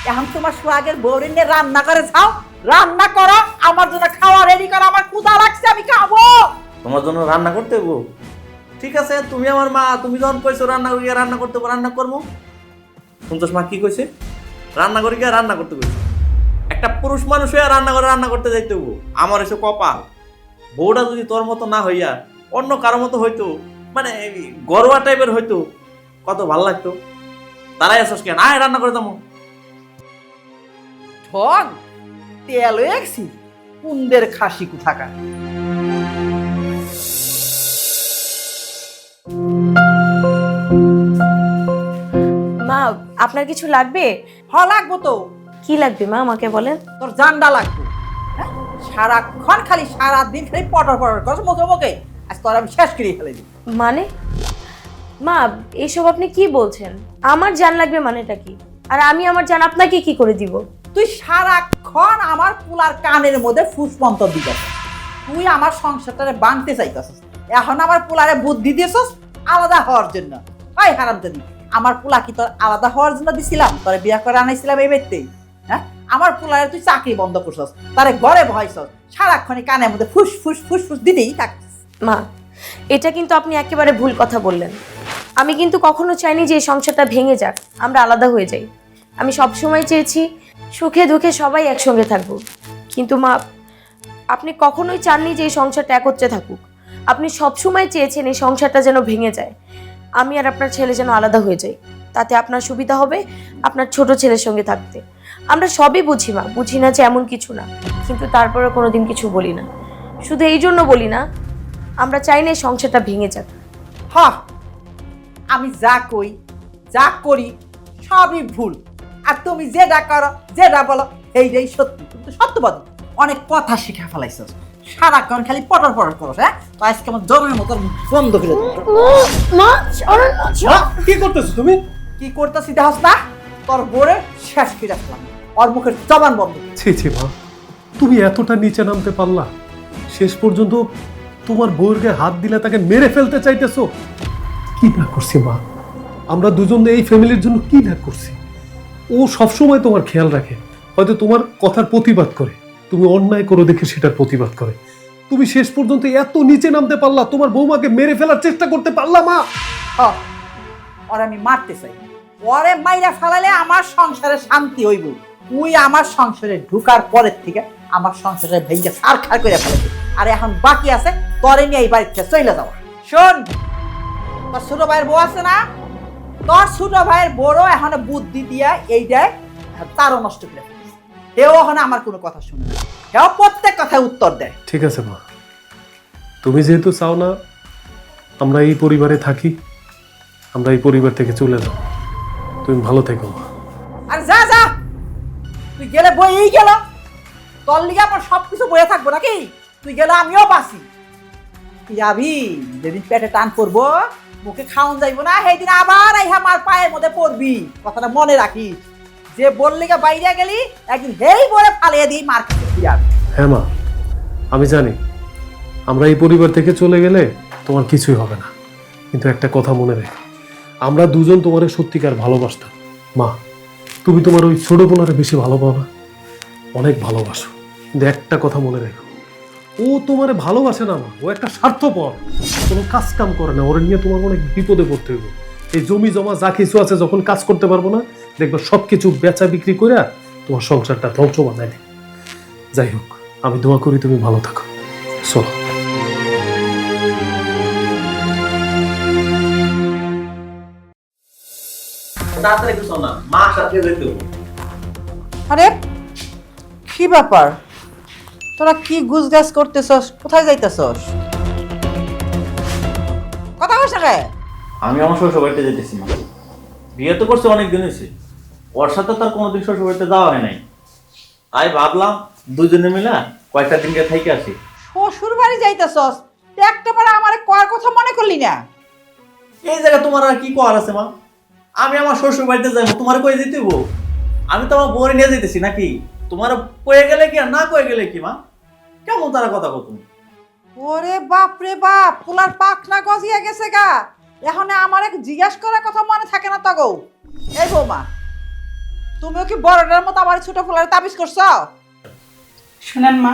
এখন তোমার সোহাগের বউরে নিয়ে রান্না করে যাও, রান্না করো, আমার জন্য খাওয়া রেডি করো, আমার ক্ষুধা লাগছে, আমি খাবো। তোমার জন্য রান্না করতে হবো? ঠিক আছে, তুমি আমার মা, তুমি যখন কইছো রান্না করি রান্না করতে হবো, রান্না করবো। সন্তোষ মা কি কইছে? রান্না করি গিয়ে রান্না করতে কইছে। একটা পুরুষ মানুষ হয়ে রান্না করে রান্না করতে যাইতে হবো। আমার এসে কপাল, বউটা যদি তোর মতো না হইয়া অন্য কারো মতো হইতো, মানে গরোয়া টাইপের হইতো, কত ভালো লাগতো। তারাই আসস কেন, আয় রান্না করে দামো। ঠক তেল একছি কুন্দের খাসি কোথাকা। মা আপনার কিছু লাগবে? লাগবো তো। কি লাগবে মা, আমাকে বলেন। তোর জান্ডা লাগবে। হ্যাঁ? সারাক্ষণ খালি সারাদিন খালি পটর পটর করছ মুখে, আজ তোর আমি শেষ করে ফেলে দিই। মানে মা এইসব আপনি কি বলছেন? আমার জান লাগবে মানেটা কি? আর আমি আমার জান আপনাকে কি করে দিব? তুই সারাক্ষণ আমার পুলার কানের মধ্যে ফুসমন্ত দিতেছ, তুই আমার সংসারটারে বাঁধতে চাইতেছিস। এখন আমার পুলারে বুদ্ধি দিয়েছস আলাদা হওয়ার জন্য। ভাই হারামজাদি, আমার পুলা কি তোর আলাদা হওয়ার জন্য দিছিলাম? তোরে বিয়া করে আনাইছিলাম এই বাড়িতেই? হ্যাঁ, আমার পুলারে তুই চাকরি বন্ধ করছস, তারে ঘরে ভয়ছস, সারাক্ষণ কানের মধ্যে ফুস ফুস ফুস ফুস দিতেই থাকছিস। মা এটা কিন্তু আপনি একেবারে ভুল কথা বললেন। আমি কিন্তু কখনো চাইনি যে এই সংসারটা ভেঙে যাক, আমরা আলাদা হয়ে যাই। আমি সবসময় চেয়েছি সুখে দুঃখে সবাই একসঙ্গে থাকবো। কিন্তু মা আপনি কখনোই চাননি যে এই সংসারটা একত্রে থাকুক। আপনি সবসময় চেয়েছেন এই সংসারটা যেন ভেঙে যায়, আমি আর আপনার ছেলে যেন আলাদা হয়ে যাই। তাতে আপনার সুবিধা হবে আপনার ছোট ছেলের সঙ্গে থাকতে। আমরা সবই বুঝি মা, বুঝি না যে এমন কিছু না, কিন্তু তারপরে কোনোদিন কিছু বলি না। শুধু এই জন্য বলি না, আমরা চাই না এই সংসারটা ভেঙে যাক। হ্যাঁ, আমি যা কই যা করি সবই ভুল, আর তুমি যেটা করো যেটা বলো এইটাই সত্যি। কিন্তু সত্যবাদ অনেক কথা শিখে ফেলাইছস, সারাক্ষণ খালি পটর পটর করো। হ্যাঁ, তো আজকে আমার জমের মতো বন্ধ করে দেবো। কি করতেছো তুমি? কি করতেছি দেখাস না? তোর বোরে শেষ করে রাখলাম, ওর মুখের জবান বন্ধ। ছি ছি মা, তুমি এতটা নিচে নামতে পারলা? শেষ পর্যন্ত তোমার বউয়ের গায়ে হাত দিলে তাকে মেরে ফেলতে চাইতেছো? কি না করছি মা, আমরা দুজন এই ফ্যামিলির জন্য কি না করছি। ও সবসময় তোমার খেয়াল রাখে, হয়তো তোমার কথার প্রতিবাদ করে, তুমি অন্যায় করো দেখে সেটার প্রতিবাদ করে। তুমি শেষ পর্যন্ত এত নিচে নামতে পারলা, তোমার বৌমাকে মেরে ফেলার চেষ্টা করতে পারলা মা? ওরে আমি মারতে চাই, ওরে মাইরা ফেলালে আমার সংসারে শান্তি হইব। তুই আমার সংসারে ঢুকার পরের থেকে আমার সংসারে ভেঙে ছারখার করে ফেলেছে, আর এখন বাকি আছে তোরে নিয়ে এই বাড়িতে চলে যাওয়া। শোন, তোর ছোট ভাইয়ের বউ আছে না, তোর ছোট ভাইয়ের বড় এখন বুদ্ধি দিয়া এইটাই তারও নষ্ট করে ফেলেছে। কেউ এখন আমার কোনো কথা শুনে না, কেউ প্রত্যেক কথায় উত্তর দেয়। ঠিক আছে মা, তুমি যেহেতু চাও না আমরা এই পরিবারে থাকি, আমরা এই পরিবার থেকে চলে যাও। তুমি ভালো থেকো মা। আর যা যা, তুই গেলে বইই গেল, তোর লিগে আমার সবকিছু বয়ে থাকবো নাকি? তুই গেলে আমিও বাঁচি। তুই যাবি, যেদিন পেটে টান পড়বো, মুখে খাওন যাইবো না, সেই দিন আবার এই আমার পায়ের মধ্যে পড়বি। কথাটা মনে রাখিস, যে বললি বাইরে গেলি একদিন হেই বলে ফালিয়ে দিই মার খেতে যাবি। হ্যাঁ মা, আমি জানি আমরা এই পরিবার থেকে চলে গেলে তোমার কিছুই হবে না, কিন্তু একটা কথা মনে রেখো, আমরা দুজন তোমার সত্যিকার ভালোবাসতাম। মা, তুমি তোমার ওই ছোট বোনারে বেশি ভালো পাও না? অনেক ভালোবাসো, কিন্তু একটা কথা মনে রেখো, ও তোমারে ভালোবাসে না মা, ও একটা স্বার্থপর, কোনো কাজ কাম করে না, ওরা নিয়ে তোমার অনেক বিপদে পড়তে হইব। এই জমি জমা যা কিছু আছে যখন কাজ করতে পারবো না, দেখবো সবকিছু বেচা বিক্রি করে তোমার সংসারটা ধ্বংস বানাই দিই। যাই হোক, আমি দোয়া করি তুমি ভালো থাকো। চলো। তাড়াতাড়ি কিছু না, মা সাথে যেতে হবে। আরে কি ব্যাপার, তোরা কি গুজগাছ করতেছস? কোথায় যাইতেছস? কথা কইছ না? আমি আমার শ্বশুর বাড়িতে যেতেছি মা। বিয়ে তো করছে অনেক দিন হয়েছে, ওর সাথে তার কোনোদিন শ্বশুর বাড়িতে যাওয়া হয় নাই। তাই ভাবলাম দুজনে মিলে কয়েকটা দিনকে থেকে আসি। শ্বশুর বাড়ি যাইতেছস? একটা বার আমারে কয়ার কথা মনে করলি না? এই জায়গা তোমার আর কি করার আছে মা? আমি আমার শ্বশুর বাড়িতে যাবো, তোমার কয়ে যেতে হবো? আমি তো আমার বউরে নিয়ে যেতেছি নাকি? তোমার কয়ে গেলে কি আর না কয়ে গেলে কি মা? কেমন তারা কথা কত? ওরে বাপ রে বাপ, পোলার পাখনা গজিয়া গেছে গা। এখন আমারে জিজ্ঞাসা করার কথা মনে থাকে না তগো? এই বৌমা, তুমিও কি বড়টার মতো আমার ছোট পোলার তাবিজ করছো? শুনেন মা,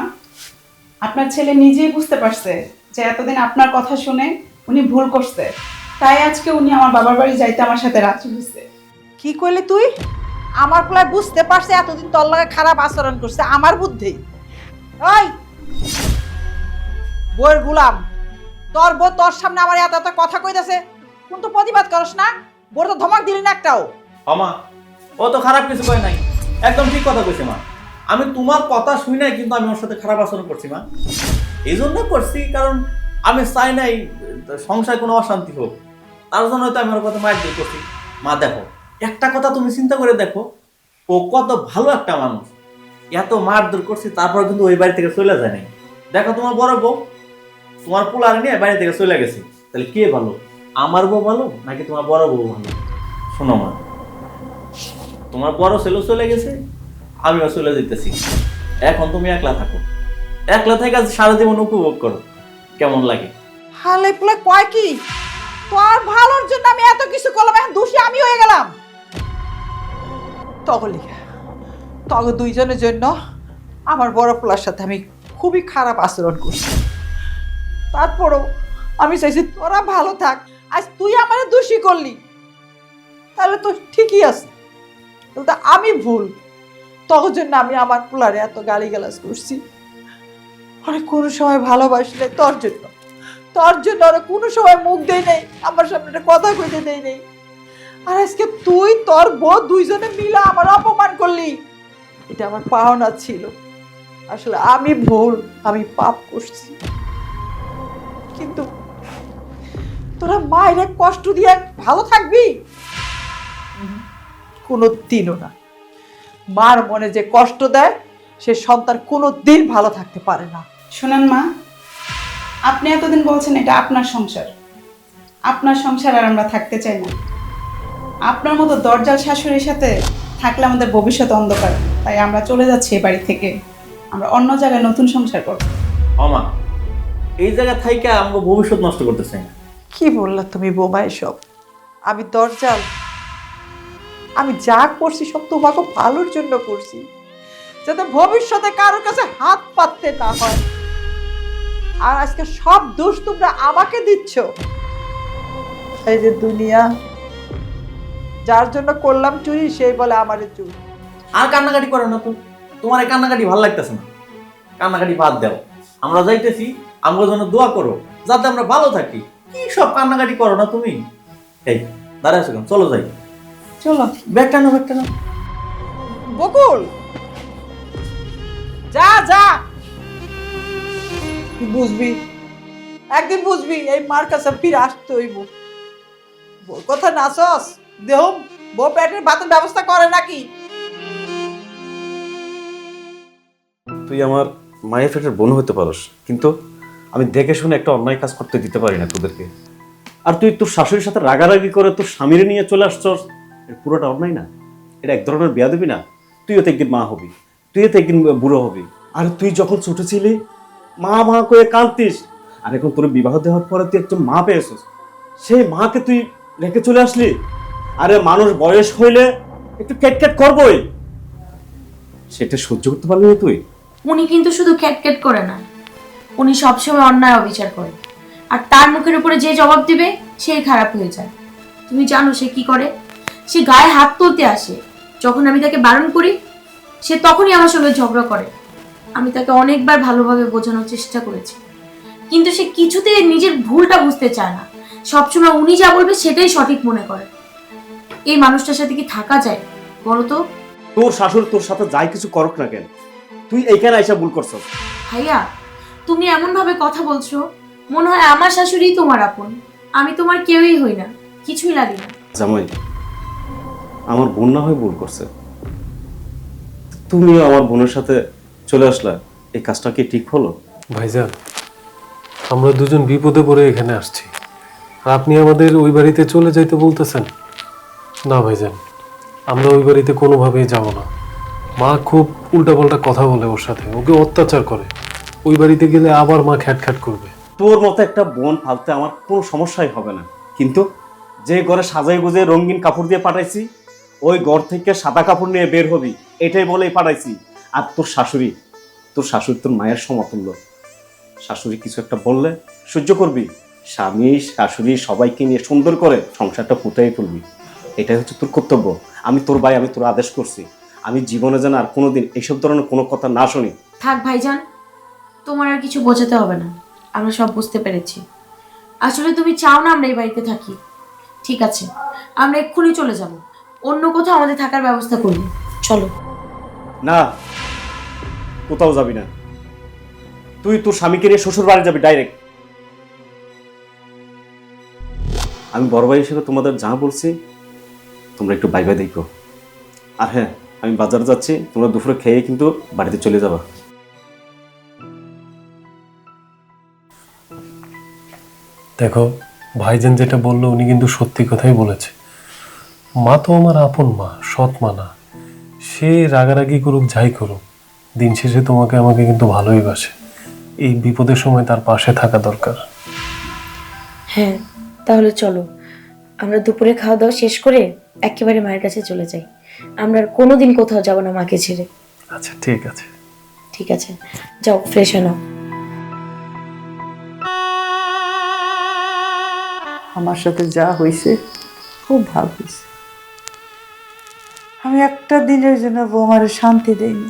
আপনার ছেলে নিজেই বুঝতে পারছে যে এতদিন আপনার কথা শুনে উনি ভুল করছে, তাই আজকে উনি আমার বাবার বাড়ি যাইতে আমার সাথে রাজি হয়েছে। কি কইলি তুই? আমার পোলায় বুঝতে পারছে এতদিন তোর লগে খারাপ আচরণ করছে আমার বুদ্ধি? ওই বইয়ের গুলাম, তোর বউ তোর সামনে আমার এত এত কথা কইতাছে, কিন্তু প্রতিবাদ করস না? বড় তো ধমক দিলি না একটাও? মা, ও তো খারাপ কিছু কয় নাই, একদম ঠিক কথা কইছে মা। আমি তোমার কথা শুই নাই, কিন্তু আমি ওর সাথে খারাপ আচরণ করছি মা। এই জন্য করছি কারণ আমি চাই নাই সংসারে কোনো অশান্তি হোক, তার জন্য হয়তো আমি ওর কথা মার দিয়ে করছি। মা দেখো, একটা কথা তুমি চিন্তা করে দেখো, ও কত ভালো একটা মানুষ। এত মারধর করছি, তারপর কিন্তু ওই বাড়ি থেকে চলে যায় নাই। দেখো তোমার বড় বউ তোমার পোলার নিয়ে বাড়ি থেকে চলে গেছে, তাহলে কে ভালো? আমার বউ ভালো নাকি তোমার বড় বউ ভালো? শোনো মা, তোমার বড় ছেলে চলে গেছে, আমিও চলে যেতেছি। এখন তুমি একলা থাকো, একলা থেকে সারা জীবন উপভোগ করো, কেমন লাগে? হালে পোলা কয় কি? তোর ভালোর জন্য আমি এত কিছু করলাম, এখন দোষী আমি হয়ে গেলাম? তগ দুইজনের জন্য আমার বড় পোলার সাথে আমি খুবই খারাপ আচরণ করছি। তারপরও আমি চাইছি তোরা ভালো থাক। আজ তুই আমার দোষী করলি, তাহলে তো ঠিকই আছে, তাহলে আমি ভুল। তখন জন্য আমি আমার পোলারে এত গালিগালাজ করছি। অনেক কোনো সময় ভালোবাসলে তোর জন্য ওরা কোনো সময় মুখ দেয় নেই, আমার সামনে একটা কথা কইতে দেয় নেই। আর আজকে তুই তোর বউ দুইজনে মিলে আমার অপমান করলি। এটা আমার পাওনা ছিল, আসলে আমি ভুল, আমি পাপ করছি। কিন্তু তোরা মায়ের কষ্ট দিয়ে ভালো থাকবি? কোনো দিনও না। মার মনে যে কষ্ট দেয় সে সন্তান কোনো দিন ভালো থাকতে পারে না। শুনেন মা, আপনি এতদিন বলছেন এটা আপনার সংসার, আপনার সংসার আর আমরা থাকতে চাই না। আপনার মতো দরজাল শাশুড়ির সাথে থাকলে আমাদের ভবিষ্যৎ অন্ধকার, তাই আমরা চলে যাচ্ছি এ বাড়ি থেকে। আমরা অন্য জায়গায় নতুন সংসার করব। মা, এই জায়গা থেকে আমরা ভবিষ্যৎ নষ্ট করতে চাই না। কি বললা তুমি বোমা এসব? আমি দরজাল? আমি যা করছি সব তোমাকে ভালোর জন্য করছি, যাতে ভবিষ্যতে কারোর কাছে হাত পাততে না হয়। আর আজকে সব দোষ তোমরা আমাকে দিচ্ছ। এই যে দুনিয়া, যার জন্য করলাম চুরি সেই বলে আমারে চুরি। আর কান্নাকাটি করো না তো, তোমার এই কান্নাকাটি ভালো লাগতেছে না। কান্নাকাটি বাদ দাও, আমরা যাইতেছি, আমার জন্য দোয়া করো যাতে আমরা ভালো থাকি। কি সব কান্নাকাটি করো না তুমি? এই দাঁড়ায় আছো কেন? চলো যাই। চলো। ব্যাগটা নাও, ব্যাগটা নাও। বকুল, যা যা, বুঝবি একদিন, বুঝবি এই মার কাছে ফিরে আসতে হইব। বউর কথা নাচস, দেহ বউ পেটের ভাতের ব্যবস্থা করে নাকি? তুই আমার মায়ের পেটের বোন হতে পারস, কিন্তু আমি দেখে শুনে একটা অন্যায় কাজ করতে দিতে পারি না তোদেরকে। আর তুই তোর শাশুড়ির সাথে রাগারাগি করে তোর স্বামীরে নিয়ে চলে আসছস, পুরোটা অন্যায় না? এটা এক ধরনের বেয়াদবি না? তুইও তো একদিন মা হবি, তুইও তো একদিন বুড়ো হবি। আর তুই যখন ছোট ছিলি মা মা করে কাঁদতিস, আর এখন তোর বিবাহ দেওয়ার পরে তুই একজন মা পেয়েছিস, সেই মাকে তুই রেখে চলে আসলি। আরে মানুষ বয়স হইলে একটু ক্যাটক্যাট করবই, সেটা সহ্য করতে পারবি না তুই? উনি কিন্তু শুধু ক্যাটক্যাট করে না, উনি সবসময় অন্যায় অবিচার করে, আর তার মুখের উপরে যে জবাব দিবে সেই খারাপ হয়ে যায়। তুমি জানো সে কি করে? সে গায়ে হাত তুলতে আসে। যখন আমি তাকে বারণ করি, সে তখনই আমার সঙ্গে ঝগড়া করে। আমি তাকে অনেকবার ভালোভাবে বোঝানোর চেষ্টা করেছি, কিন্তু সে কিছুতেই নিজের ভুলটা বুঝতে চায় না। সবসময় উনি যা বলবে সেটাই সঠিক মনে করে। এই মানুষটার সাথে কি থাকা যায় বলো তো? তোর শাশুড়ি তোর সাথে যাই কিছু করুক না কেন, তুই এইখানে আইসা ভুল করছস। ভাইয়া, তুমি এমন ভাবে কথা বলছো, মনে হয় আমার শাশুড়ি তোমার আপন। আমি তোমার কেউই হই না, কিছুই লাগে না। জামাই, আমার বোন না হয় ভুল করছে, তুমিও আমার বোনের সাথে চলে আসলা, এই কাজটা কি ঠিক হলো? ভাইজান, আমরা দুজন বিপদে পড়ে এখানে আসছি, আর আপনি আমাদের ওই বাড়িতে চলে যাইতে বলতেছেন? না ভাইজান, আমরা ওই বাড়িতে কোনোভাবেই যাব না। মা খুব উল্টাপাল্টা কথা বলে ওর সাথে, ওকে অত্যাচার করে। ওই বাড়িতে গেলে আবার মা খ্যাট করে। তোর মতো একটা বোন ফালতে আমার কোনো সমস্যাই হবে না, কিন্তু যে ঘরে সাজাই গুজে রঙিন কাপড় দিয়ে পাঠাইছি, ওই ঘর থেকে সাদা কাপড় নিয়ে বের হবি, এটাই বলেই পাঠাইছি। আর তোর শাশুড়ি তোর মায়ের সমতুল্য। শাশুড়ি কিছু একটা বললে সহ্য করবি, স্বামী শাশুড়ি সবাইকে নিয়ে সুন্দর করে সংসারটা ফুটাই তুলবি, এটাই হচ্ছে তোর কর্তব্য। আমি তোর ভাই, আমি তোর আদেশ করছি, আমি জীবনে যেন আর কোনোদিন এইসব ধরনের কোনো কথা না শুনি। থাক ভাইজান, তোমার আর কিছু বোঝাতে হবে না, আমরা সব বুঝতে পেরেছি। আসলে তুমি চাও না আমরা এই বাড়িতে থাকি। ঠিক আছে, আমরা এক্ষুনি চলে যাব, অন্য কোথাও আমাদের থাকার ব্যবস্থা করব। চলো। না, কোথাও যাবি না, তুই তোর স্বামীকে নিয়ে শ্বশুর বাড়ি যাবি ডাইরেক্ট। আমি বড় ভাই হিসেবে তোমাদের যা বলছি তোমরা একটু বাইবে দেখো। আর হ্যাঁ, আমি বাজার যাচ্ছি, তোমরা দুপুরে খেয়ে কিন্তু বাড়িতে চলে যাবা। দেখো, ভাইজান যেটা বললো উনি কিন্তু সত্যি কথাই বলেছে। মা তো আমার আপন মা, সৎ মা না। সে রাগারাগি করুক, যাই করুক, দিন শেষে তোমাকে আমাকে কিন্তু ভালোই বাসে। এই বিপদের সময় তার পাশে থাকা দরকার। হ্যাঁ, তাহলে চলো, আমরা দুপুরে খাওয়া দাওয়া শেষ করে একেবারে মায়ের কাছে চলে যাই। আমরা আর কোনোদিন কোথাও যাব না মাকে ছেড়ে। আচ্ছা, ঠিক আছে। ঠিক আছে, যাও ফ্রেশ হয়ে নাও। আমার সাথে যা হয়েছে খুব ভালো হয়েছে। আমি একটা দিনের জন্য বৌমারে শান্তি দেইনি।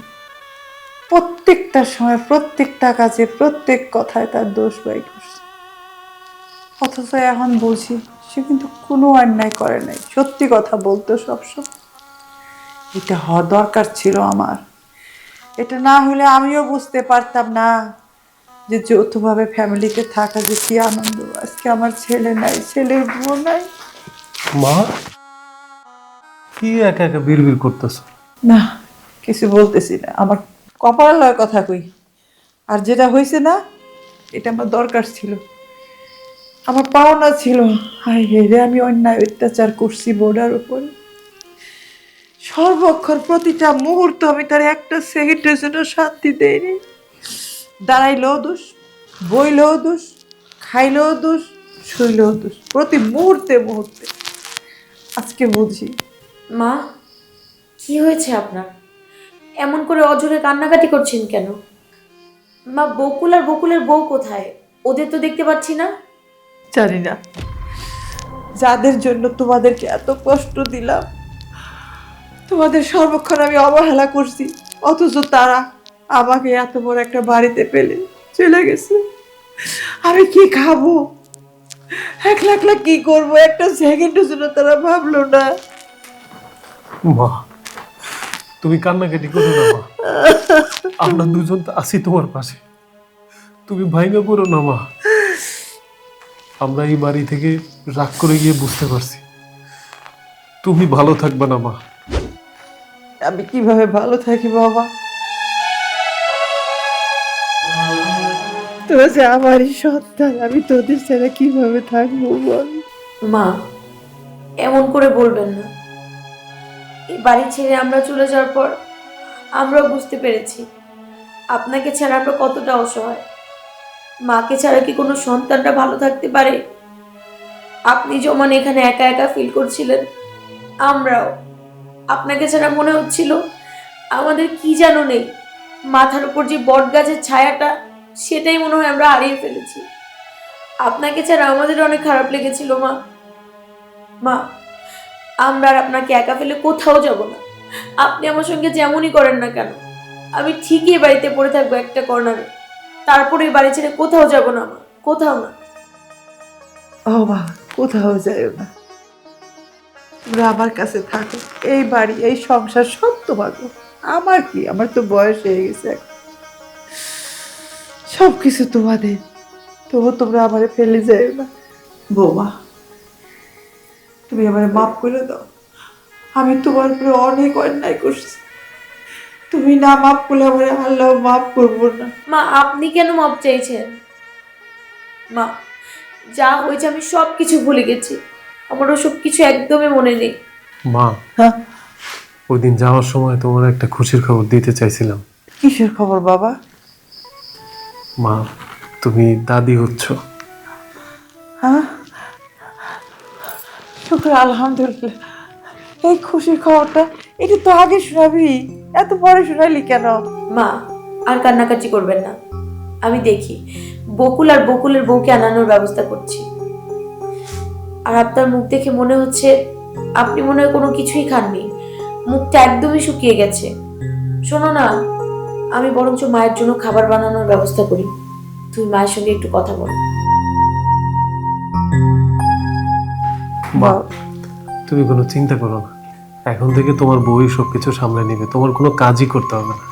প্রত্যেকটা সময়, প্রত্যেকটা কাজে, প্রত্যেক কথায় তার দোষ বাই করছে। অথচ এখন বলছি সে কিন্তু কোনো অন্যায় করে নাই, সত্যি কথা বলতো সবসময়। এটা হওয়া দরকার ছিল আমার। এটা না হলে আমিও বুঝতে পারতাম না যে যৌথভাবে ফ্যামিলিতে থাকা যে কি আনন্দ। আজকে আমার ছেলে নাই, ছেলের বউ নাই। মা, কি একা একা বিড়বিড় করতেছো? না, কিছু বলতেছি না, আমার কপালের লয় কথা কই। আর যেটা হয়েছে না, এটা আমার দরকার ছিল, আমার পাওনা ছিল। হায় রে, আমি অন্যায় অত্যাচার করছি বোর্ডার উপরে। সর্বক্ষণ প্রতিটা মুহূর্ত আমি তার একটা সেকেন্ডের জন্য শান্তি দেয়নি। দাঁড়াইলেও দোষ, বইলেও দোষ, খাইলেও দোষ, শুইলেও দোষ, প্রতি মুহূর্তে মুহূর্তে। আজকে বুঝি। মা, কি হয়েছে আপনার? এমন করে অঝরে কান্নাকাটি করছেন কেন? মা, বকুল আর বকুলের বউ কোথায়? ওদের তো দেখতে পাচ্ছি না। জানি না, যাদের জন্য তোমাদেরকে এত কষ্ট দিলাম, তোমাদের সর্বক্ষণ আমি অবহেলা করছি, অথচ তারা আমাকে এত বড় একটা বাড়িতে পেলে চলে গেছে। আমি কি খাবো, একলা একলা কি করবো, একটা সেকেন্ডের জন্য তারা ভাবলো না। মা, তুমি কান্নাকাটি করো না মা, আমরা দুজন তো আছি তোমার পাশে, তুমি ভাইঙ্গা পড়ো না মা। আমরা এই বাড়ি থেকে রাগ করে গিয়ে বুঝতে পারছি তুমি ভালো থাকবে না মা। আমি কিভাবে ভালো থাকি বাবা? তোরা যে আমারই সন্তান, আমি তোদের ছাড়া কিভাবে থাকবো বল? মা, এমন করে বলবেন না। এই বাড়ি ছেড়ে আমরা চলে যাওয়ার পর আমরাও বুঝতে পেরেছি আপনাকে ছাড়া আমরা কতটা অসহায়। মাকে ছাড়া কি কোনো সন্তানটা ভালো থাকতে পারে? আপনি যেমন এখানে একা একা ফিল করছিলেন, আমরাও। আপনাকে ছাড়া মনে হচ্ছিল আমাদের কি যেন নেই। মাথার উপর যে বট গাছের ছায়াটা, সেটাই মনে হয় আমরা হারিয়ে ফেলেছি। আপনাকে ছাড়া আমাদের অনেক খারাপ লেগেছিল মা। মা, আমরা আর আপনাকে একা ফেলে কোথাও যাব না। আপনি আমার সঙ্গে যেমনই করেন না কেন, আমি ঠিকই বাড়িতে পড়ে থাকবো একটা কর্নারে। তারপরে বাড়ি ছেড়ে কোথাও যাব না মা, কোথাও না। ও মা, কোথাও যাইও না, তোমরা আমার কাছে থাকো। এই বাড়ি, এই সংসার সব তোমার। আমার কি, আমার তো বয়স হয়ে গেছে এখন, সবকিছু তোমাদের। তবু তোমরা আমারে ফেলে যাইও না। বৌমা, তুমি আমারে মাফ করে দাও। আমি তোমার উপরে অনেক অন্যায় করছি, তুমি না মাফ করলে আমার আল্লাহ মাফ করবো না। মা, আপনি কেন মাপ চাইছেন? মা, যা হয়েছে আমি সব কিছু ভুলে গেছি। আমার ওসব কিছু একদমই মনে নেই। মা, হ্যাঁ? ওই দিন যাওয়ার সময় তোমার একটা খুশির খবর দিতে চাইছিলাম। কিসের খবর বাবা? মা, তুমি দাদি হচ্ছ। হ্যাঁ, শুক্র আলহামদুলিল্লাহ। এই খুশির খবরটা এটা তো আগে শোনাবি, এত পরে শোনাইলি কেন? মা, আর কান্নাকাটি করবেন না। আমি দেখি বকুল আর বকুলের বউকে আনানোর ব্যবস্থা করছি। আর আপনার মুখ দেখে মনে হচ্ছে আপনি মনে হয় কোনো কিছুই খাননি, মুখটা একদমই শুকিয়ে গেছে। শোনো না, আমি বরঞ্চ মায়ের জন্য খাবার বানানোর ব্যবস্থা করি। তুমি মায়ের সঙ্গে একটু কথা বলো। মা, তুমি কোনো চিন্তা করো না, এখন থেকে তোমার বউই সবকিছু সামলে নিবে, তোমার কোনো কাজই করতে হবে না।